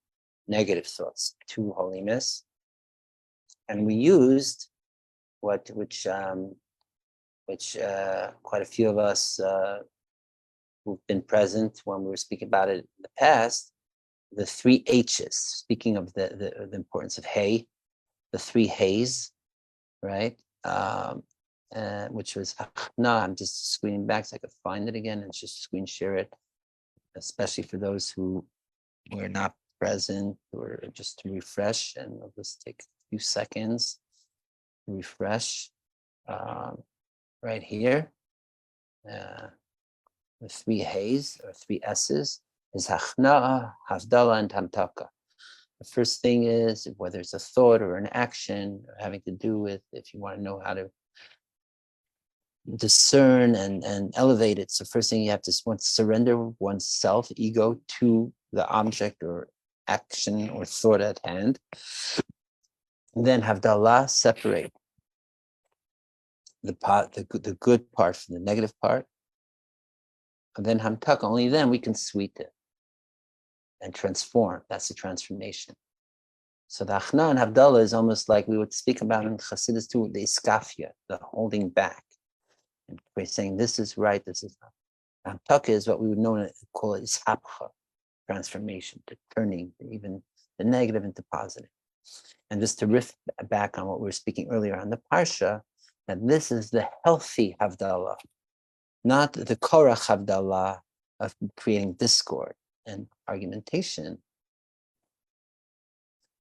negative thoughts, to holiness. And we used which quite a few of us who've been present when we were speaking about it in the past, the 3 H's. Speaking of the importance of hay, the 3 hays, right? Which was, no, I'm just screening back so I could find it again and just screen share it, especially for those who were not present, or just to refresh. And I'll just take a few seconds to refresh. Right here, the 3 hays, or 3 S's, is Hachna'a, Havdalah, and Hamtaka. The first thing is, whether it's a thought or an action having to do with, if you want to know how to discern and elevate it. So first thing, you have to surrender oneself, ego, to the object or action or thought at hand. And then Havdalah, separate the good part from the negative part. And then Hamtaka, only then we can sweeten and transform. That's the transformation. So the Achna and Havdalah is almost like we would speak about in Chassidus too, the iskafia, the holding back. And we're saying this is right, this is not. Hamtaka is what we would call it ishapcha, transformation, to turning even the negative into positive. And just to riff back on what we were speaking earlier on the Parsha, that this is the healthy Havdalah, not the Korach Havdalah of creating discord and argumentation,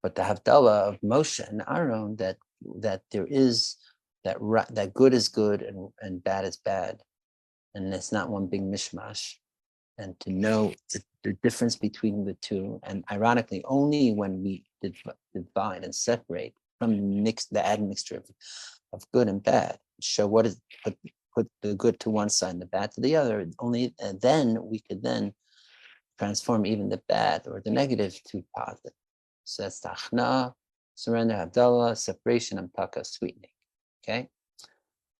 but the Havdalah of Moshe and Aaron, that there is that good is good and bad is bad, and it's not one big mishmash, and to know the difference between the two, and ironically, only when we divide and separate from the admixture of good and bad, show what is put the good to one side and the bad to the other. Only and then we could then transform even the bad or the negative to positive. So that's tachna, surrender, havdalah, separation, amtaka, sweetening. Okay.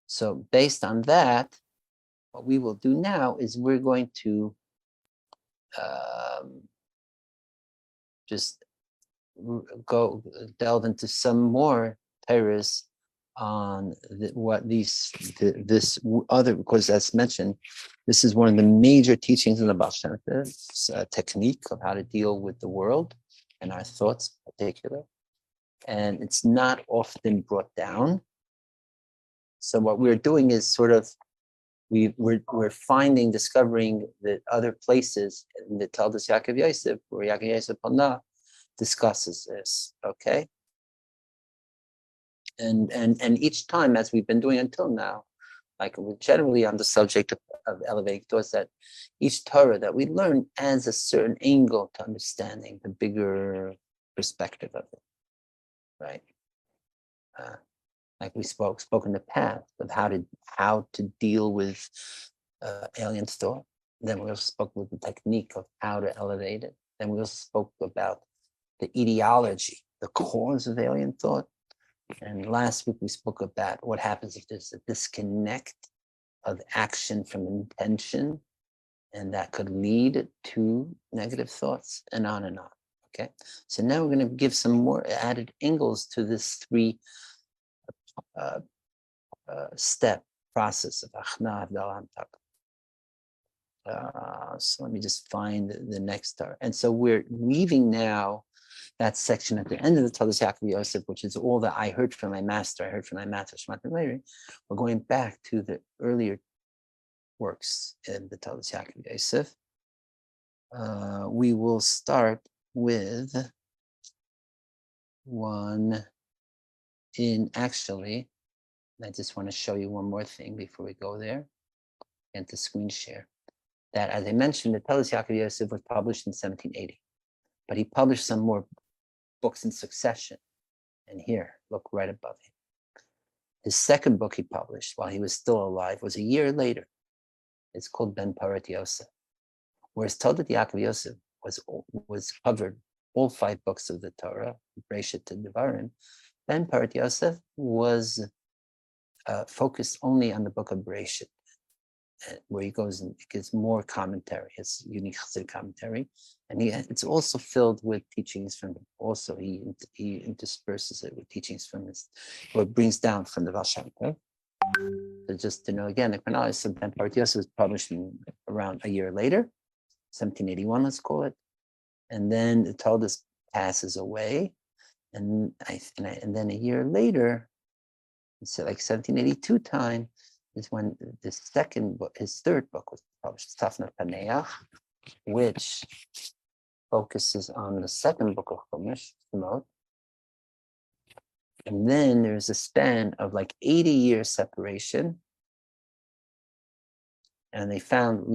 So based on that, what we will do now is we're going to just go delve into some more Torahs on this other, because as mentioned, this is one of the major teachings in the Baal Shem Tov. It's a technique of how to deal with the world and our thoughts in particular, and it's not often brought down. So what we're doing is sort of we're discovering the other places in the Talmud Yaakov Yosef, where Yaakov Yosef Pana discusses this. Okay. And each time, as we've been doing until now, like we're generally on the subject of elevating thoughts, that each Torah that we learn adds a certain angle to understanding the bigger perspective of it, right? Like we spoke in the past of how to deal with alien thought. Then we also spoke with the technique of how to elevate it. Then we also spoke about the etiology, the cause of alien thought. And last week we spoke about what happens if there's a disconnect of action from intention, and that could lead to negative thoughts, and on and on. Okay, so now we're going to give some more added angles to this three step process of Achna, Havdalah, Hamtaka. So let me just find the next star. And so we're leaving now that section at the end of the Talmud Yaakov Yosef, which is all that I heard from my master. I heard from my master, Shmat Meiri. We're going back to the earlier works in the Talmud Yaakov Yosef. We will start with one actually, I just want to show you one more thing before we go there, and to screen share. That, as I mentioned, the Talmud Yaakov Yosef was published in 1780, but he published some more books in succession. And here, look right above him. His second book he published while he was still alive was a year later. It's called Ben Parat Yosef. Whereas Talmud Yaakov Yosef was covered all 5 books of the Torah, Bereshit to Devarim. Ben Parat Yosef was focused only on the book of Bereshit, where he goes and gives more commentary, his unique Chassid commentary, and it's also filled with teachings from him. Also, he intersperses it with teachings from or brings down from the Baal Shem Tov. So just to know again, the chronology, so Ben Parat Yosef was published around a year later, 1781, let's call it, and then the Talmud passes away, and then a year later, so like 1782 time, is when the second book, his third book, was published, Safna Paneach, which focuses on the second book of Chumash, Shemot. And then there's a span of like 80 years separation. And they found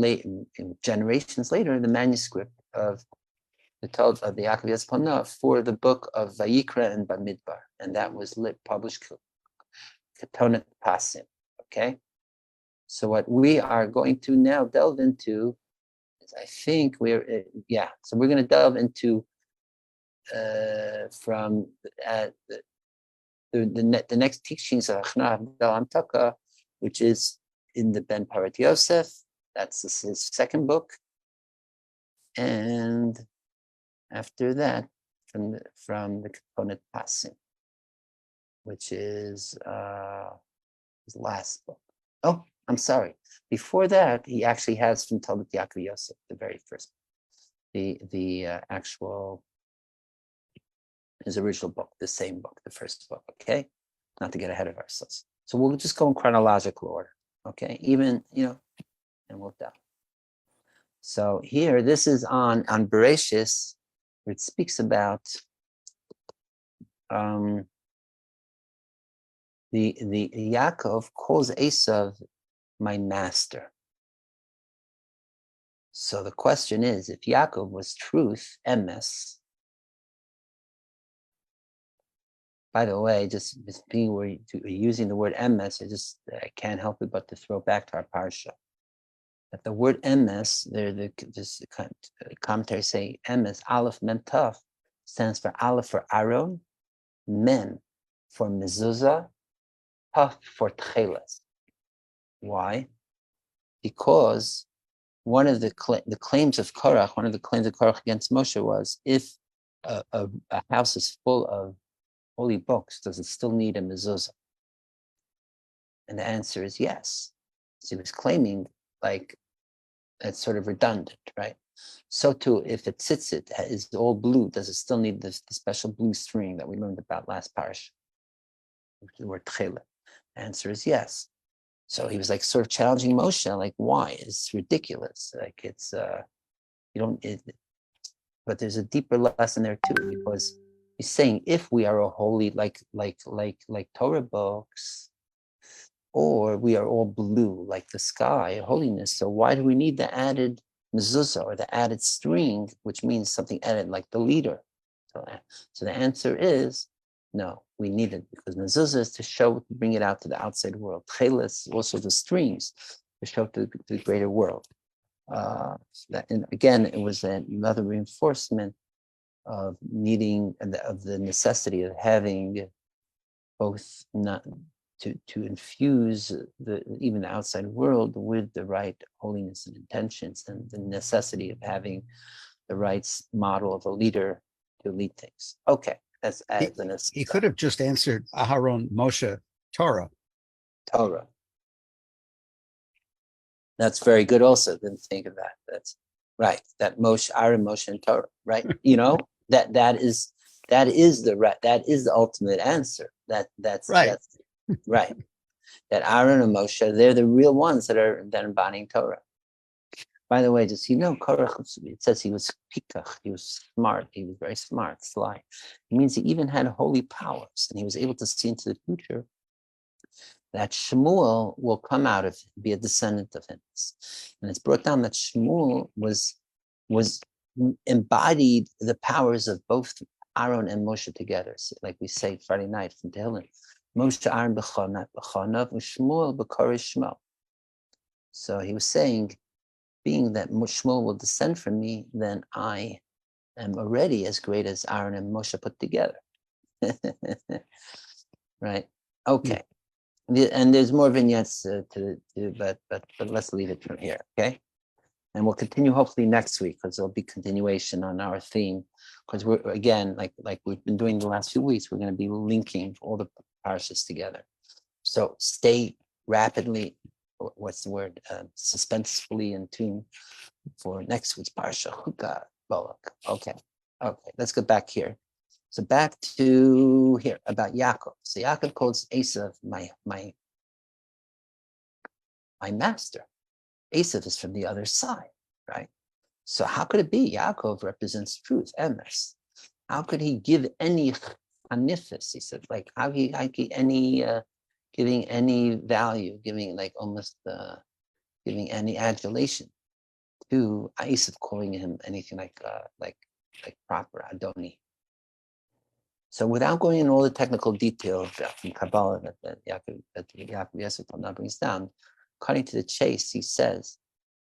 generations later, the manuscript of the Talmud of the Yaakov Yosef Pana for the book of Vayikra and Bamidbar. And that was published Ketonat Pasim. Okay? So what we are going to now delve into is, I think so we're going to delve into from the next teachings of Achna, Havdalah, Hamtaka, which is in the Ben Parat Yosef. That's his second book. And after that, from the component passing, which is his last book. Oh, I'm sorry. Before that, he actually has from Talmud Yaakov Yosef, the very first, the actual his original book, the same book, the first book. Okay, not to get ahead of ourselves. So we'll just go in chronological order. Okay, even and we'll down. So here, this is on Bereshis, where it speaks about the Yaakov calls Esav my master. So the question is, if Yaakov was truth, emes. By the way, just being where you're using the word emes, I can't help it but to throw back to our parsha. That the word emes, this commentary say emes, aleph mem taf, stands for aleph for Aaron, mem for mezuzah, taf for tcheles. Why? Because one of the claims of Korach, against Moshe was, if a house is full of holy books, does it still need a mezuzah? And the answer is yes. So he was claiming like that's sort of redundant, right? So too, if it is all blue, does it still need the special blue string that we learned about last parish? The word tchela. The answer is yes. So he was like sort of challenging Moshe, like, why? It's ridiculous. Like it's but there's a deeper lesson there too, because he's saying if we are a holy like Torah books, or we are all blue like the sky, holiness. So why do we need the added mezuzah or the added string, which means something added like the leader? So the answer is no, we need it because mezuzah is to bring it out to the outside world. Cheles, also the strings, to show to the greater world. And again, it was another reinforcement of needing of the necessity of having both not to infuse even the outside world with the right holiness and intentions, and the necessity of having the right model of a leader to lead things. Okay, that's as an aside. He could have just answered Aharon, Moshe, Torah. That's very good. Also, didn't think of that. That's right. That Moshe, Aaron, Moshe, and Torah. Right. that is the ultimate answer. That's right. That's right. That Aaron and Moshe, they're the real ones that are embodying Torah. By the way, just Korach, it says he was pikach, he was smart, he was very smart, sly. It means he even had holy powers, and he was able to see into the future that Shmuel will come out of him, be a descendant of him. And it's brought down that Shmuel was embodied the powers of both Aaron and Moshe together. So like we say Friday night from Tehillim, Moshe Aaron b'chanav Shmuel b'korish Shmuel. So he was saying, being that Shmuel will descend from me, then I am already as great as Aaron and Moshe put together. Right? Okay. And there's more vignettes but let's leave it from here, okay? And we'll continue hopefully next week, because there'll be continuation on our theme. Because we're again, like we've been doing the last few weeks, we're going to be linking all the parshas together. So stay rapidly, suspensefully in tune for next week's parsha. Chukah Balak. Okay, let's go back here. So back to here about Yaakov. So Yaakov calls Esav my master. Esav is from the other side, right? So how could it be? Yaakov represents truth, emes. How could he give any hanifis? He said, like, how he any giving any value, giving like almost giving any adulation to Esav, calling him anything like proper Adoni. So without going into all the technical details from Kabbalah that Yaakov Yosef now brings down, cutting to the chase, he says,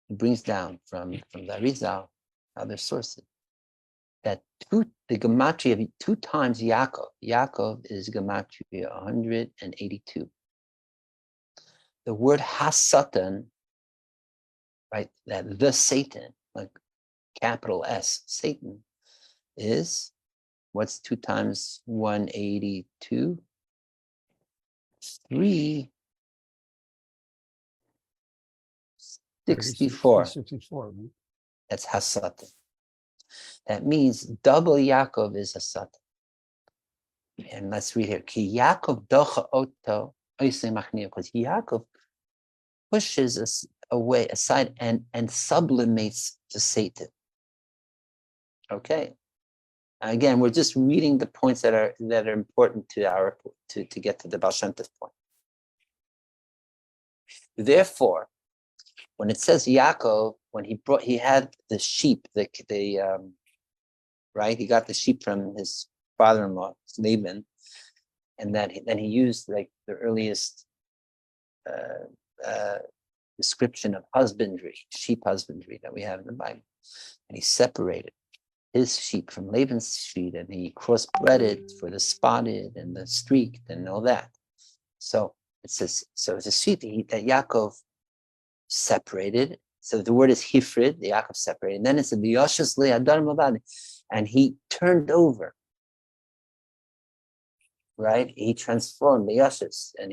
he brings down from the Arizal, other sources, that the gematria of 2 times Yaakov is gematria 182. The word Hasatan, right, that the Satan, like capital S, Satan, is What's 2 times 182? 364. 64. That's Hasatan. That means double Yaakov is Hasatan. And let's read here. Ki Yaakov docha oto because Yaakov pushes us away aside and sublimates to Satan. Okay. Again, we're just reading the points that are important to get to the Baal Shem Tov point. Therefore, when it says Yaakov, when he had the sheep, right, he got the sheep from his father-in-law Laban, and then he used like the earliest description of husbandry, sheep husbandry that we have in the Bible, and he separated his sheep from Laban's sheep, and he crossbred for the spotted and the streaked and all that. So it says, so it's a sheep that Yaakov separated. So the word is hifrid, the Yaakov separated. And then it said, and he turned over, right? He transformed the Yashas, and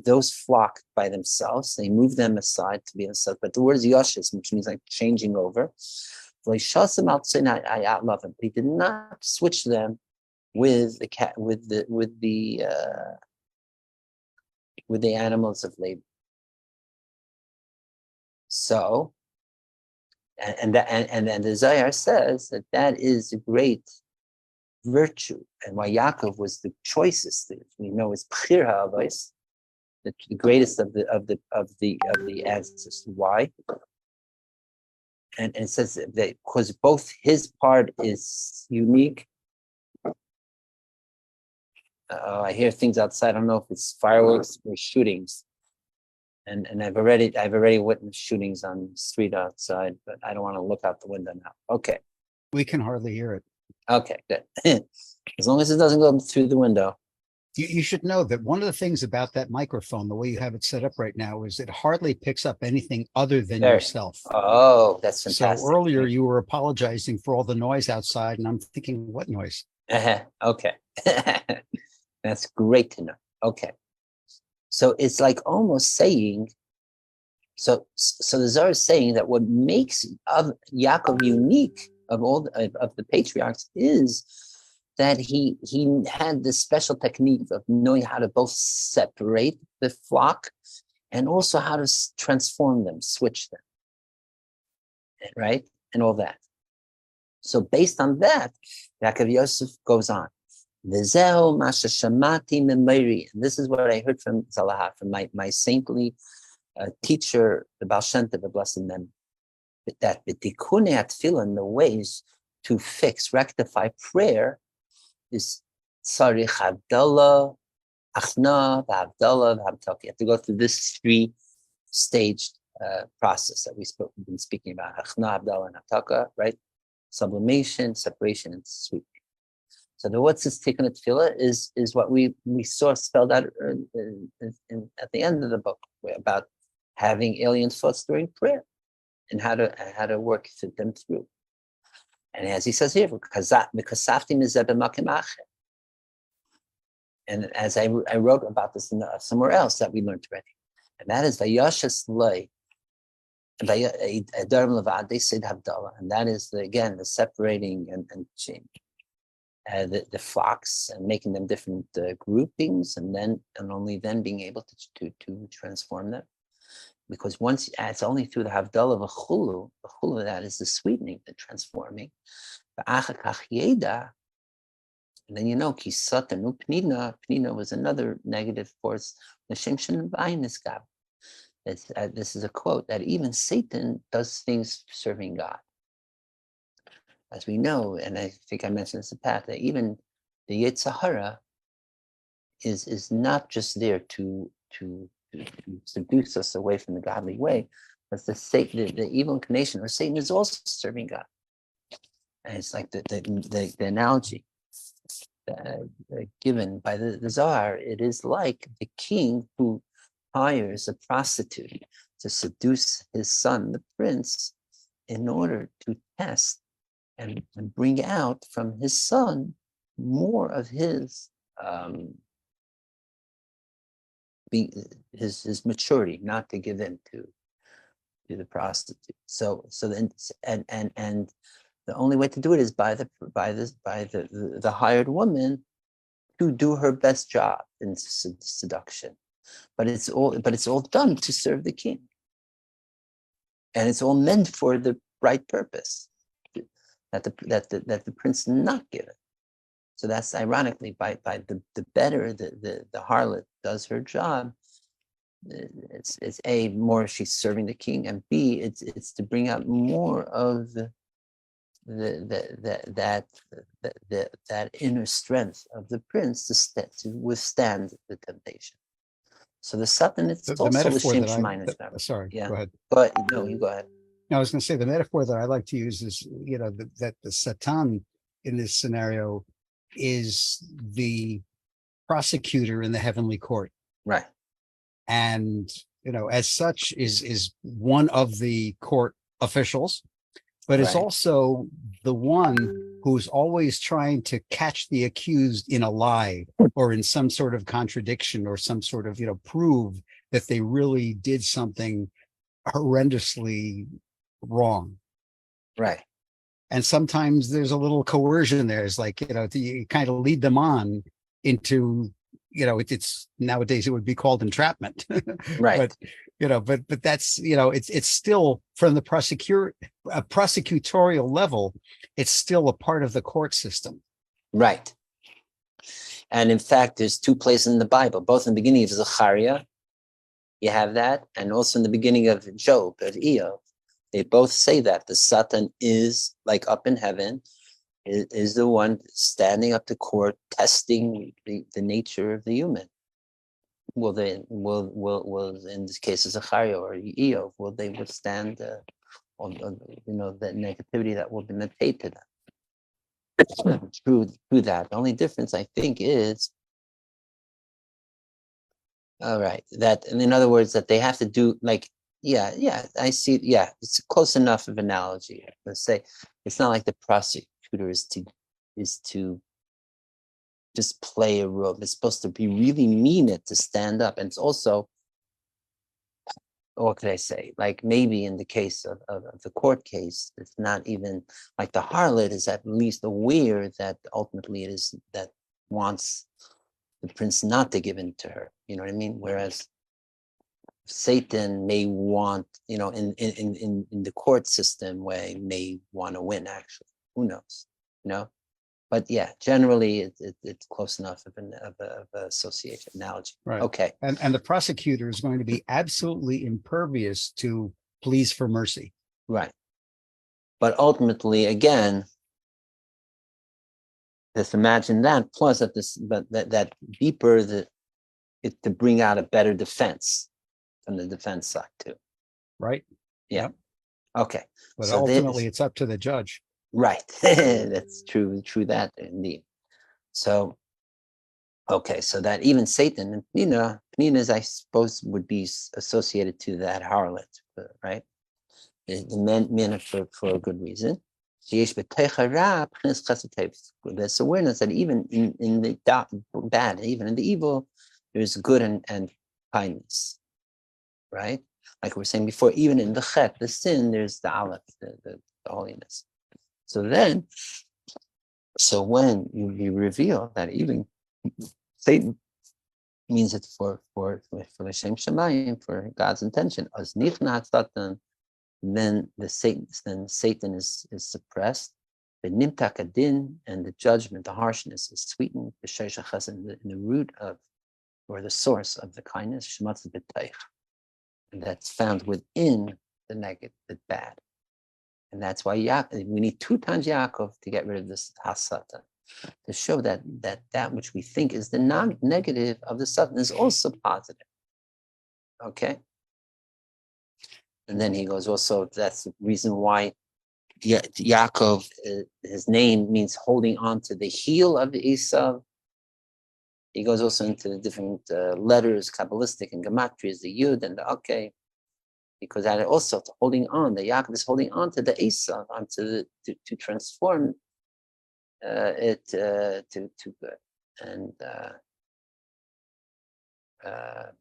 those flock by themselves. They moved them aside to be themselves. But the word is Yashas, which means like changing over. He did not switch them with the animals of Laban. So, and the Zohar says that is a great virtue, and why Yaakov was the choicest. We know is Bchir HaAvos, the greatest of the ancestors. Why? And it says that because both his part is unique. I hear things outside. I don't know if it's fireworks or shootings. And I've already witnessed shootings on the street outside, but I don't want to look out the window now. Okay. We can hardly hear it. Okay, good. As long as it doesn't go through the window. You should know that one of the things about that microphone, the way you have it set up right now, is it hardly picks up anything other than yourself. Oh, that's fantastic. So earlier you were apologizing for all the noise outside, and I'm thinking, what noise? Okay. That's great to know. Okay. So it's like almost saying, so the Zohar is saying that what makes Yaakov unique of all of the patriarchs is that he had this special technique of knowing how to both separate the flock and also how to transform them, switch them, right? And all that. So based on that, Yaakov Yosef goes on. And this is what I heard from Zalaha, from my saintly teacher, the Baal Shem Tov, the blessed memory, that the tikkunei tefillah, the ways to fix, rectify prayer, is tzarich havdalah, achna, v'havdalah, v'havtalka. You have to go through this 3-staged process that we've been speaking about: achna, havdalah, and havtalka, right? Sublimation, separation, and sweetening. So the what's this tikkunei tefillah is what we saw spelled out at the end of the book about having alien thoughts during prayer and how to work them through. And as he says here, because and as I wrote about this somewhere else that we learned already, and that is vayashas lay, and that is again the separating and change. The flocks and making them different groupings, and only then being able to transform them, because once it's only through the havdalah of a chulu that is the sweetening, the transforming. And then kisatanu pnina was another negative force. This is a quote that even Satan does things serving God. As we know, and I think I mentioned this in the past, that even the Yetzer Hara is not just there to seduce us away from the godly way, but the evil inclination, or Satan, is also serving God. And it's like the analogy given by the Zohar. It is like the king who hires a prostitute to seduce his son, the prince, in order to test and bring out from his son more of his his maturity, not to give in to the prostitute. So then and the only way to do it is by the hired woman to do her best job in seduction. But it's all done to serve the king, and it's all meant for the right purpose that the prince not given. So that's ironically by the better the harlot does her job, it's A, more she's serving the king, and B, it's to bring out more of that inner strength of the prince to withstand the temptation. So the Satan, it's The also metaphor l'shem that shemayim. sorry, Yeah. go ahead. But no, you go ahead. I was going to say the metaphor that I like to use is, that the Satan in this scenario is the prosecutor in the heavenly court. Right. And, as such is one of the court officials, but it's Right. also the one who's always trying to catch the accused in a lie or in some sort of contradiction or some sort of, prove that they really did something horrendously wrong. Right. And sometimes there's a little coercion there. It's like, you kind of lead them on into, it's nowadays it would be called entrapment. Right. But that's, it's still from the prosecutorial level, it's still a part of the court system. Right. And in fact, there's two places in the Bible, both in the beginning of Zechariah, you have that, and also in the beginning of Job, of Eov. They both say that the Satan is like up in heaven, is the one standing up to court, testing the nature of the human. Will in this case of Zechariah or Eov, will they withstand the negativity that will be paid to them? True that. The only difference I think is, all right, that, and in other words, that they have to do I see. Yeah, it's close enough of analogy. Let's say it's not like the prosecutor is to just play a role. It's supposed to be really mean it to stand up. And it's also, what could I say? Like maybe in the case of the court case, it's not even like the harlot is at least aware that ultimately it is that wants the prince not to give in to her. You know what I mean? Whereas Satan may want, in the court system way, may want to win, actually. Who knows? But yeah, generally it's close enough of an association analogy. Right. Okay. And the prosecutor is going to be absolutely impervious to pleas for mercy. Right. But ultimately, again, just imagine that. Plus, that deeper to bring out a better defense from the defense side too. Right. Yeah. Yep. Okay. But So ultimately, it's up to the judge. Right. That's true that indeed. So, okay, so that even Satan and Pnina, I suppose, would be associated to that harlot, right? The men for a good reason. There's awareness that even in the bad, even in the evil, there's good and kindness, right? Like we were saying before, even in the chet, the sin, there's the aleph, the holiness. So when you reveal that even Satan means it for l'shem shemayim, for God's intention, as nichnat Satan, then Satan is suppressed. The nimtak adin, and the judgment, the harshness, is sweetened. The sheish in the root of, or the source of the kindness, shematz b'teich, and that's found within the negative, the bad. And that's why we need 2 times Yaakov to get rid of this hasatan, to show that which we think is the negative of the Satan is also positive. Okay? And then he goes also, that's the reason why Yaakov, his name means holding on to the heel of Esau. He goes also into the different letters, Kabbalistic and Gematrias, the Yud and the Okay. because that also holding on, the Yaakov is holding on to the Esav, onto to transform it to good, and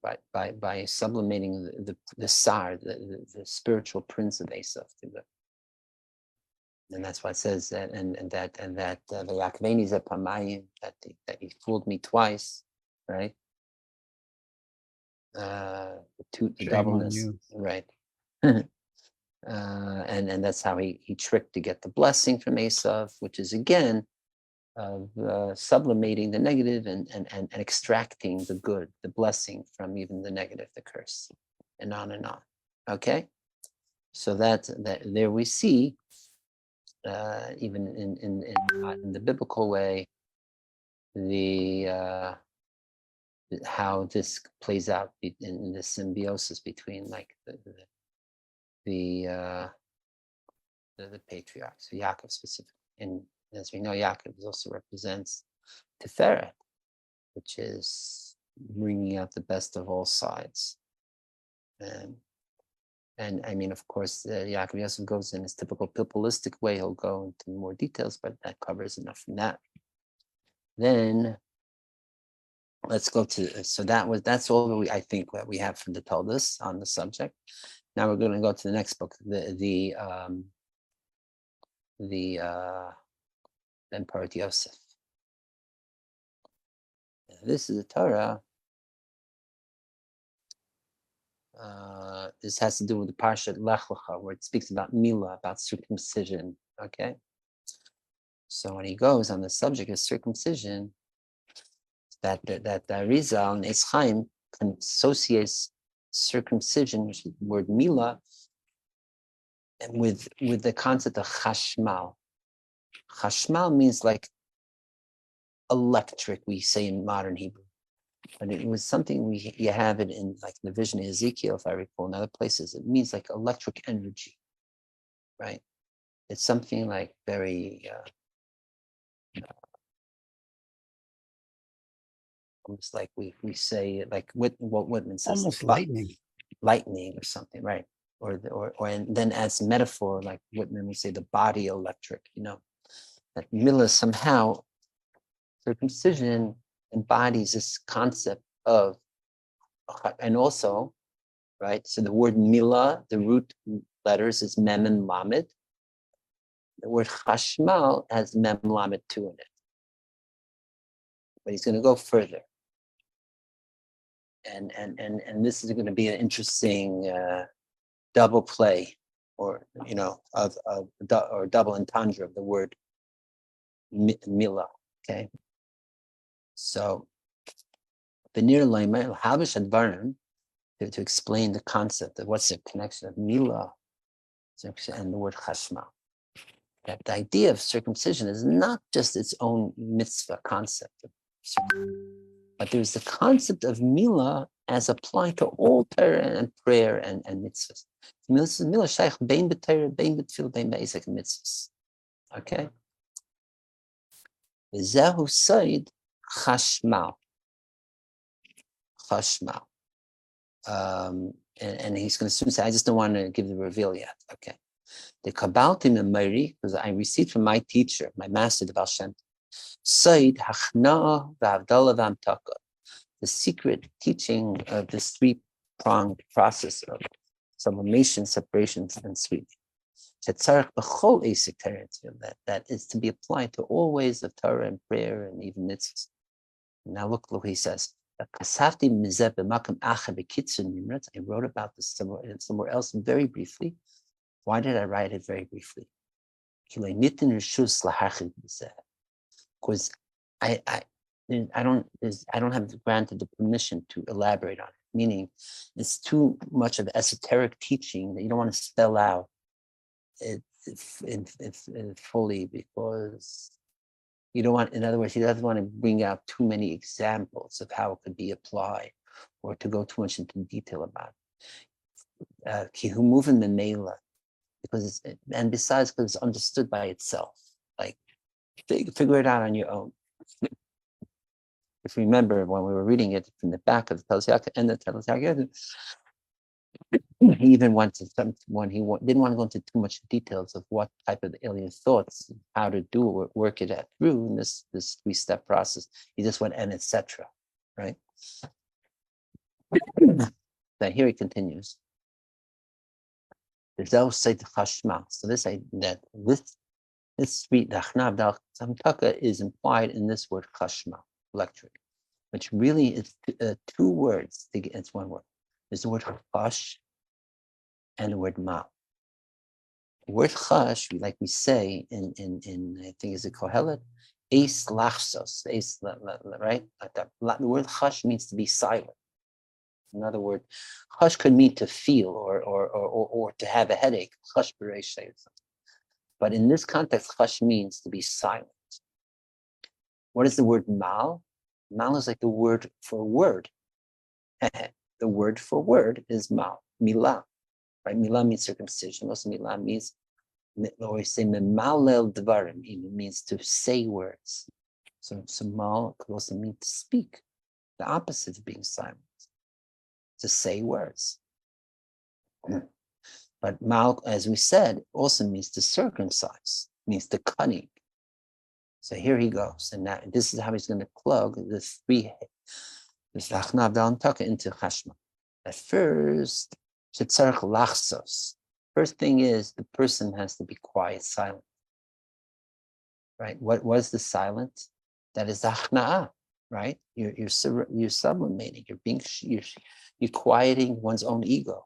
by sublimating the Sar, the spiritual prince of Esav to good. And that's why it says that, and that the Yaakveni Zepamayim, that he fooled me twice, right? The doubleness, right? And that's how he tricked to get the blessing from Esav, which is again sublimating the negative and extracting the good, the blessing from even the negative, the curse, and on and on. Okay, so that there we see. Even in the biblical way, the how this plays out in the symbiosis between like the patriarchs, Yaakov specifically, and as we know, Yaakov also represents Tiferet, which is bringing out the best of all sides, and I mean, of course, Yaakov Yosef goes in his typical pipolistic way. He'll go into more details, but that covers enough from that. Then let's go to, so that's all that I think that we have from the Talmud on the subject. Now we're going to go to the next book, the Parat Yosef. This is a Torah. This has to do with the Parshat Lech Lecha, where it speaks about Milah, about circumcision. Okay, so when he goes on the subject of circumcision, that Arizal and Eitz Chaim associates circumcision, which is the word Milah, and with the concept of Chashmal. Chashmal means like electric, we say in modern Hebrew. But it was something you have it in like the vision of Ezekiel, if I recall, in other places. It means like electric energy, right? It's something like very almost like we say like what Whitman says, almost lightning or something, right? Or and then as metaphor, like Whitman would say, the body electric. That Milah somehow circumcision embodies this concept of, and also, right? So the word Milah, the root letters is Mem and Lamed. The word Chashmal has Mem Lamed too in it. But he's going to go further. And this is going to be an interesting double play, or or double entendre of the word Milah. Okay. So Benir Leimer Habish Advarim, to explain the concept of what's the connection of Milah and the word Chashma. That the idea of circumcision is not just its own mitzvah concept, but there's the concept of Milah as applied to all Torah and prayer and mitzvahs. Milah shaykh bein b'Torah, bein b'tefillah, bein b'isek mitzvahs. Okay. Zehu said Chashmal. Chashmal. And he's going to soon say, I just don't want to give the reveal yet. Okay. The Kabbaltim and Mari, because I received from my teacher, my master, the Baal Shem, Said Hachna'a v'Avdallah v'Amtaka, the secret teaching of this three-pronged process of sublimation, separation, and sweetening. That is to be applied to all ways of Torah and prayer and even mitzvahs. Now look what he says. I wrote about this somewhere else very briefly. Why did I write it very briefly? Because I don't have granted the permission to elaborate on it. Meaning, it's too much of esoteric teaching that you don't want to spell out it fully, because you don't want, in other words, he doesn't want to bring out too many examples of how it could be applied, or to go too much into detail about it. Kihumuvin memela, because and besides, because it's understood by itself. Like, figure it out on your own. If you remember when we were reading it from the back of the Talmud and the Talmud, He even went to when he didn't want to go into too much details of what type of alien thoughts, how to do it, work it out through in this 3-step process. He just went and etc. Right? Now here he continues. So this sweet Hamtaka is implied in this word chashma, electric, which really is 2 words. It's 1 word. There's the word chash and the word ma. The word chash, like we say in I think is it Kohelet, eis lachsos, right? Like that. The word chash means to be silent. In other words, chash could mean to feel or to have a headache. Chash b'reish. But in this context, chash means to be silent. What is the word mal? Mal is like the word for word. The word for word is mal, milah. Right? Milah means circumcision. Also, milah means, or we say memalel dvarim, it means to say words. So mal could also mean to speak. The opposite of being silent, to say words. But mal, as we said, also means to circumcise, means to cunning. So here he goes, and now this is how he's going to plug the 3 this lachnav dalantaka into chashma. At first, shetzarich lachsos. First thing is the person has to be quiet, silent. Right? What was the silent? That is the achna'ah, right? You're sublimating. You're quieting one's own ego,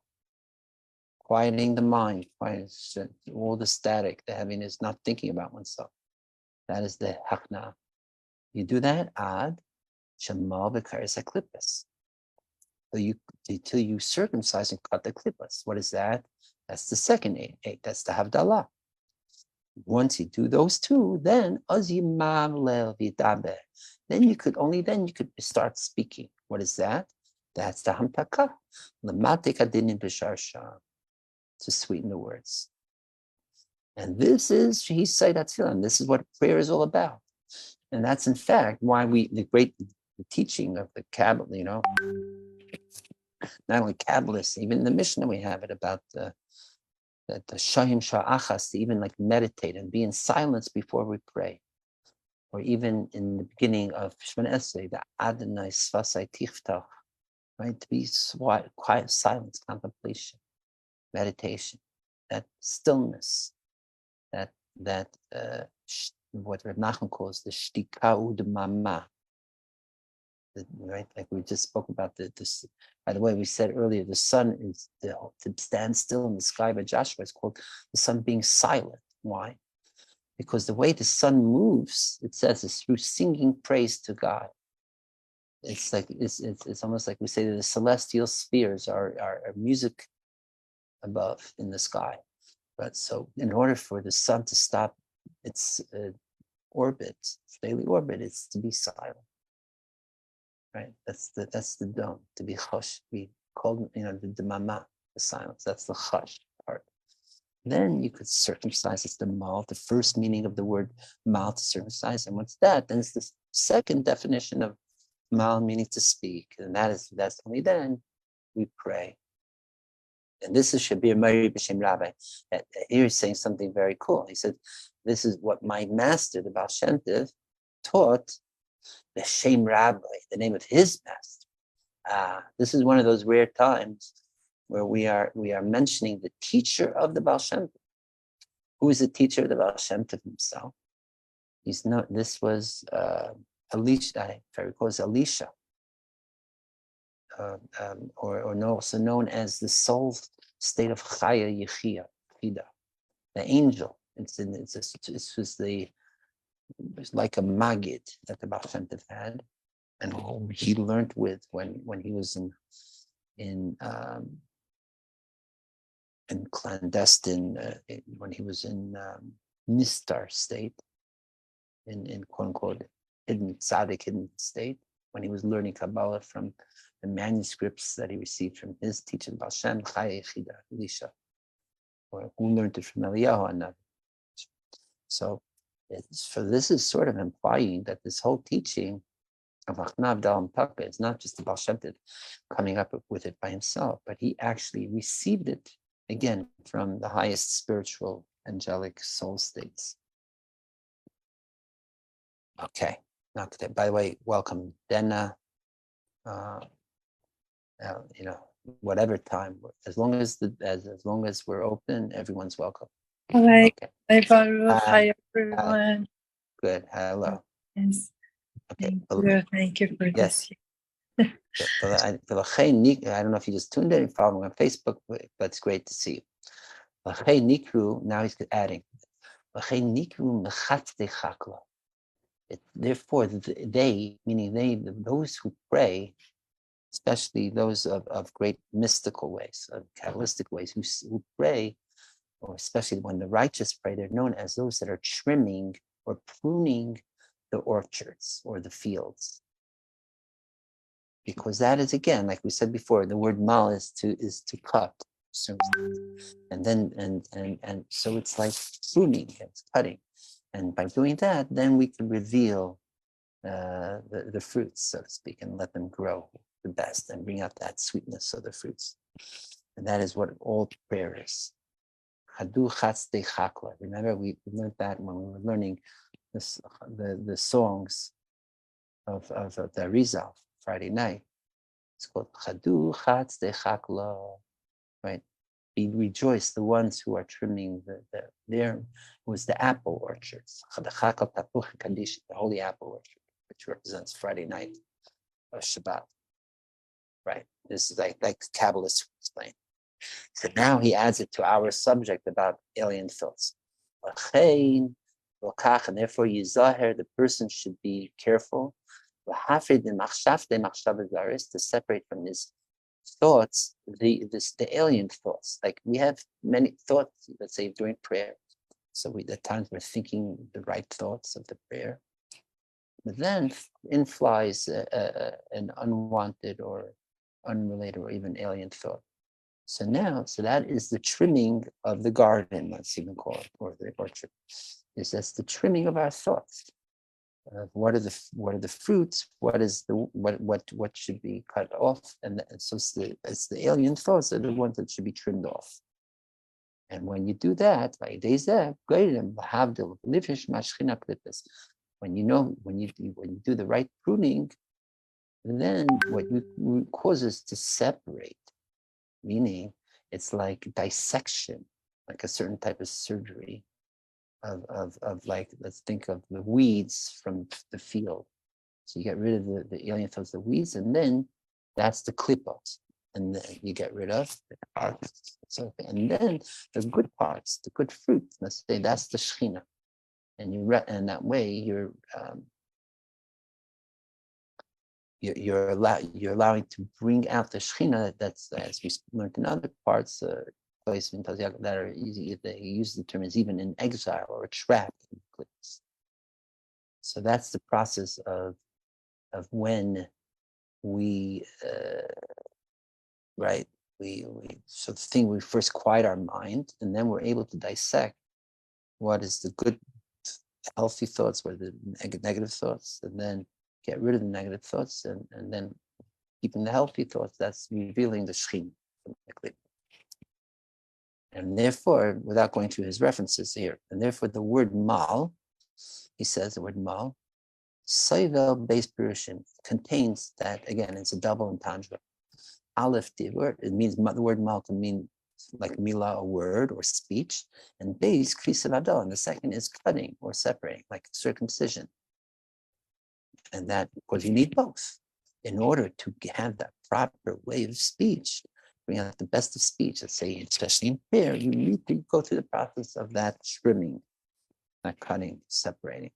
quieting the mind, quieting all the static, the heaviness, not thinking about oneself. That is the hakna. You do that ad shamal v'karis haklippus. Until you circumcise and cut the klippas. What is that? That's the second 8. That's the havdalah. Once you do those 2, then then you could start speaking. What is that? That's the hamtaka. To sweeten the words. And this is this is what prayer is all about. And that's in fact why the teaching of the Kabbalah, not only Kabbalists, even in the Mishnah we have it about the shahim sha'achas, to even like meditate and be in silence before we pray. Or even in the beginning of Shemona Esrei, the Adonai Sfasai Tiftach, right? To be quiet, silence, contemplation, meditation, that stillness, that what Reb Nachman calls the shtika udmama. Right, like we just spoke about this. By the way, we said earlier, the sun is to stand still in the sky by Joshua. It's called the sun being silent. Why? Because the way the sun moves, it says, is through singing praise to God. It's like it's almost like we say that the celestial spheres are music above in the sky. But so, in order for the sun to stop its daily orbit, it's to be silent. Right, that's the dome, to be hush, be called, the mama, the silence. That's the hush part. Then you could circumcise. It's the mal, the first meaning of the word mal, to circumcise. And what's that? Then it's the second definition of mal, meaning to speak. And that's only then we pray. And this is Shabir Mari B'Shem Rabbi. Here he's saying something very cool. He said, this is what my master, the Baal Shem Tov, taught the Shem Rabbi, the name of his master. This is one of those rare times where we are mentioning the teacher of the Baal Shem Tov. Who is the teacher of the Baal Shem Tov himself? This was Elisha, if I recall, it's Elisha, or also known as the soul state of Chaya Yechia, the angel. It's like a Magid that the Baal Shem Tov had, and whom he learned with when he was in clandestine, when he was in Nistar state, in quote unquote hidden state, when he was learning Kabbalah from the manuscripts that he received from his teacher Baal Shem Chaya Yechida, Elisha, or who learned it from Eliyahu Hanavi. So this is sort of implying that this whole teaching It's not just the Baal Shem Tov coming up with it by himself, but he actually received it again from the highest spiritual angelic soul states. Okay, not today. By the way, welcome, Dena. Whatever time, as long as we're open, everyone's welcome. Hi, Okay. hi, Baruch. Hi. Hi, everyone. Good. Hello. Yes. Okay. Thank you for Yes. this. I don't know if you just tuned in and following on Facebook, but it's great to see you. Now he's adding. Therefore, they, meaning those who pray, especially those of great mystical ways, of Kabbalistic ways, who pray, or especially when the righteous pray, they're known as those that are trimming or pruning the orchards or the fields. Because that is, again, like we said before, the word mal is to cut. And so it's like pruning, it's cutting. And by doing that, then we can reveal the fruits, so to speak, and let them grow the best and bring out that sweetness of the fruits. And that is what all prayer is. Remember, we learned that when we were learning the songs of the Arizal Friday night. It's called Chadu Chatz de Chakla, right? Be rejoice, the ones who are trimming there was the apple orchards, the holy apple orchard, which represents Friday night of Shabbat, right? This is like Kabbalists explain. So now he adds it to our subject about alien thoughts. And therefore, the person should be careful to separate from his thoughts, the alien thoughts. Like we have many thoughts, let's say during prayer. So at times we're thinking the right thoughts of the prayer. But then in flies an unwanted or unrelated or even alien thought. So that is the trimming of the garden, let's even call it, or the orchard. That's the trimming of our thoughts. What are the fruits? What should be cut off? And so it's the alien thoughts are the ones that should be trimmed off. And when you do that, when you do the right pruning, then what you causes to separate, meaning it's like dissection, like a certain type of surgery of like, let's think of the weeds from the field. So you get rid of the alien thoughts, the weeds, and then that's the klippot. And then you get rid of the parts. And then the good parts, the good fruit, let's say that's the Shechina. And that way you're allowing to bring out the Shechina. That's, as we learned in other parts, places in Taziak that are easy. They use the term as even in exile or trapped in place. So that's the process of when we so the thing, we first quiet our mind, and then we're able to dissect what is the good, healthy thoughts, what are the negative thoughts, and then get rid of the negative thoughts, and then keeping the healthy thoughts. That's revealing the Shechina. And therefore, without going through his references here, and therefore the word mal, he says the word mal, Soivel base Purushin contains that, again, it's a double entendre. Aleph, the word, it means, the word mal can mean like mila, a word or speech, and base, krisavadol, and the second is cutting or separating, like circumcision. And that, because you need both in order to have that proper way of speech, bring out the best of speech. Let's say, especially in prayer, you need to go through the process of that trimming, that cutting, separating.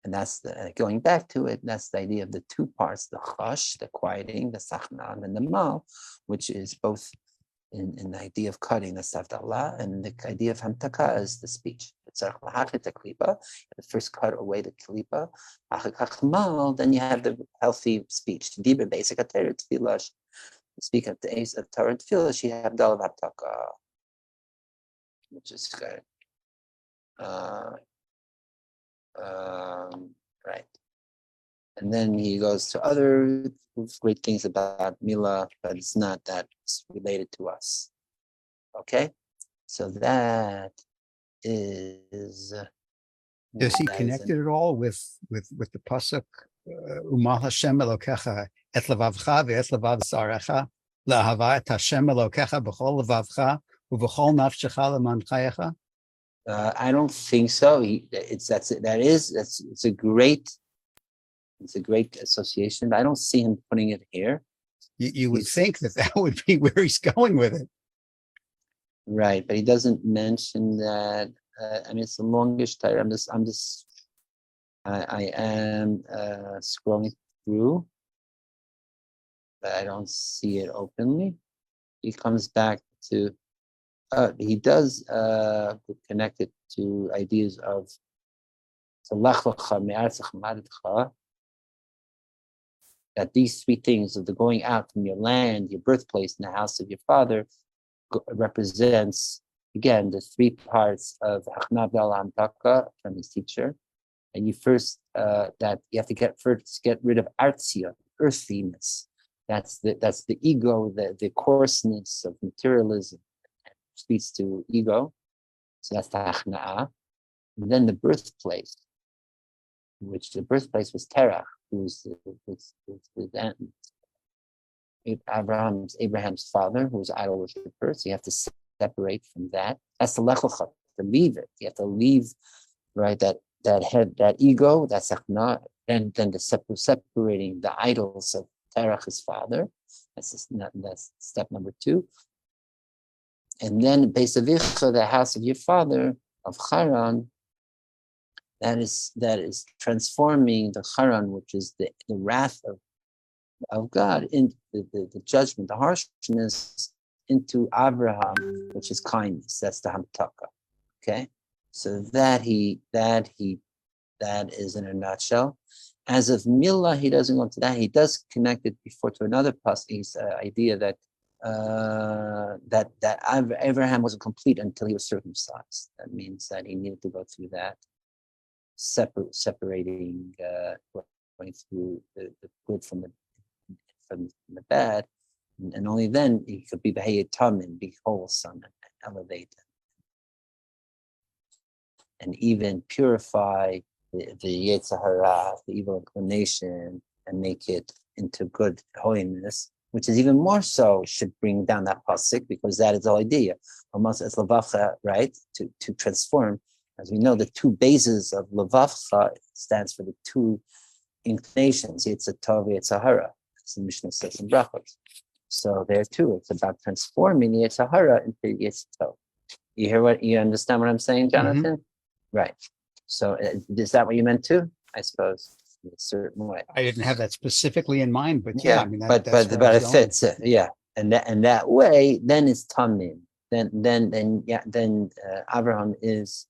And that's going back to it, that's the idea of the two parts, the chash, the quieting, the sachnan, and the mal, which is both in the idea of cutting, the savdallah, and the idea of hamtaka is the speech. The first cut away the klipa, then you have the healthy speech. Dibur basic tefillah. Speak of the ace of Torah tefillah, she have dalav hamtaka, which is good. Right. And then he goes to other great things about Mila, but it's not that it's related to us. Okay? So that is. Does he connect it at all with the pasuk Umal Hashem Elokecha et levavcha ve'et levav zarecha la'ahava et Hashem Elokecha b'chol levavcha u'b'chol nafshecha leman chayecha? I don't think so. It's a great association. I don't see him putting it here. You would think that would be where he's going with it, right? But he doesn't mention that. I mean, it's the longest time. I am scrolling through, but I don't see it openly. He comes back to. He does connect it to ideas of that these three things of the going out from your land, your birthplace, and the house of your father represents, again, the three parts of Hachna B'Al Hamtaka from his teacher. And you first, that you have to get rid of artzia, earthiness. That's the ego, the coarseness of materialism. Speaks to ego, so that's the Hachna'ah. And then the birthplace, which the birthplace was Terach, who's Abraham's father, who was idol worshiper. So you have to separate from that. That's the Lech Lecha, to leave it. You have to leave, right, that head, that ego, that's Hachna'ah, and then the separating the idols of Terach, his father. That's step number 2. And then Beisavicha, the house of your father, of Haran, that is transforming the Haran, which is the wrath of God, into the judgment, the harshness, into Abraham, which is kindness. That's the Hamtaka. Okay? So that is in a nutshell. As of Milah, he doesn't go into that. He does connect it before to another pasuk, idea that that Abraham wasn't complete until he was circumcised. That means that he needed to go through that, separating, going through the good from the bad, and only then he could be Beheyatam and be wholesome and elevate and even purify the Yetzer Hara, the evil inclination, and make it into good holiness, which is even more so should bring down that pasuk, because that is the idea. Almost as levavcha, right? To transform. As we know, the two bases of levavcha stands for the two inclinations, Yetzer Tov, Yetzer Hara, as the Mishnah says in Brachos. So there too, it's about transforming Yetzer Hara into Yetzer Tov. You understand what I'm saying, Jonathan? Mm-hmm. Right. So is that what you meant too? I suppose in a certain way. I didn't have that specifically in mind, but yeah, I mean, but it fits it, yeah. And that way, then it's tamim. Then Abraham is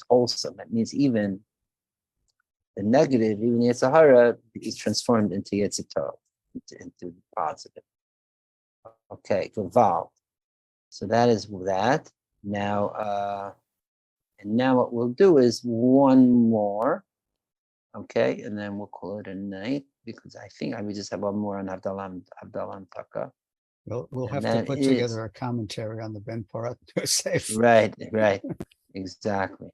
wholesome. That means even the negative, even Yetzer Hara, is transformed into Yetzer Tov, into positive. Okay, Gaval. So that is that. Now, and now what we'll do is one more. Okay, and then we'll call it a night, because I think I would just have one more on Abdallah Taka. We'll have to put together a commentary on the Ben Parat safe. Right, exactly.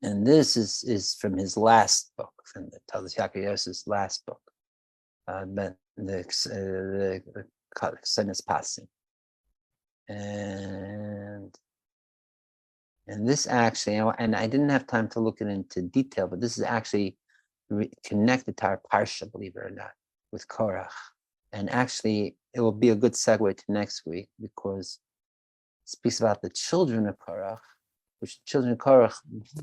And this is from his last book, from the Talis Yaakov Yosef's last book, the Ksenes Pasim. And this actually, and I didn't have time to look it into detail, but this is actually connected to our parsha, believe it or not, with Korach. And actually, it will be a good segue to next week, because it speaks about the children of Korach, which children of Korach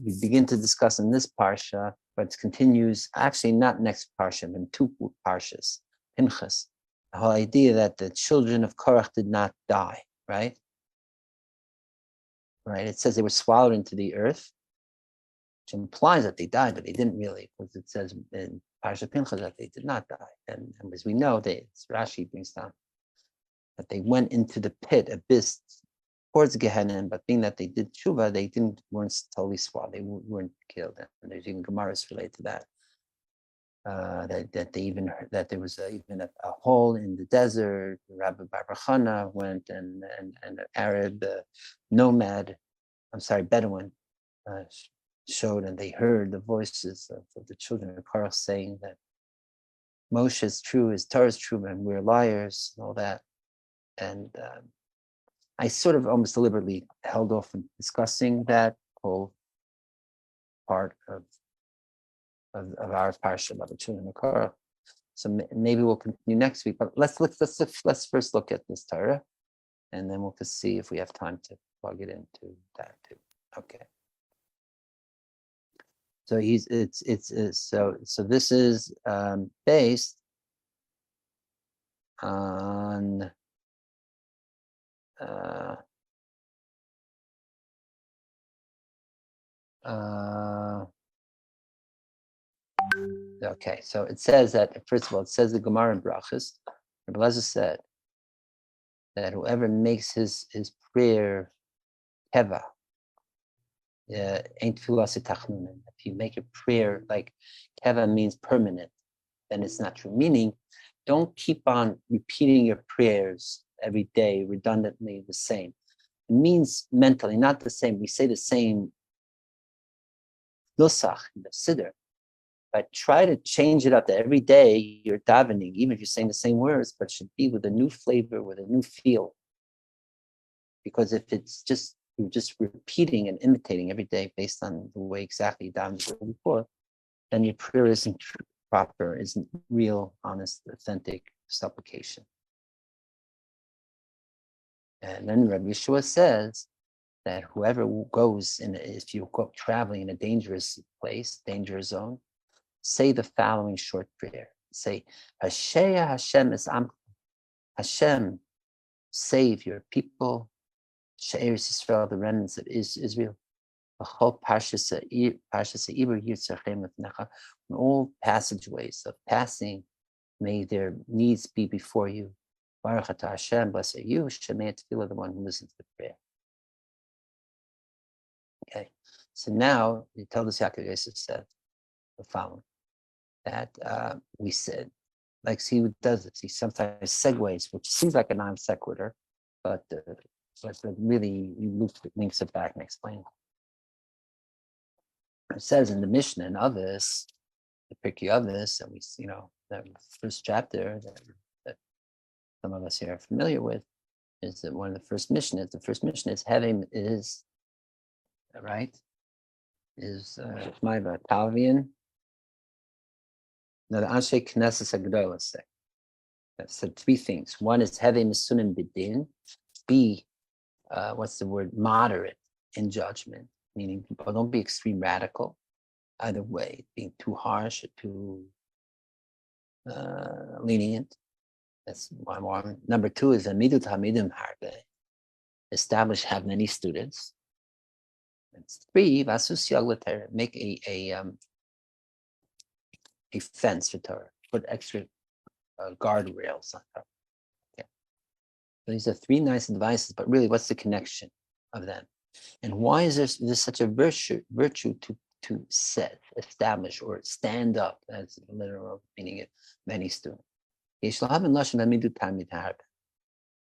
we begin to discuss in this parsha, but it continues, actually not next parsha, but in 2 parshas, Pinchas. The whole idea that the children of Korach did not die, right? Right, it says they were swallowed into the earth, which implies that they died, but they didn't really, because it says in Parashat Pinchas that they did not die. And as we know, Rashi brings down that they went into the pit, abyss, towards Gehenna, but being that they did tshuva, they weren't totally swallowed, they weren't killed. And there's even Gemaras related to that. that they even heard that there was even a hole in the desert. Rabbi Bar Chana went and an Arab nomad, Bedouin, showed, and they heard the voices of the children of Korach saying that Moshe is true, his Torah is true, and we're liars, and all that. And I sort of almost deliberately held off from discussing that whole part of our parsha about the children of Korah. So maybe we'll continue next week. But let's first look at this Torah, and then we'll just see if we have time to plug it into that too. Okay. So so this is based on okay, so it says that, first of all, it says the Gemara in Brachas, Rabbi Elazar said that whoever makes his prayer heva, ain't tefillah. If you make a prayer like heva means permanent, then it's not true. Meaning, don't keep on repeating your prayers every day redundantly the same. It means mentally, not the same. We say the same nusach in the siddur, but try to change it up that every day you're davening, even if you're saying the same words, but it should be with a new flavor, with a new feel. Because if it's you're just repeating and imitating every day based on the way exactly you davened before, then your prayer isn't proper, isn't real, honest, authentic supplication. And then Rabbi Yeshua says that whoever goes if you go traveling in a dangerous place, danger zone, say the following short prayer. Say, Hasheya Hashem is Am. Hashem, save your people. She'eretz Yisrael, the remnants of Israel. All passageways of passing, may their needs be before you. Baruch atah Hashem, blessed are you, Shemei Tefillah, the one who listens to the prayer. Okay, so now you tell us Yaakov Yosef said the following, that we said, like, see who does this. He sometimes segues, which seems like a non sequitur, but really he links it back and explains. It says in the Mishnah and others, the Pirkei Avos, and we, the first chapter that some of us here are familiar with, is that one of the first Mishnahs. The first Mishnah is Hevim is, right? Is Maiva Talvian. Now the Anshe Knesset Agdola say. That said three things. One is Hevim Misunim Bidin. Be moderate in judgment, meaning people don't be extreme radical either way, being too harsh or too lenient. That's one. Number two is Amidut Hamidim Harbe. Establish, have many students. And three, Vasus Yaglater, make a fence for Torah, put extra guardrails on Torah. Okay. So these are three nice advices, but really, what's the connection of them? And why is there such a virtue to establish, or stand up, as the literal meaning of many students?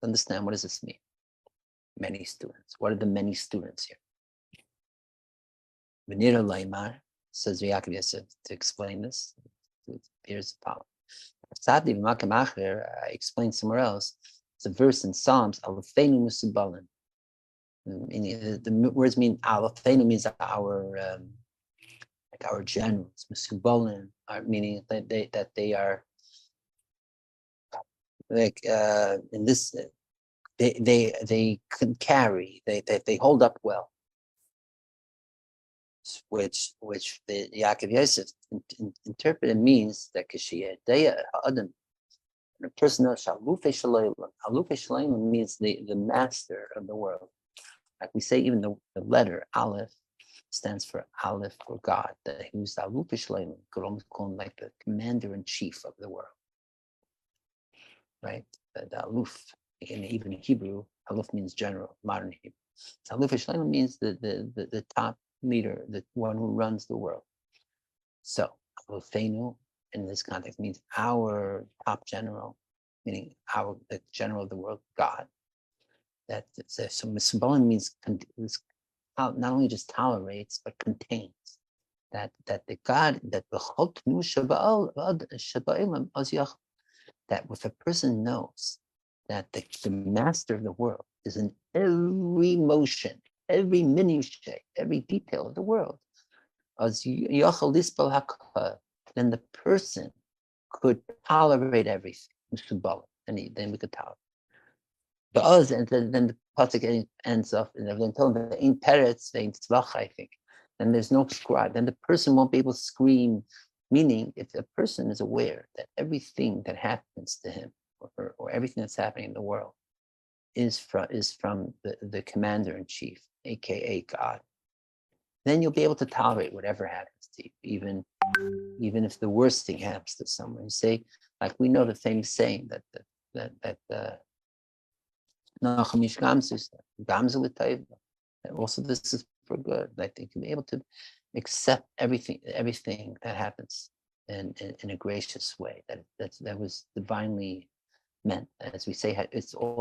Understand, what does this mean? Many students. What are the many students here? V'nira Laimar, says Yaakov Yosef, to explain this. Here's the problem. Chasidim I explained somewhere else. It's a verse in Psalms, Alafeinu Musubalim. Meaning the words mean Alafeinu means our generals. Musubalim, meaning that they are like in this, they can carry, they hold up well. Which the Yaakov Yosef interpreted means that Adam, a person knows Alufei Shalayim means the master of the world. Like we say, even the letter Aleph stands for Aleph, for God. That he was Alufei Shalayim, could almost call him like the commander in chief of the world. Right? The Aluf, even in Hebrew, Aluf means general, modern Hebrew. So Alufei Shalayim means the top leader, the one who runs the world. So, Alufeinu, in this context means our top general, meaning the general of the world, God. That so Misbon means not only just tolerates but contains. That the God that if a person knows that the master of the world is in every motion, every minutiae, every detail of the world, then the person could tolerate everything. And then we could tolerate. But us, and then the pasuk ends off, and then told them in peretz I think. Then there's no scribe. Then the person won't be able to scream. Meaning, if a person is aware that everything that happens to him or everything that's happening in the world is from the commander in chief, aka God, then you'll be able to tolerate whatever happens to you, even if the worst thing happens to someone. You say, like we know the famous saying that also this is for good. I think you'll be able to accept everything that happens in a gracious way. That was divinely meant. As we say,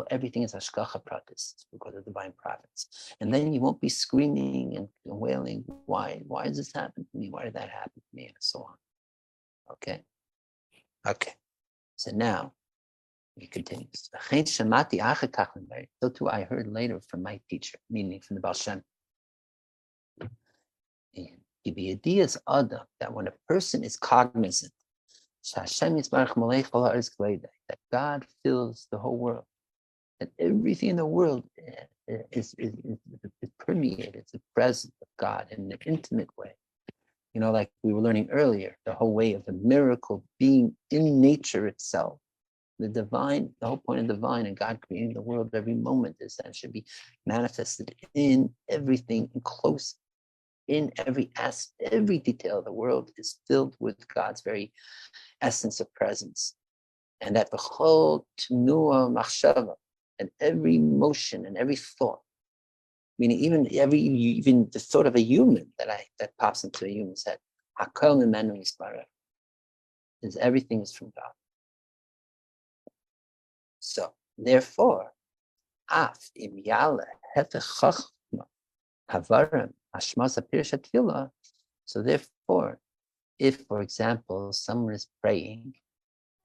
everything is hashgacha pratis because of divine providence. And then you won't be screaming and wailing, why does this happen to me? Why did that happen to me? And so on. Okay. So now he continues. So too I heard later from my teacher, meaning from the Baal Shem. That when a person is cognizant that God fills the whole world, that everything in the world is permeated, it's the presence of God in an intimate way. Like we were learning earlier, the whole way of the miracle being in nature itself. The whole point of divine and God creating the world every moment is that it should be manifested in everything, in every detail of the world is filled with God's very essence of presence. And that the whole tenua machshava, and every motion and every thought, meaning even the thought of a human that pops into a human's head, hakol mimenu yisbarach, is everything is from God. So therefore, af im yale hefech chachma havarim hashmas pirshat tefillah. So therefore, if, for example, someone is praying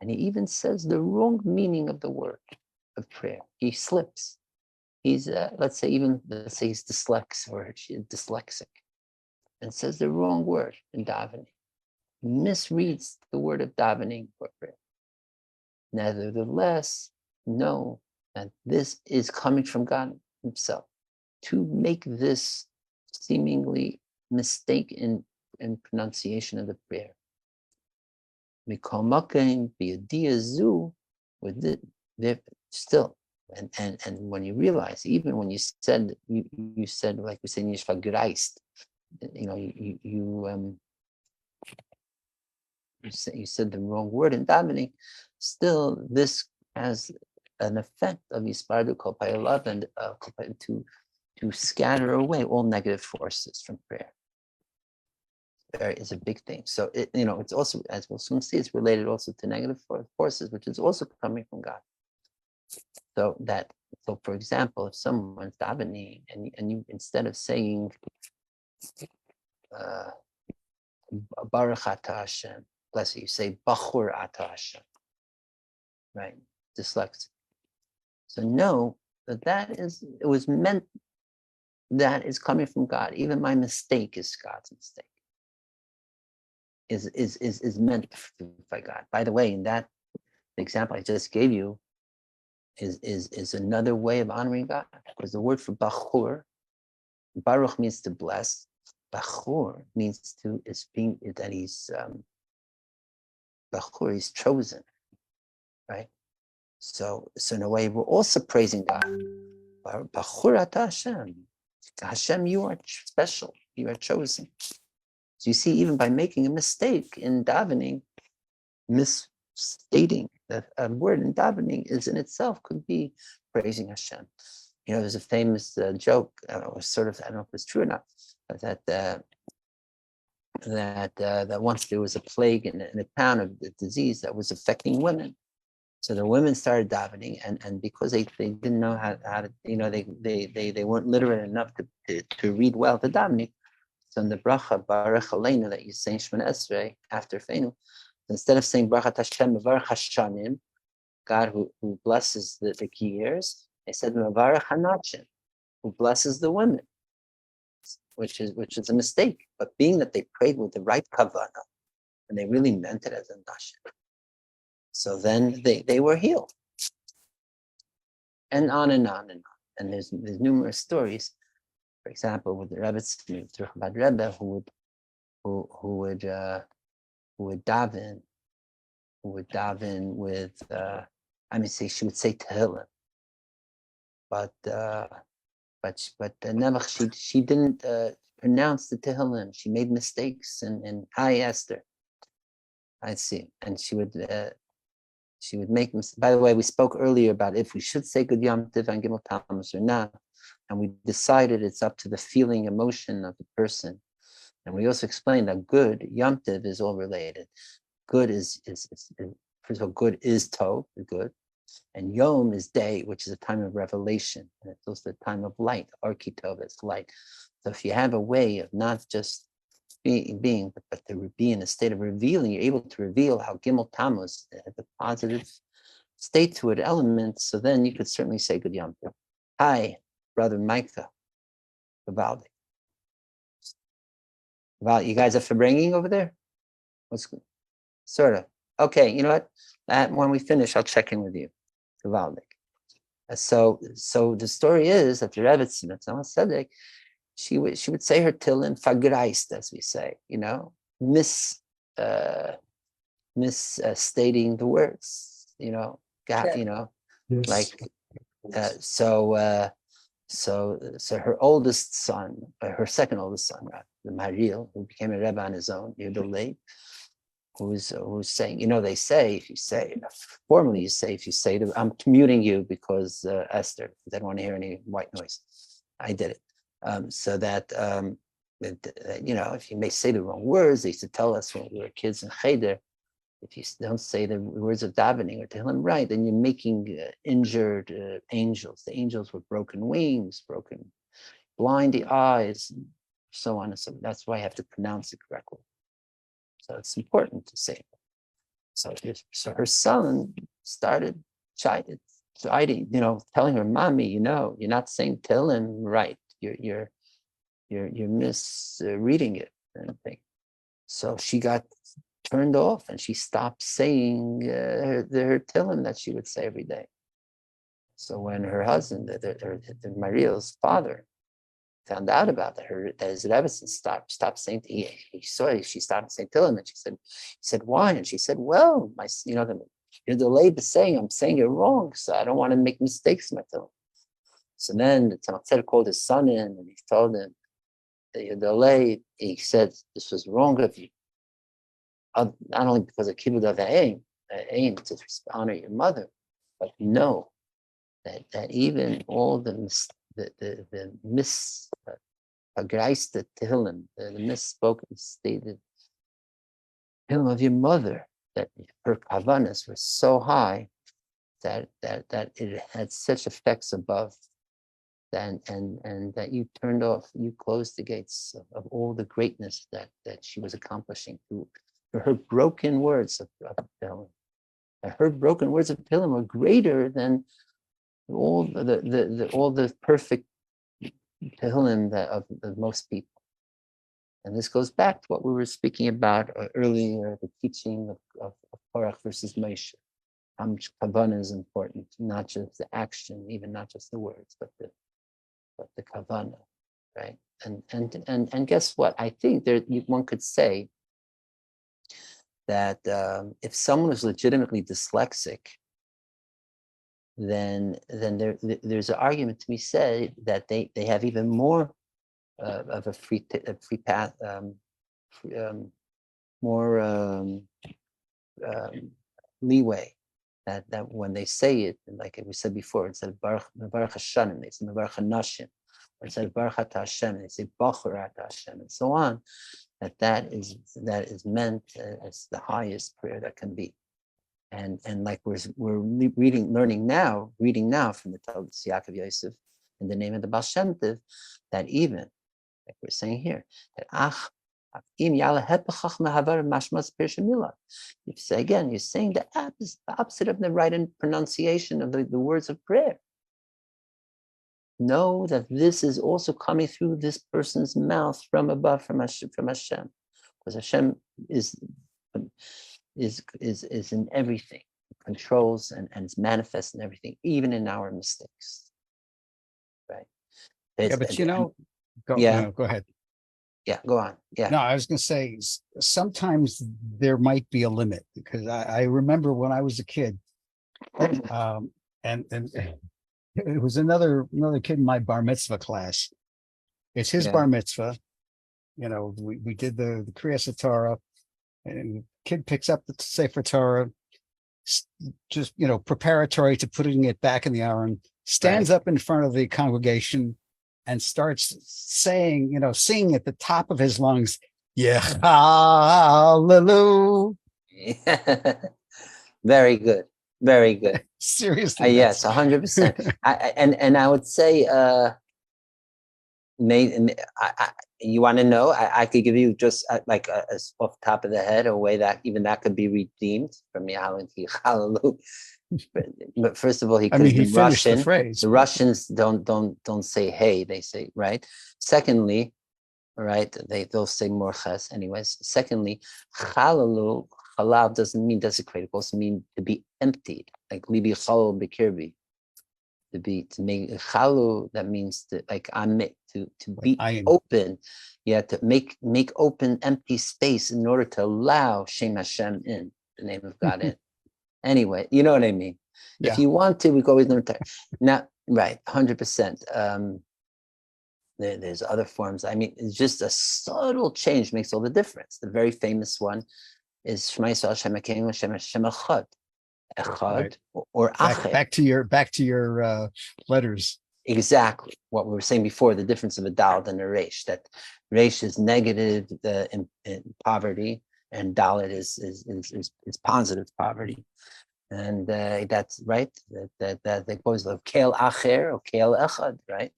and he even says the wrong meaning of the word of prayer, he slips. He's let's say he's dyslexic and says the wrong word in davening, misreads the word of davening for prayer. Nevertheless, know that this is coming from God himself. To make this seemingly mistake in pronunciation of the prayer. With it, still, and when you realize, even when you said like we say in Yishva Gereist, you said the wrong word in davening, still this has an effect of Yispardu Kol Pa'alav and to scatter away all negative forces from prayer. Prayer is a big thing. So it's also, as we'll soon see, it's related also to negative forces, which is also coming from God. So for example, if someone's davening and you instead of saying Baruch Ata Hashem, bless you, say Bachur Ata Hashem, right? Dyslexic. So know it was meant, that is coming from God. Even my mistake is God's mistake. Is meant by God. By the way, in that the example I just gave you is another way of honoring God, because the word for Bachur, Baruch means to bless. Bachur means Bachur, he's chosen, right? So in a way, we're also praising God. Bachur Ata Hashem. Hashem, you are special. You are chosen. So you see, even by making a mistake in davening, misstating that a word in davening is in itself could be praising Hashem. There's a famous joke, or sort of, I don't know if it's true or not, that that once there was a plague in a town of the disease that was affecting women. So the women started davening, and because they didn't know how to, they weren't literate enough to read well the davening. So in the bracha Baruch Aleinu that you say Shemona Esrei after Feinu, instead of saying Baruch Hashem Mevarach Hashanim, God who blesses the key years, they said Mevarach Hanachim, who blesses the women, which is a mistake. But being that they prayed with the right kavanah, and they really meant it as a nashim, so then they were healed. And on and on and on. And there's numerous stories. For example, with the Rebbe Chabad Rebbe, who would daven with she would say Tehillim, but never she didn't pronounce the Tehillim. She made mistakes, and I asked her. I see, and she would make mistakes. By the way, we spoke earlier about if we should say Good Yom Tov and Gimel Tammuz or not, and we decided it's up to the feeling, emotion of the person. And we also explained that good Yom Tov is all related. Good is first of all, good is Tov, the good, and Yom is day, which is a time of revelation, and it's also a time of light. Arki Tov is light. So if you have a way of not just being, but to be in a state of revealing, you're able to reveal how Gimel Tammuz has a positive state to it, element. So then you could certainly say Good Yom Tov. Hi, brother Micah, Vivaldi. Wow, you guys are for bringing over there? What's good? Sort of. Okay, you know what? When we finish, I'll check in with you. Vivaldi. So the story is that the Rebbe Tzimtzum she would say her Tillim fagreist, as we say, misstating the words, like so her oldest son, her second oldest son, the Maril, who became a Rebbe on his own, Yudolei, who's saying, they say, if you say, formally if you say, I'm muting you because Esther, they don't want to hear any white noise. I did it. So that, if you may say the wrong words, they used to tell us when we were kids in Cheder, if you don't say the words of davening or Tehillim right, then you're making injured angels. The angels with broken wings, blind eyes, so on and so on. That's why I have to pronounce it correctly. So it's important to say it. So her son started chiding, telling her, "Mommy, you're not saying Tehillim right. You're misreading it." And thing. So she got turned off, and she stopped saying her Tehillim that she would say every day. So when her husband, Mariel's father, found out about that, his Rebbe stopped saying. He saw she started saying Tehillim, and he said, "Why?" And she said, "Well, you're delayed to saying I'm saying it wrong, so I don't want to make mistakes in my Tehillim." So then the Tzemach called his son in, and he told him that you're delayed. He said, "This was wrong of you, not only because of kibbud of aim to honor your mother, but know that even all the misagreiste Tehillim, the misspoken stated Tehillim of your mother, that her kavanas were so high that it had such effects above." And that you closed the gates of all the greatness that she was accomplishing through her broken words of Tehillim. Her broken words of Tehillim were greater than all the perfect Tehillim of most people. And this goes back to what we were speaking about earlier, the teaching of Korach versus Moshe. How much kavanah is important, not just the action, even not just the words, but the kavanah, right? And guess what? I think one could say that if someone is legitimately dyslexic, then there's an argument to be said that they have even more of a free path, more leeway. That when they say it, like we said before, instead of Baruch Hashanim, they say Baruch Hanashim, or instead of Baruch Ata Hashem, they say Bachur Ata Hashem, and so on. that is meant as the highest prayer that can be. And like we're learning now from the Talmud Yaakov Yosef in the name of the Baal Shem Tov, that even like we're saying here, that you say again, you're saying the opposite of the right pronunciation of the words of prayer. Know that this is also coming through this person's mouth from above, from Hashem, because Hashem is in everything, controls and is manifest in everything, even in our mistakes. Right? But go ahead. Yeah, go on. Yeah. No, I was going to say sometimes there might be a limit, because I remember when I was a kid, and it was another kid in my bar mitzvah class. It's his bar mitzvah. We did the Kriyas Torah, and the kid picks up the Sefer Torah, just preparatory to putting it back in the aron, stands up in front of the congregation and starts saying, singing at the top of his lungs, yeah, hallelujah. Very good. Very good. Seriously. Yes, 100%. And I would say, you want to know? I could give you just like off the top of the head a way that even that could be redeemed from Hallelujah. But first of all, he finished Russian. The phrase. The Russians don't say hey, they say right. Secondly, right, they'll say morches anyways. Secondly, Hallelujah. Halal doesn't mean desecrated. It also means to be emptied, like libi chalul bikirbi. To make chalu, that means to be open, to make open empty space in order to allow Shem Hashem in, the name of God in. Anyway, you know what I mean. Yeah. If you want to, we can always learn. Now, right, 100%. There's other forms. I mean, it's just a subtle change makes all the difference. The very famous one is Shema Yisrael Hashem Elokeinu Hashem Echad. Echad or Achad. Back to your letters. Exactly what we were saying before, the difference of a Dalet and a Reish. That Reish is negative in poverty, and Dalet is positive poverty. And that's right. That goes of Kel Acher or Kel Echad, right?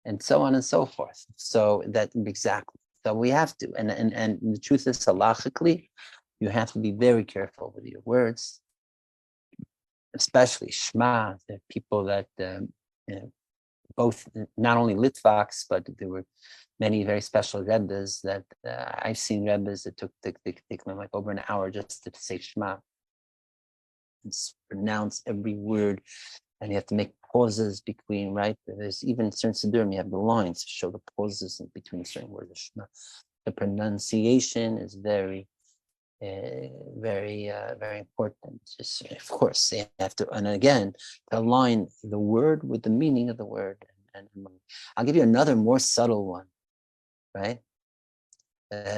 And so on and so forth. So that exactly. So we have to, and the truth is, halachically, you have to be very careful with your words, especially Shema. There are people that both not only Litvaks, but there were many very special Rebbes that I've seen Rebbes that took them like over an hour just to say Shema and pronounce every word, and you have to make pauses between, right? There's even certain Siddurim, you have the lines to show the pauses in between certain words of Shema. The pronunciation is very, very important. Just, of course, they have to, and again, to align the word with the meaning of the word. And I'll give you another more subtle one, right?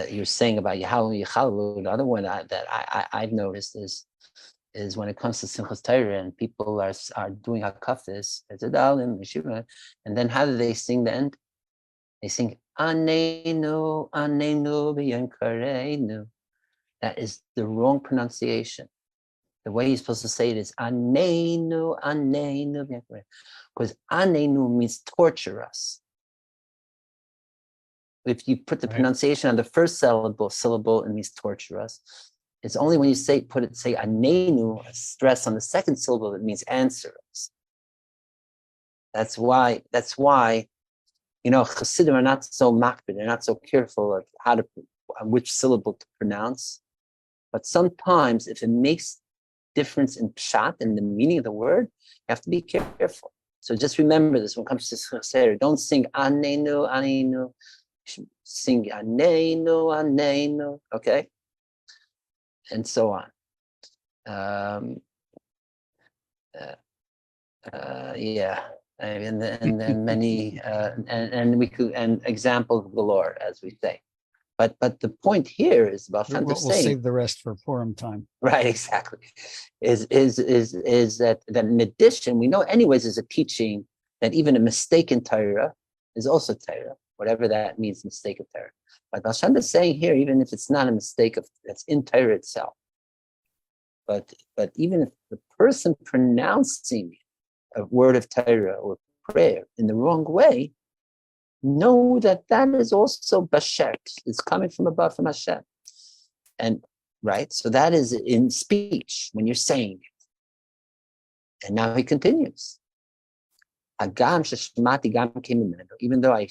You're saying about Yahalu, Yachalu. The other one that I've noticed is when it comes to Simchas Torah and people are doing hakafis, and then how do they sing the end? They sing Anenu, Anenu b'yankareinu. That is the wrong pronunciation. The way you're supposed to say it is Anenu, Anenu b'yankareinu, because Anenu means torture us. If you put the pronunciation on the first syllable, it means torture us. It's only when you say anenu, a stress on the second syllable, that means answer us. That's why, Chasidim are not so makbid, they're not so careful of which syllable to pronounce. But sometimes if it makes difference in pshat and the meaning of the word, you have to be careful. So just remember this when it comes to Chassidus. Don't sing anenu, anenu. Sing anenu, anenu, okay? And so on. And then many and we could, and examples galore, as we say. But the point here is about we'll save the rest for Purim time. Right, exactly. Is that in addition, we know anyways is a teaching that even a mistaken Torah is also Torah. whatever that means, mistake of Torah. But Baal Shem is saying here, even if it's not a mistake that's in Torah itself, but even if the person pronouncing a word of Torah or prayer in the wrong way, know that is also basher. It's coming from above, from Hashem. And right, so that is in speech when you're saying it. And now he continues. Even though I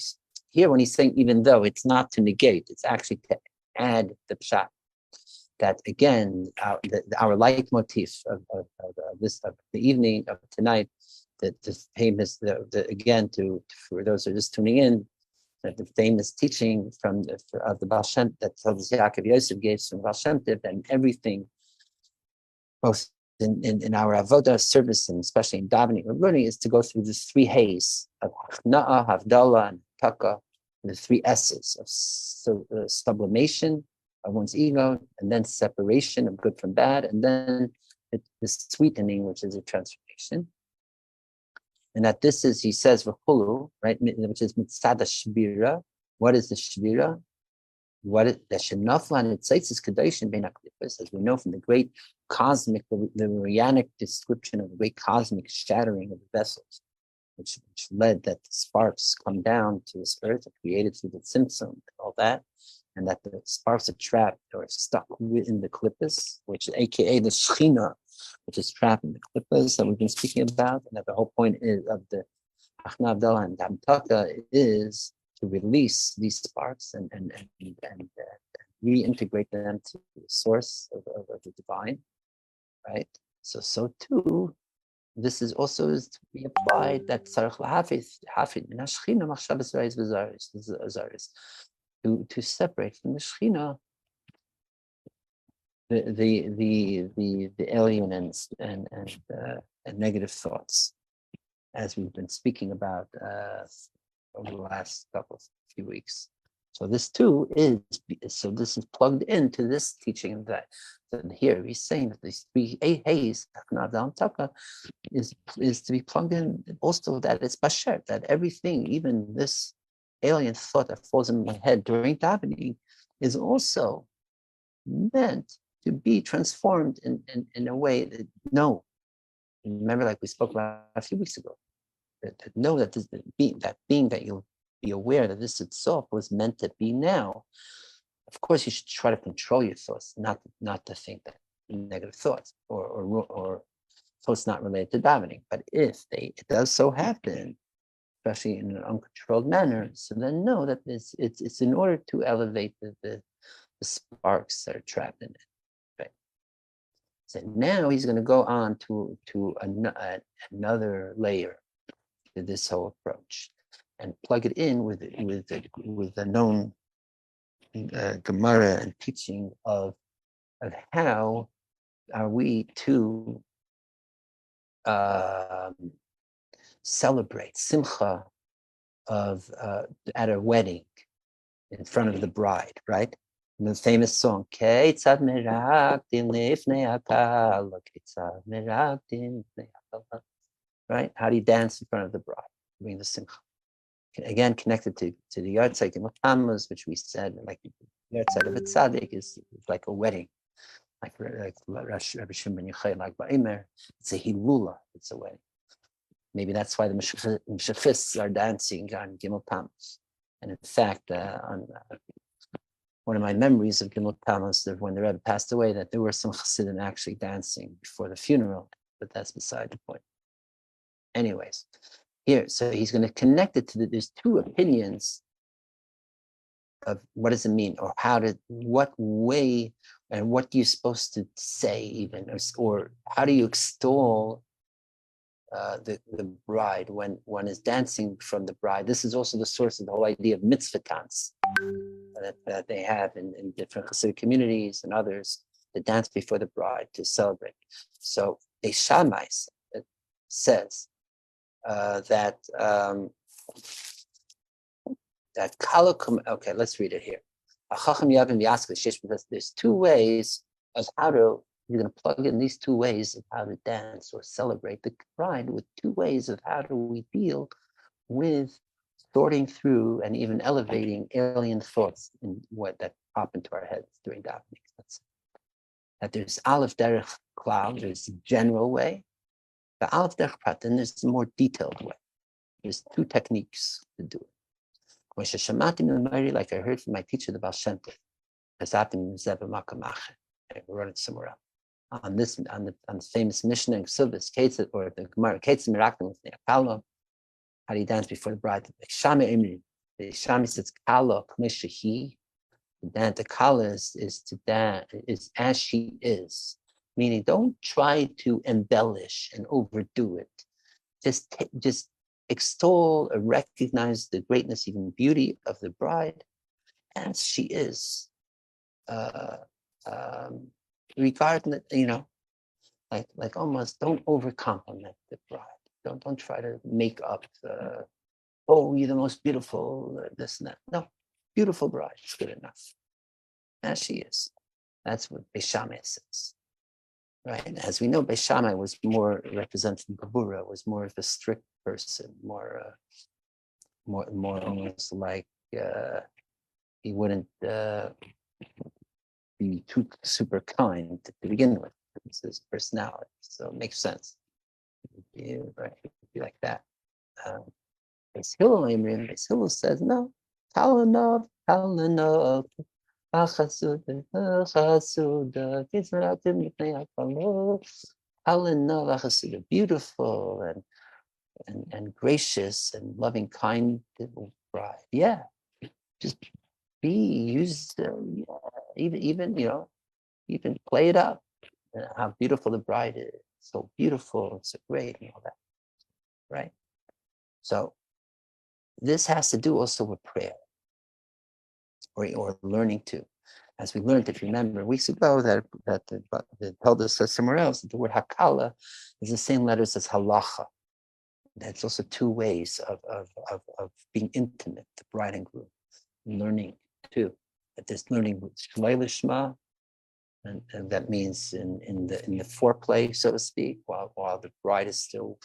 hear when he's saying even though, it's not to negate, it's actually to add the pshat. That again, our leitmotif of the evening of tonight, that the famous again for those who are just tuning in, that the famous teaching of the Baal Shem that Yaakov Yosef gave from Baal Shem Tov, and everything, both in our avodah service and especially in davening or learning, is to go through the three hays of Hachna'ah, Havdalah, and Taka, the three S's of sublimation of one's ego, and then separation of good from bad, and then the sweetening, which is a transformation. And that this is, he says, v'chulu, right, which is mitzad shbira. What is the shbira? What is the shenaflan? It says is kedushin bein haklipos, as we know from the great cosmic, the Rianic description of the great cosmic shattering of the vessels, which led that the sparks come down to this earth, created through the tzimtzum and all that, and that the sparks are trapped or stuck within the klippos, which is aka the Shechina, which is trapped in the klippos that we've been speaking about, and that the whole point is of the Achna Abdallah and Damtaka is to release these sparks and reintegrate them to the source of the divine, right? So too, this is also is to be applied that tzarich lahafid min hashchina machshavas ra'is v'zaris, to separate from the Shechina the alien and negative thoughts, as we've been speaking about over the last few weeks. So this too this is plugged into this teaching that here he's saying that these three hays is to be plugged in also, that it's basher, that everything, even this alien thought that falls in my head during davening, is also meant to be transformed in a way that remember, like we spoke about a few weeks ago, that know that this being that you'll be aware that this itself was meant to be now. Of course, you should try to control your thoughts, not to think that negative thoughts or thoughts not related to davening. But if it does so happen, especially in an uncontrolled manner, so then know that it's in order to elevate the sparks that are trapped in it. Right. So now he's going to go on to another layer to this whole approach, and plug it in with the known Gemara and teaching of how are we to celebrate simcha at a wedding in front of the bride, right? And the famous song, Keitzad meraktim lifnei hakal, Keitzad meraktim lifnei hakal, right? How do you dance in front of the bride during the simcha? Again, connected to the yahrzeit in Tammuz, which we said, like the yahrzeit of a tzaddik is like a wedding, like Rabbi Shimon ben Yochai, like Ba'imer. It's a hilula, it's a wedding. Maybe that's why the Meshafists are dancing on Gimel Tammuz. And in fact, on one of my memories of Gimel Tammuz, when the Rebbe passed away, that there were some Chasidim actually dancing before the funeral, but that's beside the point. Anyways, here, so he's going to connect it to there's two opinions of what does it mean, or what way, and what you're supposed to say even, or how do you extol the bride when one is dancing from the bride. This is also the source of the whole idea of mitzvah dance that they have in different Hasidic communities and others, to dance before the bride to celebrate. So a Shammai says that kalakum. Okay, let's read it here. There's two ways of how to. You're going to plug in these two ways of how to dance or celebrate the bride with two ways of how do we deal with sorting through and even elevating alien thoughts in what that pop into our heads during davening. That there's Aleph Derech Klal, there's the general way. The Aleph Derech Prat, then there's the more detailed way. There's two techniques to do it. Like I heard from my teacher, the Baal Shem Tov, I wrote it somewhere else. On the famous Mishnah in Ksubis, or the Gemara, Ketzim Miraklim with Neakalo, how do you dance before the bride? The Shami says Kala Kmishahi. The Kala is to dance is as she is, meaning don't try to embellish and overdo it. Just extol or recognize the greatness, even beauty of the bride as she is. Regarding it, like almost don't over compliment the bride. Don't try to make up you're the most beautiful, this and that. No, beautiful bride is good enough as she is. That's what Beis Shammai says, right? And as we know, Beis Shammai was more representing Gabura, was more of a strict person, more almost like he wouldn't be too super kind to begin with. It's his personality, so it makes sense. Right, be like that. Beis Hillel says no. Talanov, beautiful and gracious and loving, kind bride. Yeah, just even play it up. How beautiful the bride is, so beautiful and so great and all that, right? So this has to do also with prayer or learning to. As we learned, if you remember weeks ago, that the Talmud says somewhere else that the word hakala is the same letters as halacha. That's also two ways of being intimate, the bride and groom, learning too. That there's learning with shlei lishma, and that means in the foreplay, so to speak, while the bride is still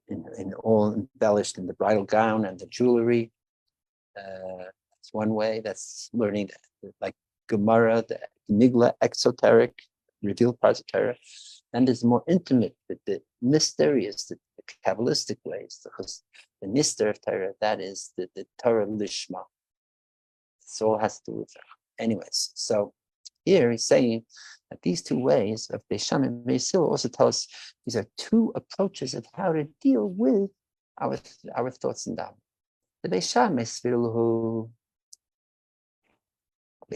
in all embellished in the bridal gown and the jewelry. That's one way. That's learning like Gemara, the Nigla, exoteric, revealed parts of Torah. And there's more intimate, the mysterious, the Kabbalistic ways. Because the Nister of Torah, that is the Torah Lishma. It all has to do with that. Anyways, so here he's saying that these two ways of Beis Shammai and Beis Hillel also tell us these are two approaches of how to deal with our thoughts and doubts. The Beis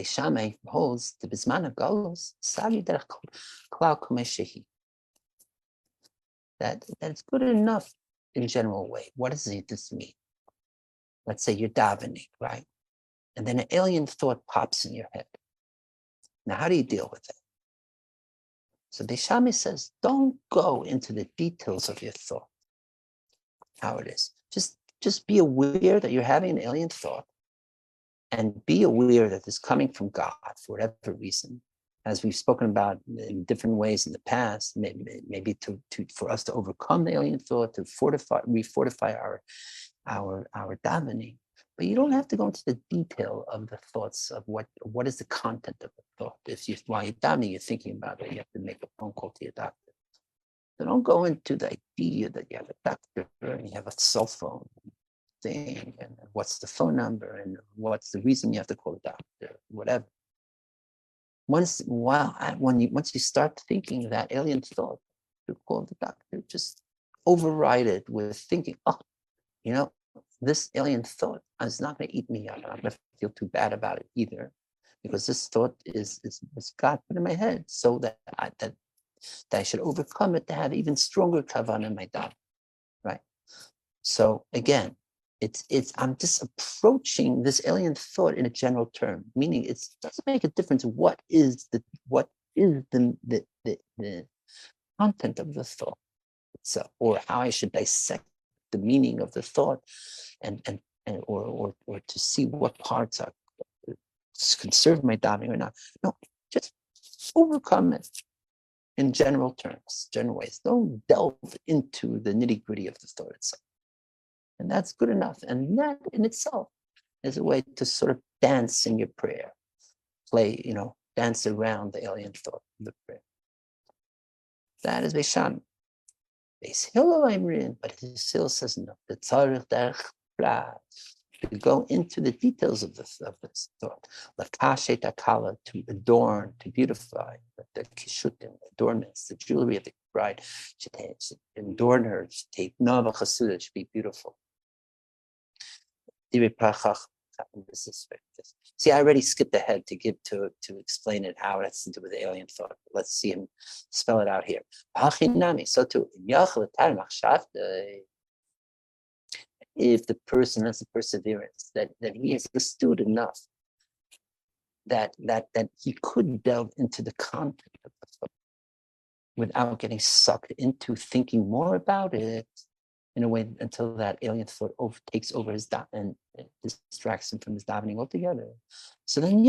Shammai holds the Bisman of Galus, Savi Derech Klal Kumeshehi. That it's good enough in general way. What does this mean? Let's say you're davening, right? And then an alien thought pops in your head. Now, how do you deal with it? So Beis Shammai says, don't go into the details of your thought, how it is. Just be aware that you're having an alien thought, and be aware that it's coming from God for whatever reason. As we've spoken about in different ways in the past, maybe for us to overcome the alien thought, to refortify our davening. But you don't have to go into the detail of the thoughts of what is the content of the thought. While you're davening, you're thinking about it, you have to make a phone call to your doctor. So don't go into the idea that you have a doctor and you have a cell phone thing, and what's the phone number, and what's the reason you have to call the doctor, whatever. Once you start thinking that alien thought to call the doctor, just override it with thinking, this alien thought is not going to eat me up. I'm not going to feel too bad about it either, because this thought is God put in my head, so that I should overcome it to have even stronger kavanah in my davening, right? So again, I'm just approaching this alien thought in a general term, meaning it doesn't make a difference what is the content of the thought itself, or how I should dissect the meaning of the thought, or to see what parts are conserve my davening or not. No, just overcome it in general terms, general ways. Don't delve into the nitty-gritty of the thought itself. And And that's good enough. And that in itself is a way to sort of dance in your prayer, play, dance around the alien thought of the prayer. That is Beishan. Beis Hillel Imrin, but Beis Hillel says no. The tzarich derech prat, to go into the details of this thought, lakashet akala, to adorn, to beautify the kishutim, adornments, the jewelry of the bride, should adorn her, should take nova chasuda, should be beautiful. See, I already skipped ahead to explain it how it has to do with the alien thought. Let's see him spell it out here. So too, if the person has the perseverance that he is astute enough that he could delve into the content of the thought without getting sucked into thinking more about it in a way until that alien thought takes over his and distracts him from his davening altogether. So then,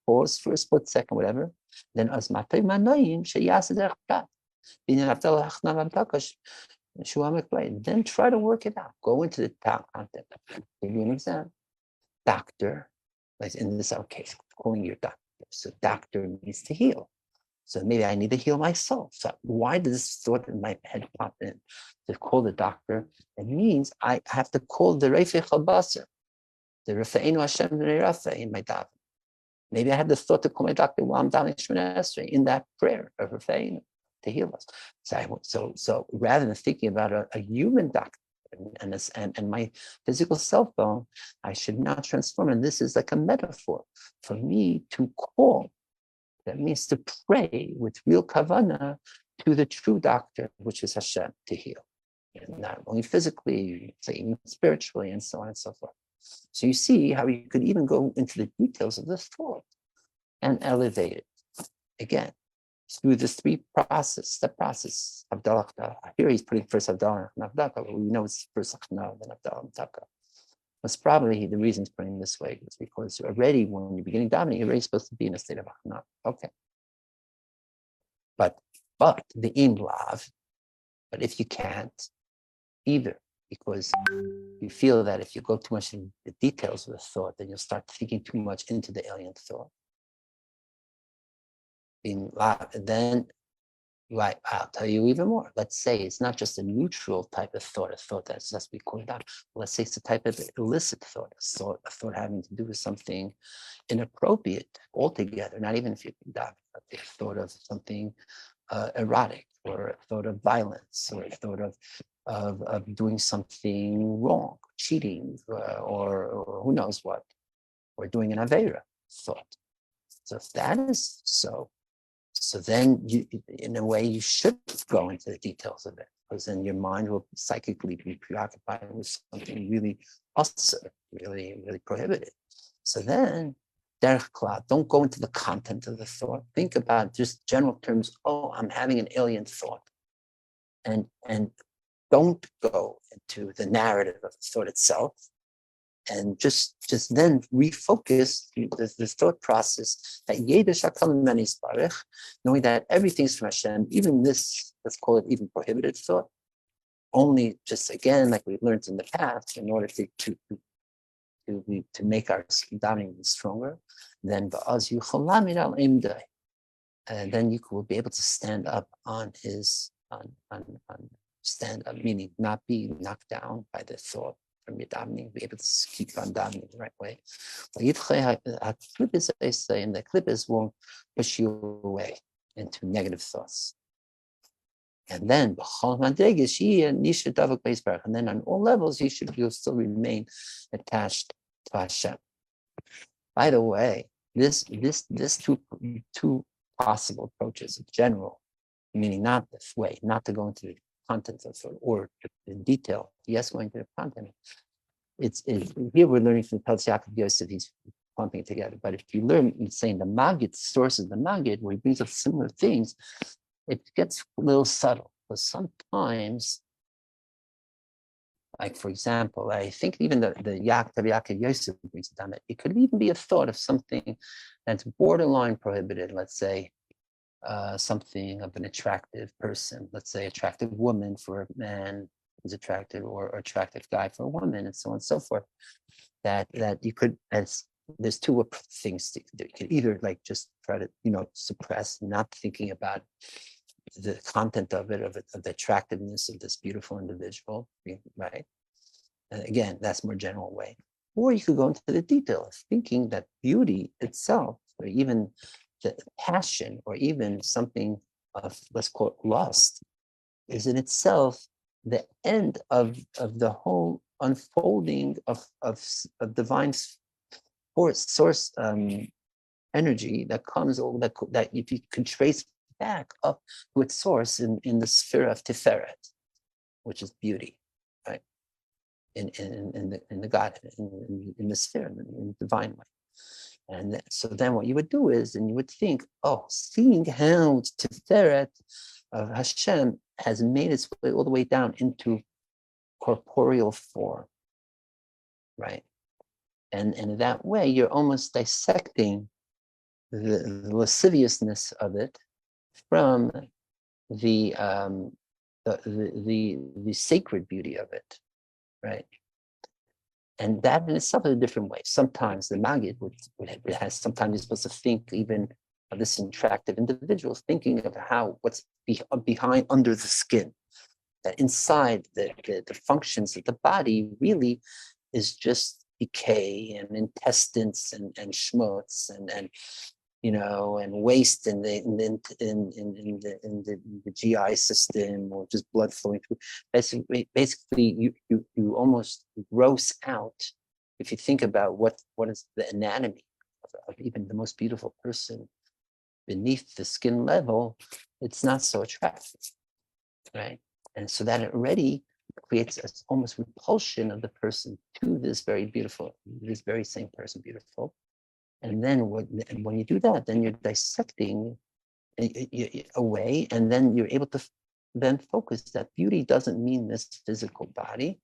pause for a split second, whatever. Then then try to work it out. Go into the content. Give you an example. Doctor, like in this case, calling your doctor. So doctor needs to heal. So maybe I need to heal myself. So why does this thought in my head pop in? To call the doctor, it means I have to call the Reifei Chalbasar, the Rafeinu Hashem Rafa in my davening. Maybe I have the thought to call my doctor while I'm davening Shemona Esrei in that prayer of Rafeinu to heal us. So rather than thinking about a human doctor and my physical cell phone, I should now transform. And this is like a metaphor for me to call. That means to pray with real kavana to the true doctor, which is Hashem, to heal. And not only physically, even spiritually, and so on and so forth. So you see how you could even go into the details of this thought and elevate it. Again, through this step process, Havdalah. Here he's putting first Havdalah and Havdalah, but we know it's first Achna, then Havdalah and Taka. That's probably the reason it's putting this way, is because already when you're beginning davening, you're already supposed to be in a state of Achna. Okay. But the imlav, but if you can't, either, because you feel that if you go too much in the details of the thought, then you'll start thinking too much into the alien thought. Then, right, I'll tell you even more. Let's say it's not just a neutral type of thought, a thought that's just be called out. Let's say it's a type of illicit thought, a thought having to do with something inappropriate altogether, not even if you can dive, but a thought of something erotic, or a thought of violence, or a thought of doing something wrong, cheating, or who knows what, or doing an Aveira thought. So if that is so then you, in a way, you should go into the details of it, because then your mind will psychically be preoccupied with something really awesome, really, really prohibited. So then, derech klal, don't go into the content of the thought. Think about just general terms. Oh, I'm having an alien thought, and don't go into the narrative of the thought itself, and just then refocus the thought process that knowing that everything's from Hashem, even this, let's call it even prohibited thought, only just again, like we've learned in the past, in order to make our davening stronger, then and then you will be able to stand up on stand up, meaning not be knocked down by the thought from your davening, be able to keep on davening the right way. And the clippers won't push you away into negative thoughts. And then, and then on all levels, you'll still remain attached to Hashem. By the way, this two possible approaches, general, meaning not this way, not to go into the content of it or in detail. Yes, going to the content. It's here we're learning from Peltz Yaakov Yosef. He's clumping it together. But if you learn, saying the Maggid, sources of the Maggid, where he brings up similar things, it gets a little subtle. Because sometimes, like for example, I think even the Yaakov Yosef brings it down that it could even be a thought of something that's borderline prohibited. Let's say something of an attractive person, let's say attractive woman for a man, who's attractive, or attractive guy for a woman, and so on and so forth. That you could, as there's two things that you could either like just try to suppress, not thinking about the content of it, of the attractiveness of this beautiful individual, right? And again, that's more general way. Or you could go into the detail of thinking that beauty itself, or even the passion, or even something of, let's call it lust, is in itself the end of the whole unfolding of divine source energy that comes, or that if you can trace back up to its source in the sphere of Tiferet, which is beauty, right? In the God, in the sphere, in the divine way. And so then what you would do is, and you would think, oh, seeing how Tiferet of Hashem has made its way all the way down into corporeal form, right? And in that way, you're almost dissecting the lasciviousness of it from the sacred beauty of it, right? And that in itself is a different way. Sometimes the Maggid has, sometimes you're supposed to think even of this attractive individual, thinking of what's behind, under the skin, that inside the functions of the body really is just decay and intestines and schmutz and waste in the GI system, or just blood flowing through. Basically, you almost gross out if you think about what is the anatomy of even the most beautiful person beneath the skin level. It's not so attractive, right? And so that already creates almost repulsion of the person to this very same person, beautiful. And then when you do that, then you're dissecting away, and then you're able to then focus that beauty doesn't mean this physical body,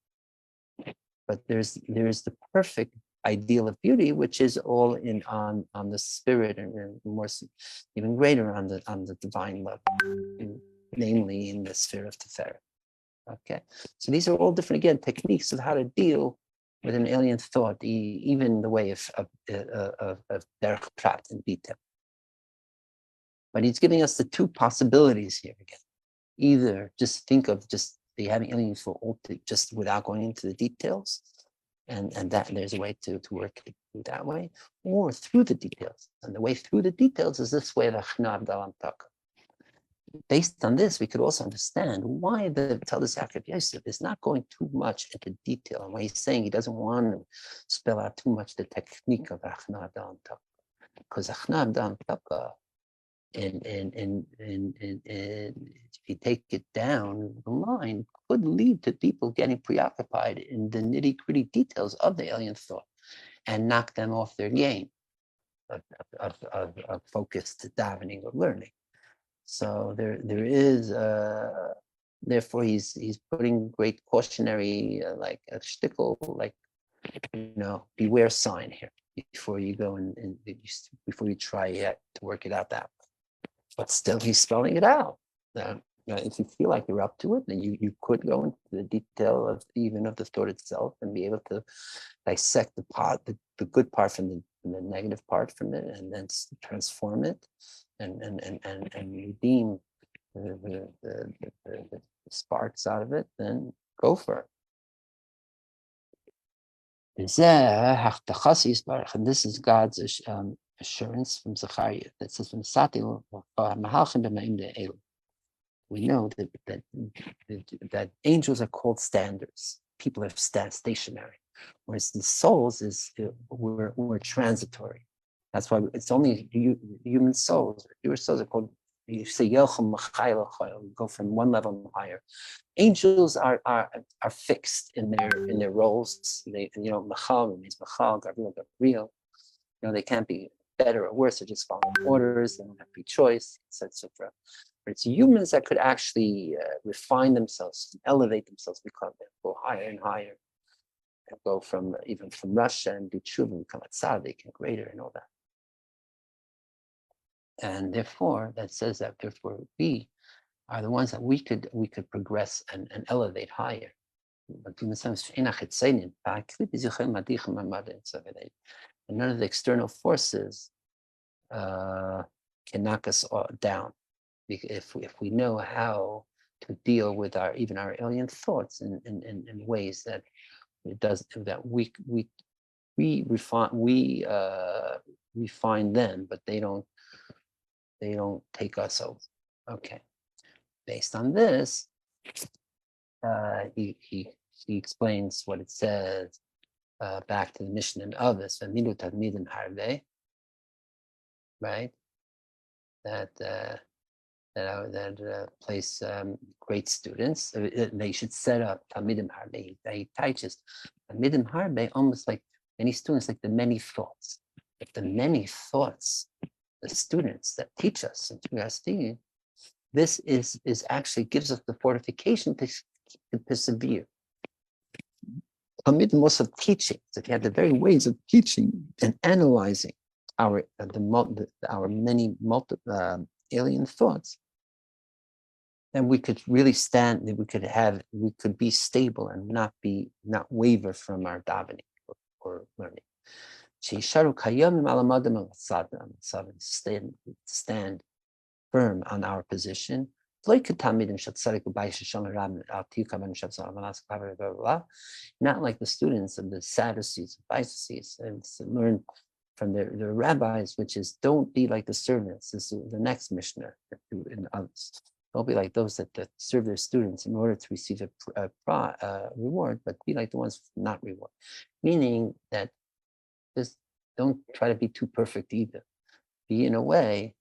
but there's the perfect ideal of beauty, which is all on the spirit, and more even greater on the divine level, namely in the sphere of Tiferet. Okay, so these are all different, again, techniques of how to deal with an alien thought, even the way of Derech Prat in detail. But he's giving us the two possibilities here again. Either just think of just the having alien thought just without going into the details, and that there's a way to work through that way, or through the details. And the way through the details is this way of Achna Abdalam Taka. Based on this, we could also understand why the Talmud Yaakov Yosef is not going too much into detail, and why he's saying he doesn't want to spell out too much the technique of Achna Abdalam Taka. Because Achna Abdalam Taka, if you take it down the line, could lead to people getting preoccupied in the nitty-gritty details of the alien thought and knock them off their game of focused davening or learning. So there is, therefore he's putting great cautionary, like a shtickle, like, beware sign here before you go and before you try to work it out that way. But still, he's spelling it out. If you feel like you're up to it, then you could go into the detail of even of the thought itself and be able to dissect the good part from the negative part from it, and then transform it and redeem the sparks out of it. Then go for it. And this is God's assurance from Zechariah that says, we know that angels are called standards. People are stationary, whereas the souls we're transitory. That's why it's only human souls. Your souls are called. You say go from one level higher. Angels are fixed in their roles. They machal means machal, Gabriel. They can't be better or worse. They're just following orders. They don't have free choice, etc. But it's humans that could actually refine themselves, elevate themselves, go higher and higher, and go from Russia and do tshuva and become a tzaddik and greater and all that. And therefore, that says that therefore we are the ones that we could progress and elevate higher. And none of the external forces can knock us down. If we know how to deal with even our alien thoughts in ways that it does, that we refine them, but they don't take us over. Okay. Based on this, he explains what it says back to the Mishnah and others, right? That place great students. They should set up Talmidim Harbe. He teaches Talmidim Harbe almost like many students, like the many thoughts. But the many thoughts, the students that teach us in Chasidim, this is actually gives us the fortification to persevere. Amid most of teaching, if you have the very ways of teaching and analyzing our many alien thoughts, then we could really stand. We could be stable and not waver from our davening or learning. Stand firm on our position. Not like the students of the Sadducees, Pharisees, and learn from their rabbis, which is don't be like the servants. This is the next Mishnah in others. Don't be like those that serve their students in order to receive a reward, but be like the ones not reward. Meaning that just don't try to be too perfect either. Be in a way,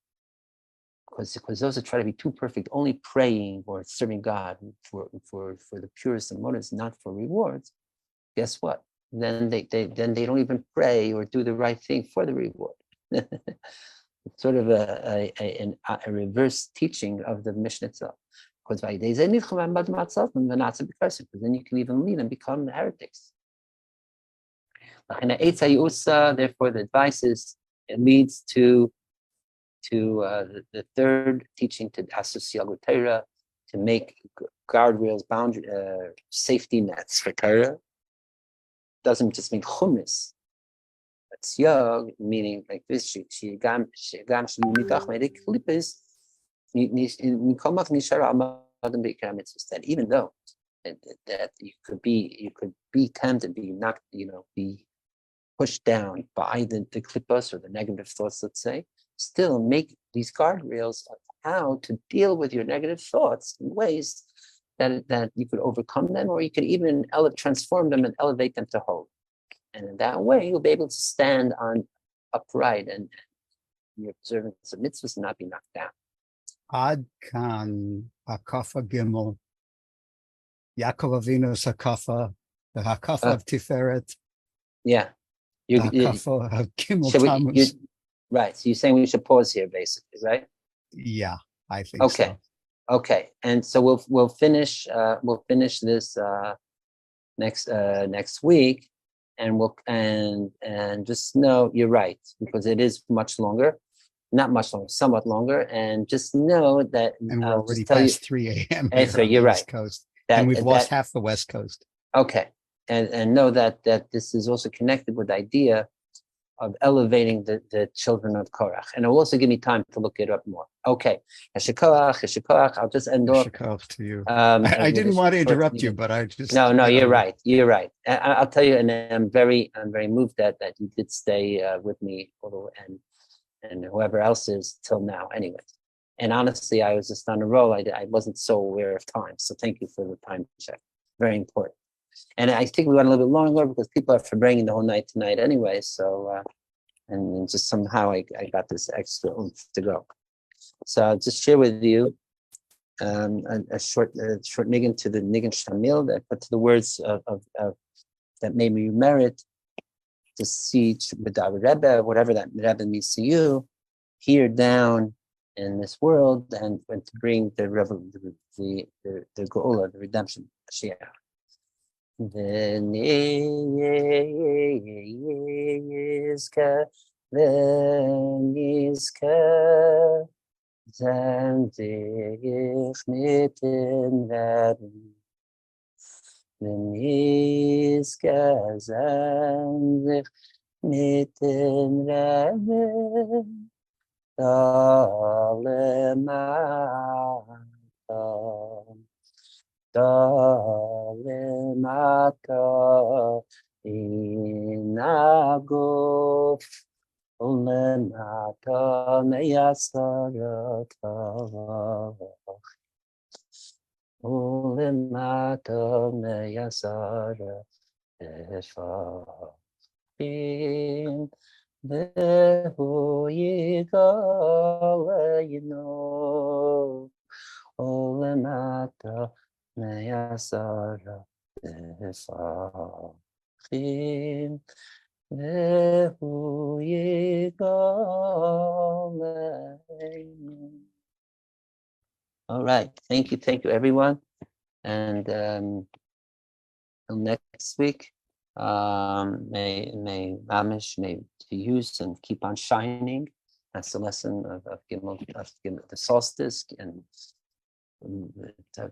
because those that try to be too perfect, only praying or serving God for the purest of motives, not for rewards. Guess what? Then they don't even pray or do the right thing for the reward. It's sort of a reverse teaching of the Mishnah itself. Because then you can even lead and become heretics. Therefore, the advice is it leads to the third teaching, to associate Torah, to make guardrails, boundary, safety nets for Torah. Doesn't just mean chumis. That's yog, meaning like this. That even though that you could be tempted, be pushed down by the klippas or the negative thoughts, let's say, still make these guardrails of how to deal with your negative thoughts in ways that you could overcome them, or you could even transform them and elevate them to holy. And in that way, you'll be able to stand on upright and your observance of mitzvahs not be knocked down. Ad kan hakafa gimel, Yaakov Avinu's hakafa, the hakafa of Tiferet. Yeah. Hakafa of Gimel Tammuz. Right. So you're saying we should pause here, basically, right? Yeah, I think so. Okay. And so we'll finish this next week, and just know you're right, because it is much longer. Not much longer, somewhat longer, and just know that. And we're already past 3 a.m. here on you're the right. East Coast, and we've lost half the West Coast. Okay, and know that this is also connected with the idea of elevating the children of Korach, and it will also give me time to look it up more. Okay, Hashikoach. I'll just end off. Hashikoach to you. I didn't want to interrupt you, but I just. No, you're right. You're right. I'll tell you, and I'm very moved that you did stay with me, and whoever else is till now, anyways. And honestly, I was just on a roll. I wasn't so aware of time. So thank you for the time check. Very important. And I think we went a little bit longer because people are for bringing the whole night tonight anyway. So, and just somehow I got this extra oomph to go. So I'll just share with you a short niggin to the niggin shamil, that to the words of that made me merit to see with the Rebbe, whatever that Rebbe means to you, here down in this world, and to bring the Geula, the redemption, Mashiach. V'nizka zan dich mitten werden. ונזכזן זך מיתן רבה דלמטה in הגוף ולמטה מייסרת ולמטה מייסרת אפרים והוא יגלנו ולמטה מייסרת אפרים והוא יגלנו. All right, thank you everyone, and till next week, may Amish may to use and keep on shining. That's the lesson of Gimel, the solstice, and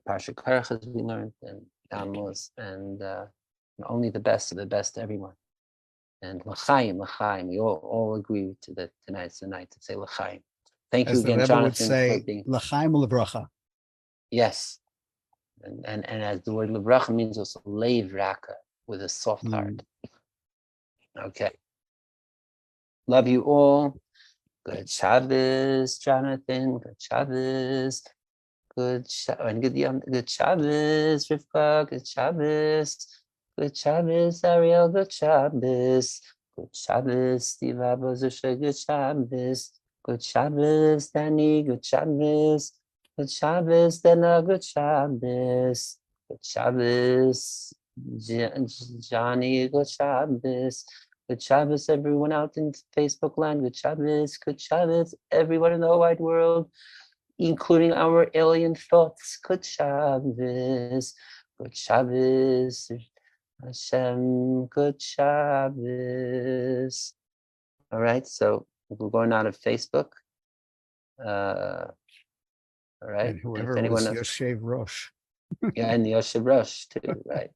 Parsha Karach as we learned, and Amos, and only the best of the best to everyone. And l'chaim, we all agree to that tonight's the night to say l'chaim. Thank you As the again, Rebbe Jonathan, would say, for being. L'chaim u'levracha. Yes, and as the word levracha means also leiv raka, with a soft heart. Okay. Love you all. Good Shabbos, Jonathan. Good Shabbos. Good Shabbos, Rivka. Good Shabbos. Good Shabbos, Ariel. Good Shabbos. Good Shabbos, Steve Abozusha. Good Shabbos. Good Shabbos, Danny. Good Shabbos. Good Shabbos, Dana. Good Shabbos. Good Shabbos, Johnny. Good Shabbos. Good Shabbos, everyone out in Facebook land. Good Shabbos. Good Shabbos, everyone in the whole wide world, including our alien thoughts. Good Shabbos. Good Shabbos, Hashem. Good Shabbos. All right, so we're going out of Facebook. All right. And whoever if anyone was else, Yoshev Rosh. yeah, and the Yoshev Rosh too, right?